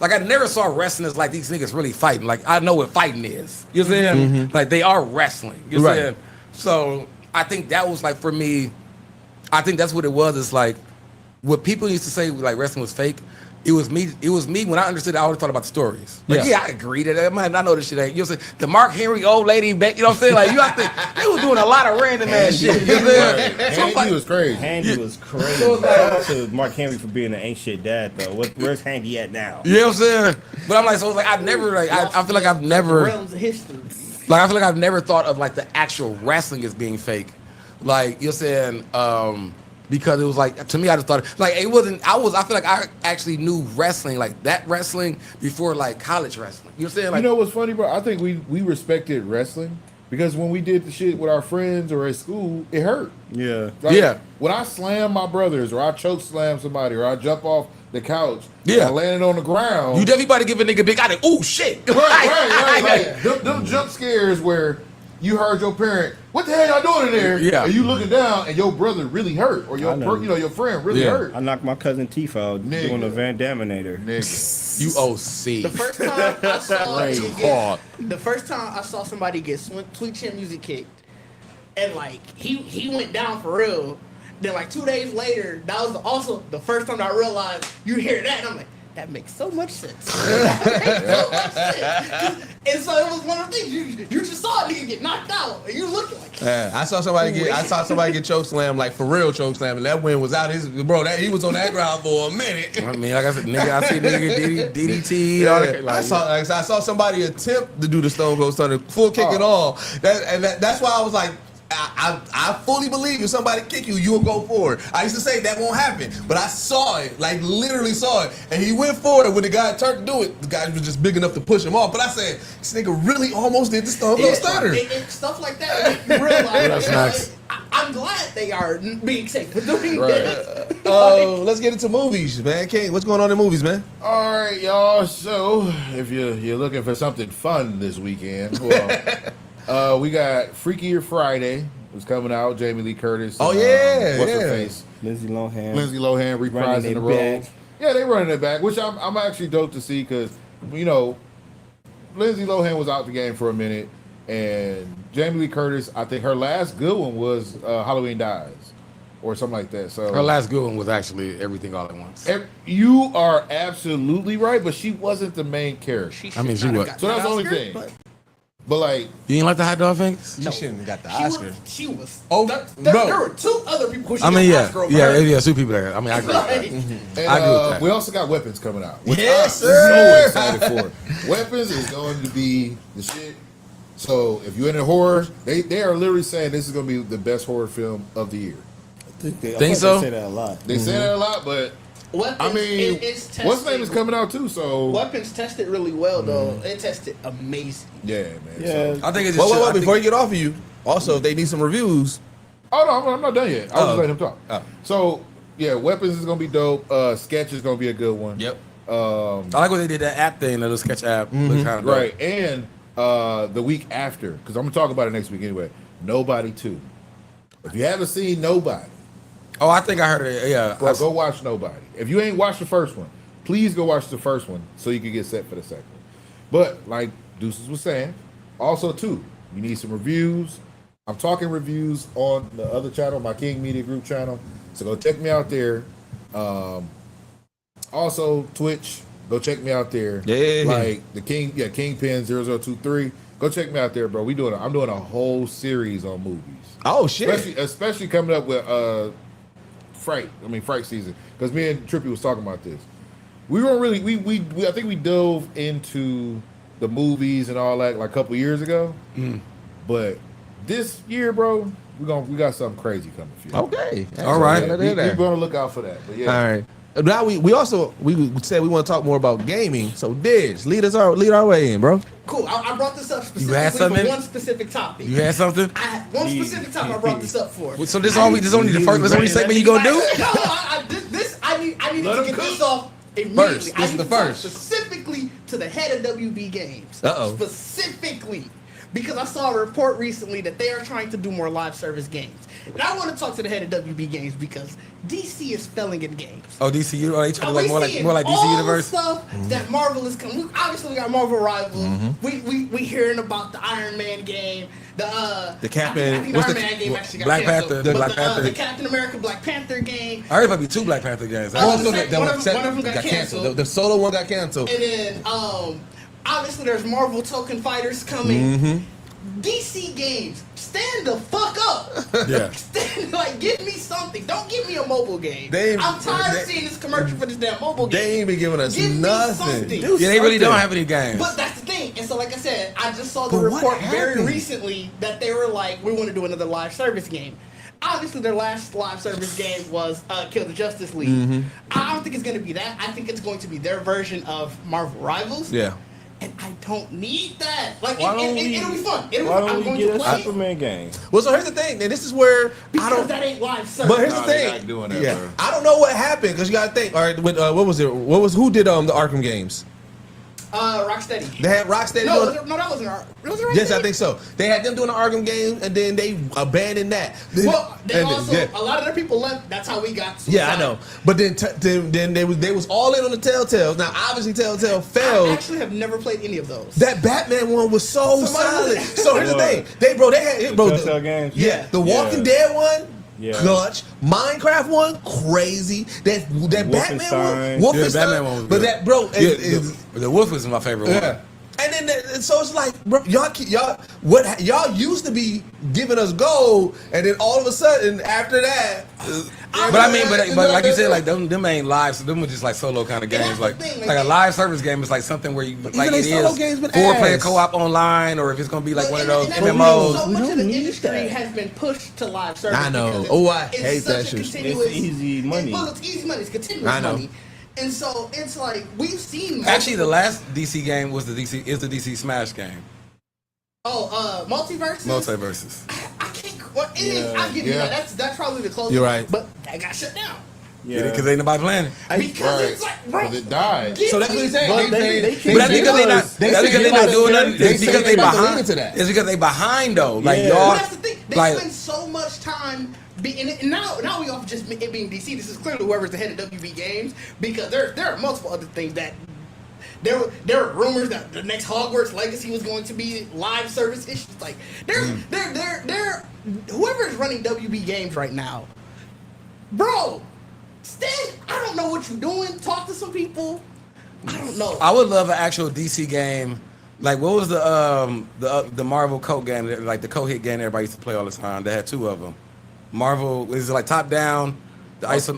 like I never saw wrestling as like these niggas really fighting. Like I know what fighting is. You know what I'm saying? Like they are wrestling. You know what I'm saying? So I think that was like for me, I think that's what it was. It's like what people used to say like wrestling was fake. It was me. It was me when I understood. I always thought about the stories. Like, I agree that man. I know this shit ain't. You know what I'm saying? The Mark Henry old lady back. You know what I'm saying? Like you have to. They was doing a lot of random ass shit. You know what I'm saying? So Handy was crazy. Handy was crazy. Shout out to Mark Henry for being an ain't shit dad though. Where's Handy at now? You know what I'm saying? But I'm like, so it's like I've never like I feel like I've never realms of history. like I feel like I've never thought of like the actual wrestling as being fake. Like you're saying, because it was like to me, I just thought like it wasn't. I feel like I actually knew wrestling like that wrestling before like college wrestling. You know what I'm saying? Like, You know what's funny, bro? I think we respected wrestling because when we did the shit with our friends or at school, it hurt. Yeah. Like, Yeah. When I slam my brothers or I choke slam somebody or I jump off the couch, Yeah. I landed on the ground. you definitely about to give a nigga big eye. Oh shit! right. Like, them jump scares where you heard your parent, what the hell y'all doing in there? Yeah. And you looking down and your brother really hurt or your I know. your friend really Yeah. hurt. I knocked my cousin Teeth out Nigga. doing a Van Daminator. Nigga. You OC. The first time I saw Right. it Hard. the first time I saw somebody get Sweet Chin Music kicked, and like he went down for real. Then like 2 days later, that was also the first time I realized you hear that, and I'm like, that makes so much sense. That makes so much sense. And so it was one of the things you just saw a nigga get knocked out, and you looking like. I saw somebody get choke slam, like for real choke slam, and that win was out. He was on that ground for a minute. I mean, like I said, nigga, I see nigga DDT. All that, like, I saw somebody attempt to do the Stone Cold Stunner, full kick and all. That's why I was like, I fully believe if somebody kick you, you'll go forward. I used to say that won't happen, but I saw it, like literally saw it, and he went forward. When the guy turned to do it, the guy was just big enough to push him off. But I said, this nigga really almost did the Stone Cold Stunner. Stuff like that make you realize. That's nice. I'm glad they are being safe for doing Right. this. Let's get into movies, man. King, what's going on in movies, man? All right, y'all. So if you're looking for something fun this weekend, well, we got Freakier Friday was coming out. Jamie Lee Curtis. Oh, and, yeah, what's yeah. her face? Lindsay Lohan. Lindsay Lohan Running reprising it the role. back. Yeah, they running it back, which I'm actually dope to see because Lindsay Lohan was out the game for a minute, and Jamie Lee Curtis. I think her last good one was Halloween Dies, or something like that. So her last good one was actually Everything All at Once. You are absolutely right, but she wasn't the main character. I mean, she was. So that's the only thing. But like, You ain't like the hot dog fingers? You shouldn't have got the Oscar. She was. Oh, there bro. were two other people who she I mean, got yeah, Oscar over yeah, her. yeah, two people there. I mean, I agree. With that. Like, and, I agree with that. we also got Weapons coming out. Which Yes, I'm sir. so excited for. Weapons is going to be the shit. So if you're into horror, they are literally saying this is going to be the best horror film of the year. Think so? They say that a lot. They say that a lot, but Weapons, I mean, it's tested. what's name is coming out too? So Weapons tested really well though. It tested amazing. yeah, man. Yeah. So, I think it's Whoa, just whoa, whoa, I think- before you get off of you, also, if they need some reviews. oh no, I'm not done yet. I was just letting him talk. Oh. So yeah, Weapons is going to be dope. Sketch is going to be a good one. Yep. I like when they did that app thing, the little sketch app. Looks kinda dope. Right, and the week after, because I'm gonna talk about it next week anyway. Nobody 2. If you haven't seen Nobody, Oh, I think I heard it. Yeah. bro, go watch Nobody. If you ain't watched the first one, please go watch the first one so you can get set for the second one. But like Deuces was saying, also too, you need some reviews. I'm talking reviews on the other channel, my King Media Group channel. So go check me out there. Also Twitch, go check me out there. Yeah. Like the Kingpin 0023. Go check me out there, bro. I'm doing a whole series on movies. Oh, shit. Especially coming up with Fright season. Because me and Trippy was talking about this. We weren't really I think we dove into the movies and all that like a couple years ago. But this year, bro, we got something crazy coming for you. Okay. All right. Yeah, we're gonna look out for that. But yeah. All right. Now we said we want to talk more about gaming. So Diz, lead our way in, bro. Cool. I brought this up had specifically something? for one specific topic. You had something? I had one specific topic I brought this up for. So this only the first segment you gonna do? No, I need Let to him get cook. this off immediately. First. I This is need the to talk first. specifically to the head of WB Games. Uh-oh. Specifically. because I saw a report recently that they are trying to do more live service games. And I want to talk to the head of WB Games because DC is failing in games. Oh, DCU? Oh, they trying to like more like DC all Universe? The stuff that Marvel is coming. Obviously, we got Marvel Rivals. We hearing about the Iron Man game. The Captain. I think Iron Man game actually got Black canceled. Panther. But Black Panther. The Captain America Black Panther game. I heard it might be 2 Black Panther games. Oh, no, one of them got canceled. The solo one got canceled. And then, obviously, there's Marvel Token Fighters coming. DC games, stand the fuck up. Yeah. Give me something. Don't give me a mobile game. I'm tired of seeing this commercial for this damn mobile game. They ain't been giving us Give me nothing. something. Yeah, they really don't have any games. But that's the thing. And so, like I said, I just saw the But what report very happened? recently that they were like, we want to do another live service game. Obviously, their last live service game was Kill the Justice League. I don't think it's going to be that. I think it's going to be their version of Marvel Rivals. Yeah. And I don't need that. Like, Why it'll don't we- be fun. It'll Why be fun. I'm don't we going get to a play it Superman game? Well, so here's the thing, and this is where I because don't. that ain't live service. But here's the Nah, they're thing. not doing that, Yeah, bro. I don't know what happened because you got to think. All right, with what was it? Who did the Arkham games? Rocksteady. They had Rocksteady. No, doing- that wasn't was it Rocksteady? Yes, I think so. They had them doing the Arkham game, and then they abandoned that. Well, they And- also yeah. a lot of their people left. That's how we got. Yeah, I Suicide. know. But then they was all in on the Telltales. Now, obviously, Telltale I failed. actually have never played any of those. That Batman one was so Somebody- solid. So here's the thing, they had The Telltale games? Yeah, the Walking Yeah. Dead one. Yeah. Clutch, Minecraft one, crazy. That Batman Wolfenstein. one, Yeah, Wolfenstein. Batman one was But good. that bro, Yeah, is the Wolf was my favorite one. yeah. And then and so it's like, bro, y'all used to be giving us gold, and then all of a sudden after that. But I mean, but like you said, like them ain't live, so them were just like solo kind of And games. that's like the thing, like a like, live service game is like something where you like they it solo is games been 4-player ass. co-op online, or if it's gonna be like one of those And that's the thing, MMOs. So We much of don't the need industry that. has been pushed to live service. I know. because Oh, I it's hate such that a shit. continuous- It's easy money. Well, it's easy money. It's continuous I know. money. And so it's like we've seen. Actually, the last DC game was the DC Smash game, Multiverse. Multiverses. I can't. Well, it is. I give you Yeah. that. That's probably the closest. You're right. But that got shut down Yeah. Because ain't nobody playing it. because Right. it's like, bro. Because it died. give So that's me- what he's saying. But they But that's because they not. They That's say because they they not not doing very- nothing. they It's say because they they not gonna lean behind. into that. It's because they behind though. Like Yeah. But y'all, that's the thing. They like spend so much time and now we off just it being DC. This is clearly whoever's the head of WB Games because there are multiple other things that there were rumors that the next Hogwarts Legacy was going to be live service issues. Like there whoever is running WB Games right now, bro. Stand. I don't know what you're doing. Talk to some people. I don't know. I would love an actual DC game. Like what was the Marvel code game, like the code hit game everybody used to play all the time? They had 2 of them. Marvel is it like top down. The iso,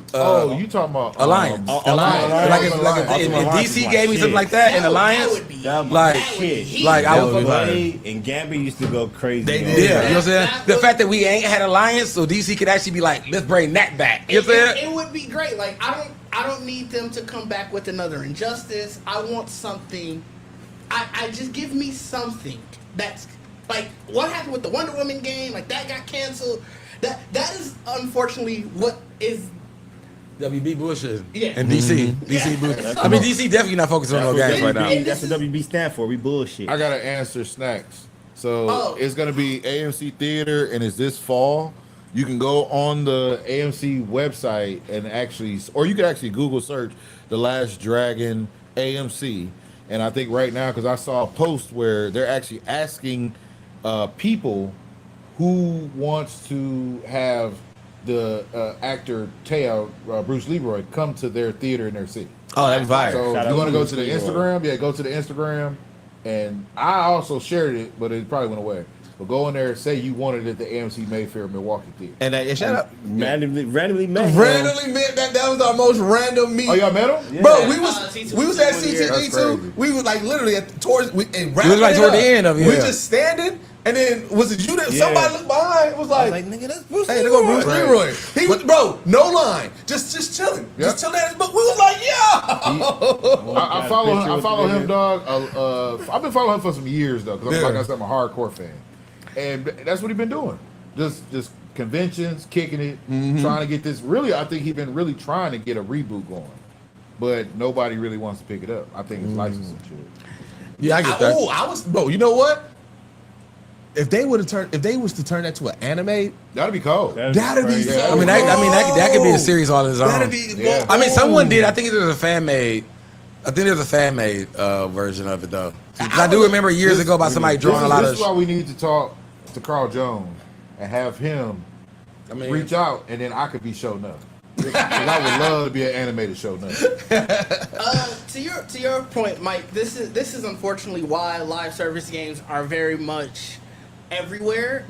You talking about Alliance. Alliance. Like Alliance. if Alliance DC is gave me like something like that, and Alliance, would be That was like, that would be heat. like I That would would be Blade and Gambit used to go crazy. They on did. yeah, that. you know what I'm saying? That The was- fact that we ain't had Alliance, so DC could actually be like, let's bring that back. You know what I'm saying? It would be great. Like I don't need them to come back with another Injustice. I want something. I just give me something that's like what happened with the Wonder Woman game. Like that got canceled. That is unfortunately what is. WB bullshit. Yeah. And DC. Yeah. DC bullshit. I mean, DC definitely not focusing on no That's games what right now. WB That's what WB stand for. We bullshit. I gotta answer snacks. So Oh. it's gonna be AMC Theater, and it's this fall. You can go on the AMC website and actually, or you could actually Google search The Last Dragon AMC. And I think right now, because I saw a post where they're actually asking people who wants to have the actor Teo, Bruce Leroy, come to their theater in their city. Oh, that'd be fire. So Shout out you want to go Bruce to the Leroy. Instagram? Yeah, go to the Instagram. And I also shared it, but it probably went away. But go in there and say you wanted it at the AMC Mayfair Milwaukee Theater. And shout out. Randomly met. Randomly met that was our most random meet. Oh, y'all met him? Yeah. Bro, C2. we was at That's CTE crazy. too. We was like literally towards and It was like wrapping toward up. the end of it, We yeah. just standing, and then was it you that Yeah. somebody looked behind? It was like, nigga, that's Bruce hey, there go Bruce Right. Leroy. He was bro, no line, just chilling, Yep. just chilling at his book. We was like, yeah. I follow him, dog. I've been following him for some years, though, because Yeah. like I said, I'm a hardcore fan. And that's what he's been doing. Just conventions, kicking it, trying to get this. Really, I think he's been really trying to get a reboot going. But nobody really wants to pick it up. I think it's licensing shit. Yeah, I get that. I was, bro. You know what? if they was to turn that to an anime, That'd be cold. that'd be crazy. so I mean, that could be a series all its own. That'd be. Yeah. I mean, someone did. I think there's a fan made. I think there's a fan made version of it though. 'Cause I do remember years ago about somebody drawing a lot This of. is why we need to talk to Carl Jones and have him reach out, and then I could be showing up. Because I would love to be an animated show now. To your point, Mike, this is unfortunately why live service games are very much everywhere.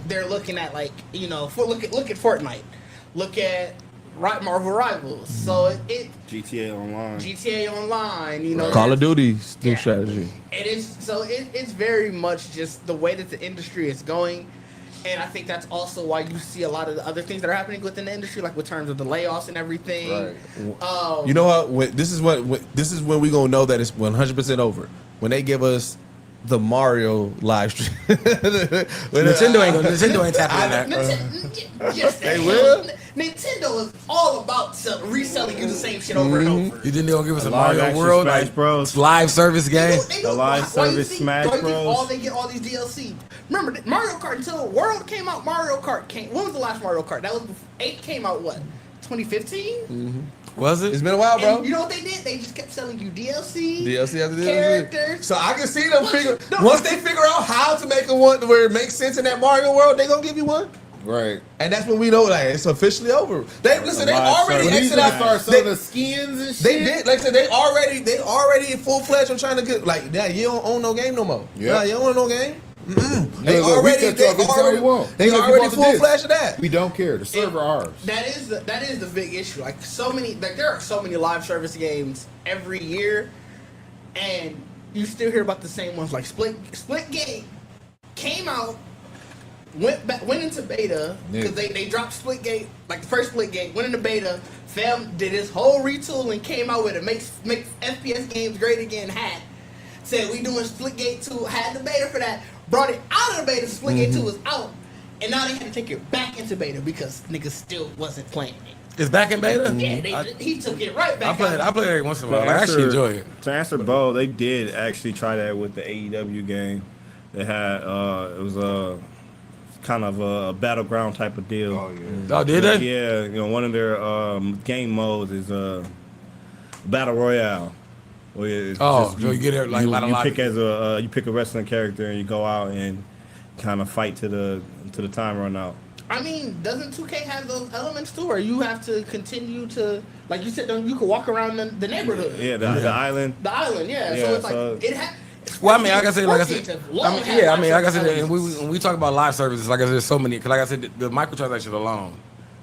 They're looking at look at Fortnite, look at Marvel Rivals. So it GTA Online, Call of Duty's new strategy. It is so it's very much just the way that the industry is going. And I think that's also why you see a lot of the other things that are happening within the industry, like with terms of the layoffs and everything. Right. You know what? This is when we gonna know that it's 100% over. When they give us the Mario live stream. Nintendo ain't tapping in that. Yes, They will? Nintendo is all about reselling you the same shit over and over. You didn't even give us a live Mario action World Smash like Bros. live service game. The live service Smash Bros. They get all these DLC. Remember, Mario Kart until World came out. Mario Kart came. When was the last Mario Kart? That was 8 came out. What? 2015. Was it? It's been a while, bro. And you know what they did? They just kept selling you DLC DLC after DLC. characters. So I can see them once they figure out how to make a one where it makes sense in that Mario world, they gonna give you one. Right. And that's when we know like it's officially over. They already When these exited guys out. start selling the skins and shit. They did, like I said, they already in full fledged on trying to get like, yeah, you don't own no game no more. Yeah. Nah, you don't own no game. They Look, we already, can talk anytime we want. they Even if you already want the full disc. fledged of that. We don't care. The server ours. That is the big issue. Like there are so many live service games every year, and you still hear about the same ones. Like Splitgate came out, went into beta because they dropped Splitgate, like the first Splitgate went into beta. Fam did his whole retool and came out with a make FPS games great again hat. Said we doing Splitgate 2, had the beta for that, brought it out of the beta, Splitgate 2 was out, and now they had to take it back into beta because niggas still wasn't playing it. It's back in beta. Yeah, he took it right back out. I play it every once in a while. I actually enjoy it. To answer Bo, they did actually try that with the AEW game. They had it was a kind of a battleground type of deal. Oh yeah. Oh, did they? Yeah, one of their game modes is battle royale. Where it's Oh, so you get it like you pick as you pick a wrestling character and you go out and kind of fight to the time run out. I mean, doesn't 2K have those elements too, where you have to continue to, like you said, you can walk around the neighborhood. Yeah, the island. The island, yeah. Yeah, So it's so- like it has. Like I said, when we talk about live services, like I said, there's so many. Cause like I said, the microtransaction alone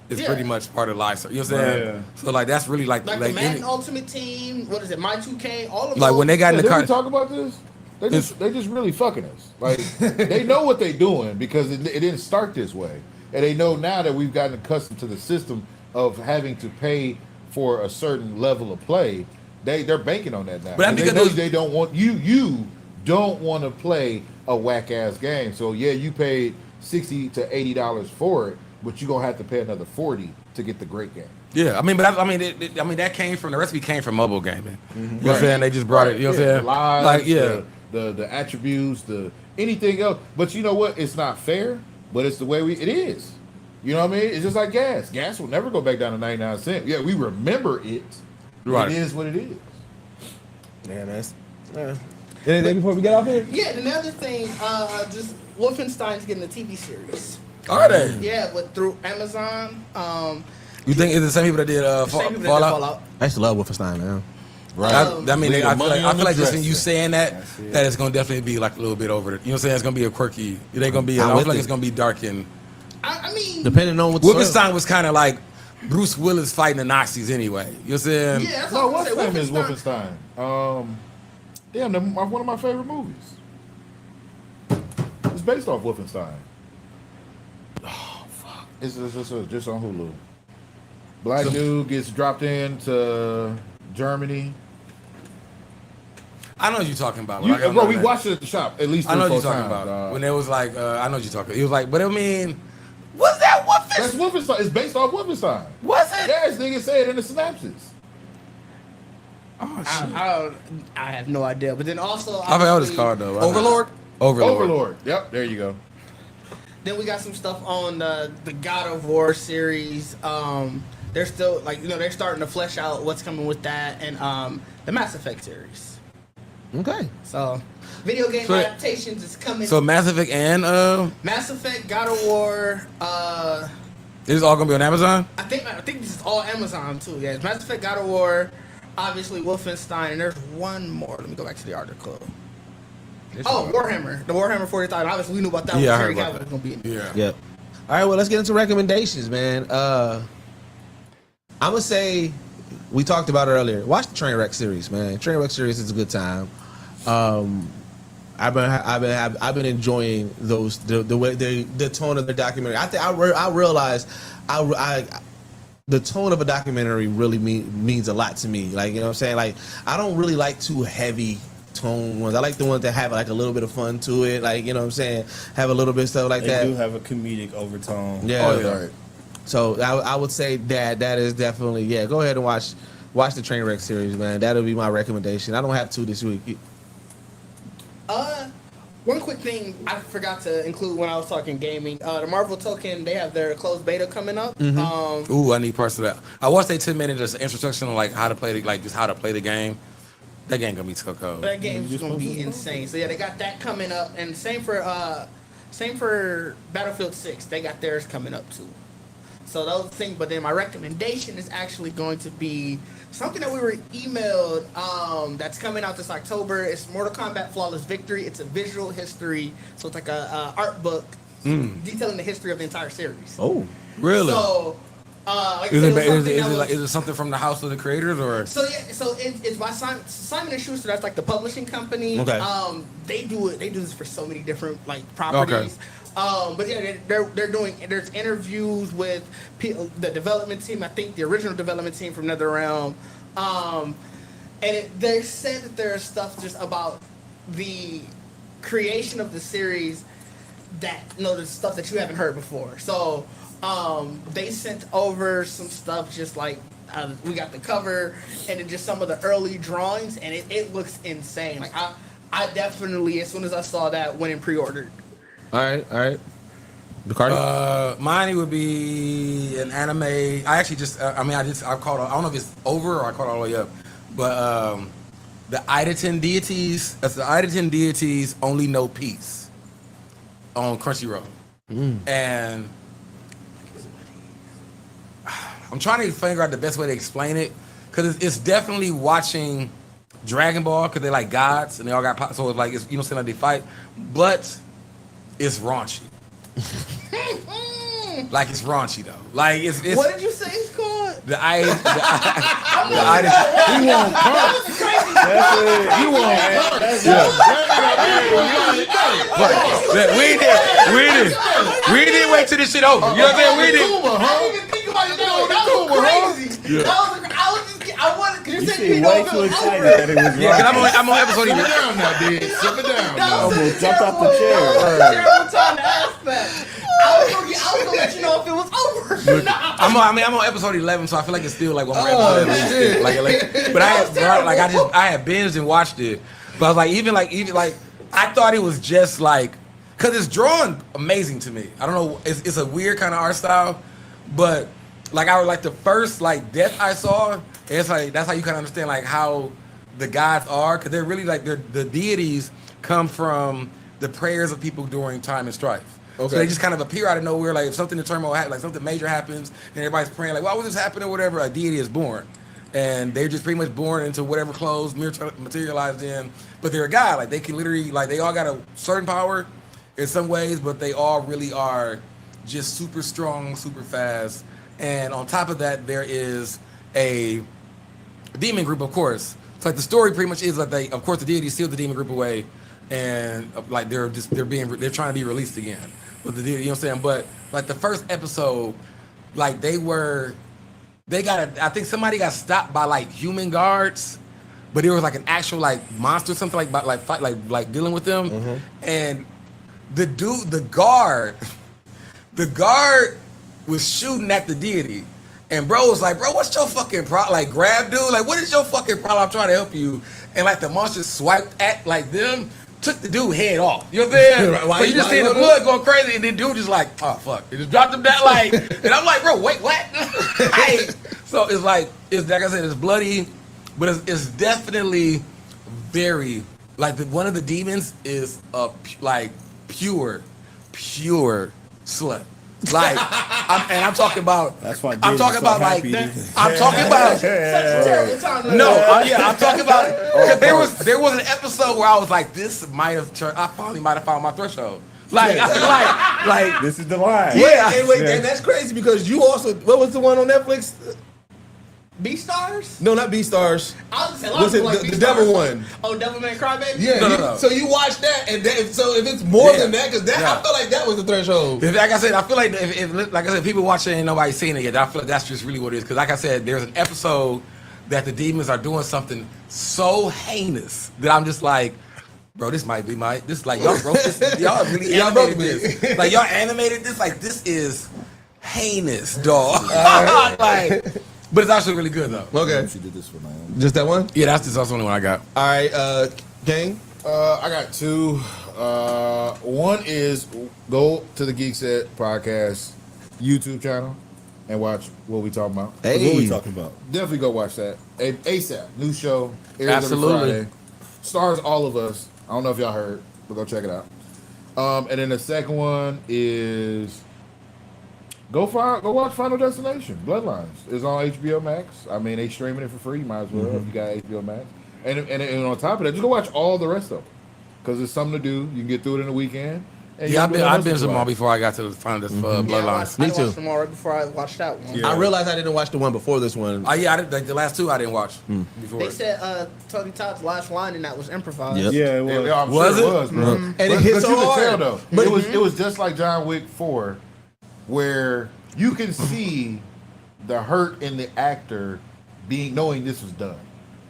is pretty much part of live service. You know what I'm saying? Yeah. So like that's really like the Madden Ultimate Team. What is it? My 2K. All of like those. when they got in the Did car. we talk about this? They just really fucking us. Like they know what they're doing because it didn't start this way, and they know now that we've gotten accustomed to the system of having to pay for a certain level of play. They're banking on that now. But And they know they don't want you don't want to play a whack ass game. So yeah, you paid $60 to $80 for it, but you're gonna have to pay another $40 to get the great game. Yeah, I mean, but that came from the recipe came from mobile gaming. You know what I'm saying? They just brought it. You know what I'm saying? The lives, Like yeah. the attributes, the anything else. But you know what? It's not fair, but it's the way it is. You know what I mean? It's just like gas. Gas will never go back down to 99 cents. Yeah, we remember it. Right. It is what it is. Yeah, that's. Anything before we get off here? Yeah, and another thing, just Wolfenstein's getting a TV series. Are they? Yeah, but through Amazon. You think it's the same people that did Same people that did Fallout? I used to love Wolfenstein, man. Right. I mean, We I need feel money like on the just in dresser. you saying that it's gonna definitely be like a little bit over. You know what I'm saying? It's gonna be a quirky. It ain't gonna be. I I'm feel with like it. it's gonna be dark and. I mean, Depending on what the Wolfenstein was kind of like Bruce Willis fighting the Nazis anyway. You know what I'm saying? yeah, that's No, all I'm what's saying. name is Wolfenstein? Damn, one of my favorite movies. It's based off Wolfenstein. Oh fuck! It's just on Hulu. Black dude gets dropped into Germany. I know what you're talking about. but I don't Bro, know we that. watched it at the shop at least. I know 3-4 what you're talking times, about. dog. When it was like, I know what you're talking. It was like, but I mean, was that That's Wolfenstein. It's based off Wolfenstein. Was it? Yes, nigga said in the synopsis. Oh shit! I have no idea. But then also, I forgot what it's obviously, called though. Overlord. Overlord. Yep, there you go. Then we got some stuff on the God of War series. They're still they're starting to flesh out what's coming with that, and the Mass Effect series. Okay. So video game adaptations is coming. So Mass Effect and Mass Effect, God of War. This is all gonna be on Amazon. I think this is all Amazon too. Yeah, it's Mass Effect, God of War, obviously Wolfenstein, and there's one more. Let me go back to the article. Warhammer. The Warhammer 40,000. Obviously, we knew about that. Yeah, I one. heard about that. Was gonna be in there. Yeah. Yep. All right, well, let's get into recommendations, man. I'm gonna say we talked about it earlier. Watch the Trainwreck series, man. Trainwreck series is a good time. I've been enjoying those the way the tone of the documentary. I think I realized the tone of a documentary really means a lot to me. Like, you know what I'm saying? Like, I don't really like too heavy tone ones. I like the ones that have like a little bit of fun to it. Like, you know what I'm saying? Have a little bit of stuff like that. They do have a comedic overtone. Yeah. Oh, yeah. So I would say that is definitely, yeah. Go ahead and watch the Trainwreck series, man. That'll be my recommendation. I don't have to this week. One quick thing I forgot to include when I was talking gaming. The Marvel Token, they have their closed beta coming up. Mm-hmm. Ooh, I need parts of that. I watched a 10-minute just introduction on like how to play the game. That game gonna be so cold. That game's gonna be insane. So yeah, they got that coming up, and same for Battlefield 6. They got theirs coming up too. So those things. But then my recommendation is actually going to be something that we were emailed. That's coming out this October. It's Mortal Kombat Flawless Victory. It's a visual history, so it's like a art book detailing the history of the entire series. Oh, Really? So. Is it something from the house of the creators or? So it's by Simon and Schuster. That's like the publishing company. Okay. They do this for so many different properties. Okay. But yeah, there's interviews with the development team. I think the original development team from NetherRealm. They said that there's stuff just about the creation of the series that the stuff that you haven't heard before. So. They sent over some stuff just like we got the cover and then just some of the early drawings, and it looks insane. Like I definitely, as soon as I saw that, went and pre-ordered. All right. Ricardo? Mine would be an anime. I actually I called. I don't know if it's over or I called all the way up, but the Idaten deities. That's the Idaten deities only know peace on Crunchyroll, and. I'm trying to figure out the best way to explain it, because it's definitely watching Dragon Ball, because they're like gods and they all got power, so it's like like they fight, but it's raunchy. Like it's raunchy though. Like it's what did you say it's called? He won't come. You won't come. We didn't wait till this shit over. You know what I'm saying? We didn't. I didn't even think about it. That was crazy. Yeah. I wanted to You say seem way too excited that it was Yeah, wrong. because I'm on episode Simmer 11. down now, dude. Simmer down now. Almost jumped off the chair. Terrible time to ask that. I was gonna let you know if it was over. I'm on episode 11, so I feel like it's still like one more episode at least. Like, but I had binged and watched it. But I was like, even I thought it was just like, cause it's drawn amazing to me. I don't know, it's a weird kind of art style, but like I was like the first like death I saw. It's like that's how you kind of understand like how the gods are, because they're really like the deities come from the prayers of people during time and strife. Okay. So they just kind of appear out of nowhere. Like if something in turmoil, like something major happens, and everybody's praying like, "Why would this happen?" or whatever. A deity is born, and they're just pretty much born into whatever clothes materialized in. But they're a god. Like they can literally like they all got a certain power in some ways, but they all really are just super strong, super fast. And on top of that, there is a demon group, of course. So like the story pretty much is like of course, the deity steal the demon group away, and like they're trying to be released again. But the deity, you know what I'm saying? But like the first episode, like I think somebody got stopped by like human guards, but it was like an actual like monster, something like dealing with them, and the guard was shooting at the deity. And bro was like, bro, what's your fucking problem? Like, grab dude, like, what is your fucking problem? I'm trying to help you. And like the monster swiped at like them, took the dude head off. You know what I'm saying? Why So you just see the blood going crazy, and then dude just like, oh fuck, it just dropped him down like, and I'm like, bro, wait, what? So it's like I said, it's bloody, but it's definitely very like one of the demons is like pure slut. Like, I'm talking about. That's why I'm Jay's talking so about like. happy. I'm talking about. Such a terrible time to I'm talking about. Cause there was an episode where I was like, this might have. I finally might have found my threshold. Like I feel like This is the line. Yeah, and that's crazy because you also what was the one on Netflix? B-Stars? No, not B-Stars. I was gonna say, Was it like the B-Stars. devil one? Oh, Devilman Crybaby? Yeah. No. So you watch that, and so if it's more Yeah. than that, because that I feel like that was the threshold. like I said, I feel like if like I said, people watching and nobody seen it yet. I feel like that's just really what it is. Because like I said, there's an episode that the demons are doing something so heinous that I'm just like, bro, this might be this like y'all wrote this, y'all really Y'all animated wrote this, this. like y'all animated this, like this is heinous, dog. Like, but it's actually really good though. Okay. She did this for Naomi. Just that one? Yeah, that's the only one I got. All right, gang. I got two. One is go to the Geekset podcast YouTube channel and watch what we talking about. What we talking about? Definitely go watch that. ASAP, new show. Airs Absolutely. Every Friday. Stars all of us. I don't know if y'all heard, but go check it out. And then the second one is go watch Final Destination. Bloodlines is on HBO Max. I mean, they streaming it for free. You might as well if you got HBO Max. And on top of that, just go watch all the rest of them because it's something to do. You can get through it in a weekend. And Yeah, you I've can been some more before I got to find this Bloodlines. I Me too. watched them all right before I watched that one. Yeah. I realized I didn't watch the one before this one. Yeah, I didn't, like the last two I didn't watch before. They said Tony Todd's last line in that was improvised. Yep. Yeah, it was. Yeah, I'm Was sure it? it was, bro. And it hit so you could hard. tell though. But- It was just like John Wick 4, where you can see the hurt in the actor knowing this was done.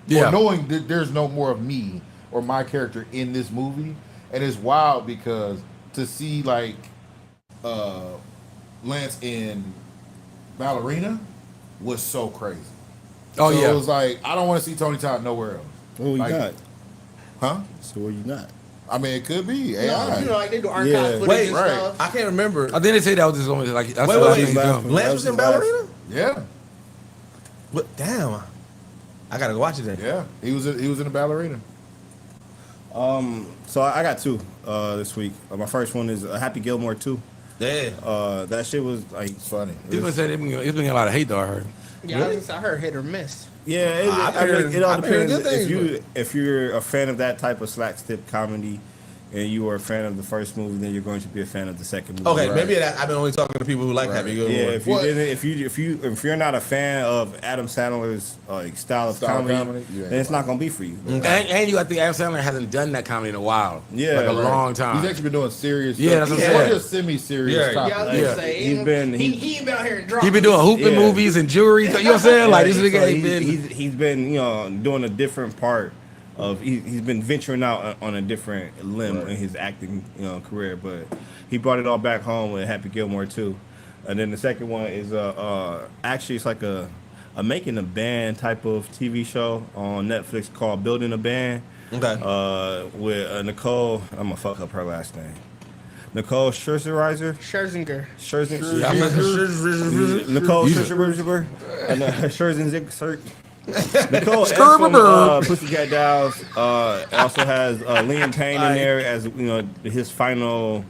Yeah. Or knowing that there's no more of me or my character in this movie. And it's wild because to see like Lance in Ballerina was so crazy. Oh so yeah. it was like I don't want to see Tony Todd nowhere else. What we Like, got? Huh? So what you got? I mean, it could be No, AI. you know, like they do archive Yeah. footage Wait, and right. stuff. I can't remember. I think they say that was just only like that's Wait, the last wait, thing wait. he's done. Lance That was was in the last- Ballerina? Yeah, What? Damn. I gotta go watch it then. yeah. He was in the Ballerina. So I got two this week. My first one is Happy Gilmore 2. Yeah. That shit was like It's funny. People said it's been getting a lot of hate though. I heard. Yeah, I think I heard hit or miss. Yeah, I've I mean, heard- it all I've heard depends. good things, If you're a fan of that type of slapstick comedy, and you are a fan of the first movie, then you're going to be a fan of the second movie. Okay, Right. maybe I've been only talking to people who like Right. Happy Gilmore. Yeah, if you What? didn't, if you're not a fan of Adam Sandler's style of Style of comedy, comedy, you ain't then it's gonna not gonna be for you. And you, I think Adam Sandler hasn't done that comedy in a while. Yeah, like a right. long time. He's actually been doing serious. Yeah, stuff. that's what I'm Or saying. just semi-serious. Yeah, topics. Yeah, I was Yeah. gonna say He's been- he been out here and dropping. He been doing hooping Yeah. movies and jewelry. You know what I'm saying? Like this So nigga ain't been. he's been doing a different part of he's been venturing out on a different limb Right. in his acting career, but he brought it all back home with Happy Gilmore 2. And then the second one is actually it's like a making a band type of TV show on Netflix called Building a Band. Okay. With Nicole, I'm gonna fuck up her last name. Nicole Scherzinger. Scherzinger. Nicole Scherzinger. And Scherzinger. Nicole S from Pussycat Dolls also has Liam Payne in there as his final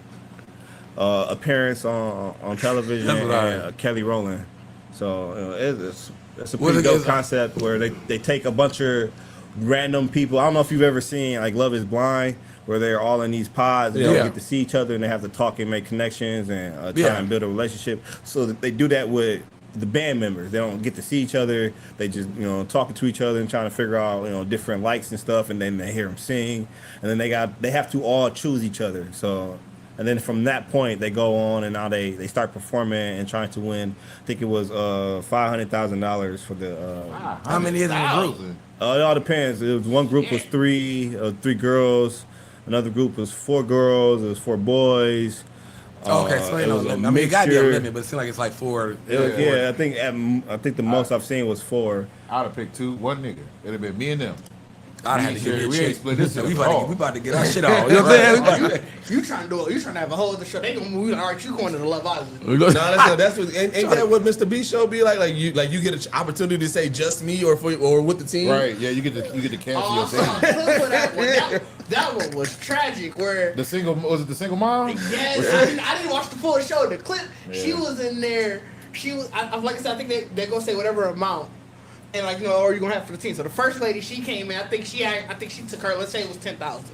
appearance on television, That's what and Kelly Rowland. So it's a What pretty is it- dope concept where they take a bunch of random people. I don't know if you've ever seen like Love Is Blind, where they're all in these pods and they Yeah. don't get to see each other and they have to talk and make connections and try Yeah. and build a relationship. So that they do that with the band members. They don't get to see each other. They just talking to each other and trying to figure out different likes and stuff. And then they hear them sing, and then they have to all choose each other. So. And then from that point, they go on and now they start performing and trying to win. I think it was $500,000 for the. How many is in the group? It all depends. It was one group was three girls, another group was 4 girls. It was 4 boys. Okay, so it was a I mean, it got to be a mixture. limit, but it seems like it's like 4. It was- yeah, I think the most I've seen was 4. I'd have picked one nigga. It'd have been me and them. I had to give me a We check. ain't split this. We about to get our shit on. You know what I'm saying? You trying to have a whole other show? They gonna move. All right, you going to the Love Island? No, that's what. Ain't that what Mr. B show be like? Like you get an opportunity to say just me or with the team. Right. Yeah. You get to cancel your thing. That one was tragic. Where The single mom? yes, I didn't watch the full show. The clip, she was in there. She was like I said. I think they're gonna say whatever amount. And like or you're gonna have for the team. So the first lady, she came in. I think she took her. Let's say it was 10,000.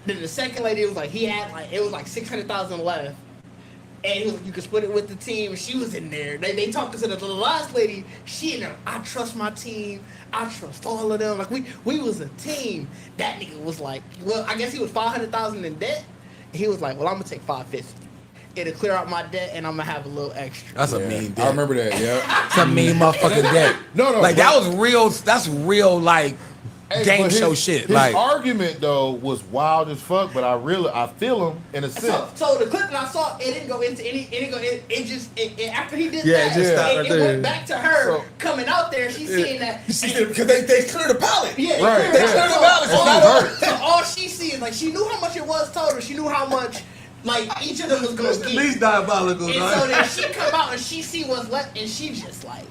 Then the second lady, it was like it was like 600,000 left, and he was like, you could split it with the team. And she was in there. They talked to the last lady. She in there. I trust my team. I trust all of them. Like we was a team. That nigga was like, well, I guess he was 500,000 in debt. And he was like, well, I'm gonna take 550. It'll clear out my debt, and I'm gonna have a little extra. That's a mean debt. I remember that. Yeah. That's a mean motherfucking debt. No. Like that was real. That's real. Like game show shit. His Like argument though was wild as fuck, but I feel him in a sense. So the clip that I saw, it didn't go into any. It just after he did Yeah, that, it just stopped right it there. went back to her coming out there. She's seeing that. Because they cleared the pallet. Yeah, Right, they yeah. cleared the balance. Oh, So all she sees, like she knew how much it was total. She knew how much, like each of them was gonna get. Least diabolical. And so then she come out and she see what's left, and she just like,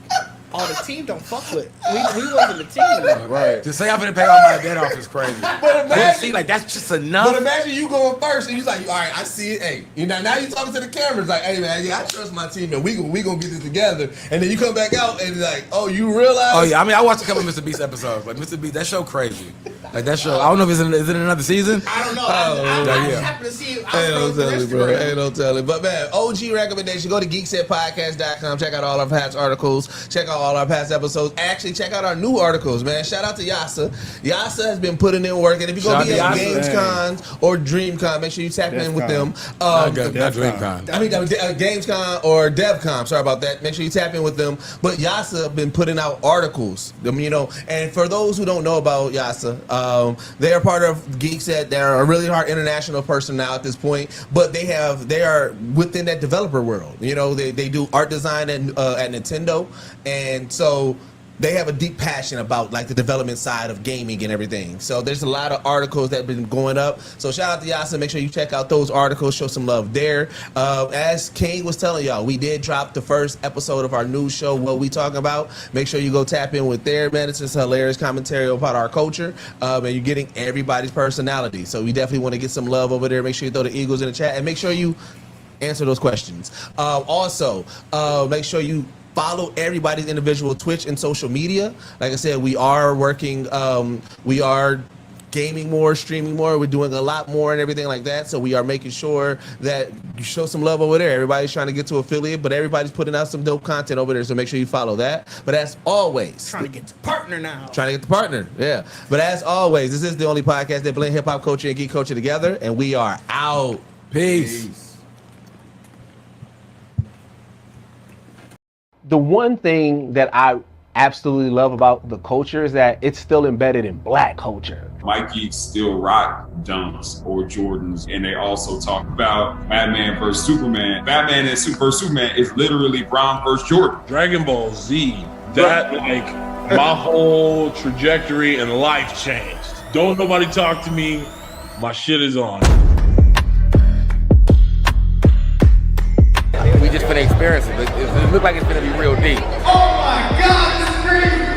oh, the team don't fuck with. We wasn't the team. Right. to say I'm gonna pay all my debt off is crazy. But But see, like that's just enough. But imagine you going first and you're like, all right, I see it. Hey, now you talking to the cameras like, hey man, yeah, I trust my team and we gonna get this together. And then you come back out and like, oh, you realize? Oh yeah, I mean I watched a couple of Mr. Beast episodes. Like Mr. Beast, that show crazy. Like that show. I don't know if is it another season. I don't know. Oh, I yeah. just happened to see it. Ain't no telling, bro. Instagram. Ain't no telling. But man, OG recommendation. Go to geeksetpodcast.com. Check out all our past articles. Check out all our past episodes. Actually, check out our new articles, man. Shout out to Yasa. Yasa has been putting in work. And if you go Shout be out at to Yasa. GamesCon or DreamCon, make sure you tap in with them. Not DreamCon. I mean, GamesCon or DevCon. Sorry about that. Make sure you tap in with them. But Yasa been putting out articles. And for those who don't know about Yasa, they are part of Geekset. They're a really hard international person now at this point. But they are within that developer world. They do art design at Nintendo, and so they have a deep passion about like the development side of gaming and everything. So there's a lot of articles that have been going up. So shout out to Yasa. Make sure you check out those articles. Show some love there. As King was telling y'all, we did drop the first episode of our new show, What We Talking About. Make sure you go tap in with there, man. It's just hilarious commentary about our culture. And you're getting everybody's personality. So we definitely want to get some love over there. Make sure you throw the Eagles in the chat and make sure you answer those questions. Also, make sure you follow everybody's individual Twitch and social media. Like I said, we are working, we are gaming more, streaming more. We're doing a lot more and everything like that. So we are making sure that you show some love over there. Everybody's trying to get to affiliate, but everybody's putting out some dope content over there. So make sure you follow that. But as always, Trying to get to partner now. trying to get the partner, yeah. But as always, this is the only podcast that blend hip hop culture and geek culture together, and we are out. Peace. The one thing that I absolutely love about the culture is that it's still embedded in Black culture. White geeks still rock Dunks or Jordans, and they also talk about Batman versus Superman. Batman and versus Superman is literally Brown versus Jordan. Dragon Ball Z, that like my whole trajectory in life changed. Don't nobody talk to me, my shit is on. We just finna experience it. It look like it's gonna be real deep.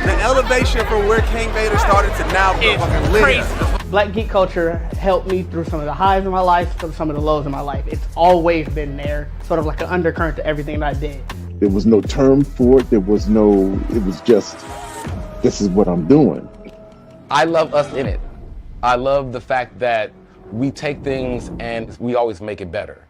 The elevation from where King Vader started to now fucking lit. Black geek culture helped me through some of the highs in my life, through some of the lows in my life. It's always been there, sort of like an undercurrent to everything that I did. There was no term for it. It was just, this is what I'm doing. I love us in it. I love the fact that we take things and we always make it better.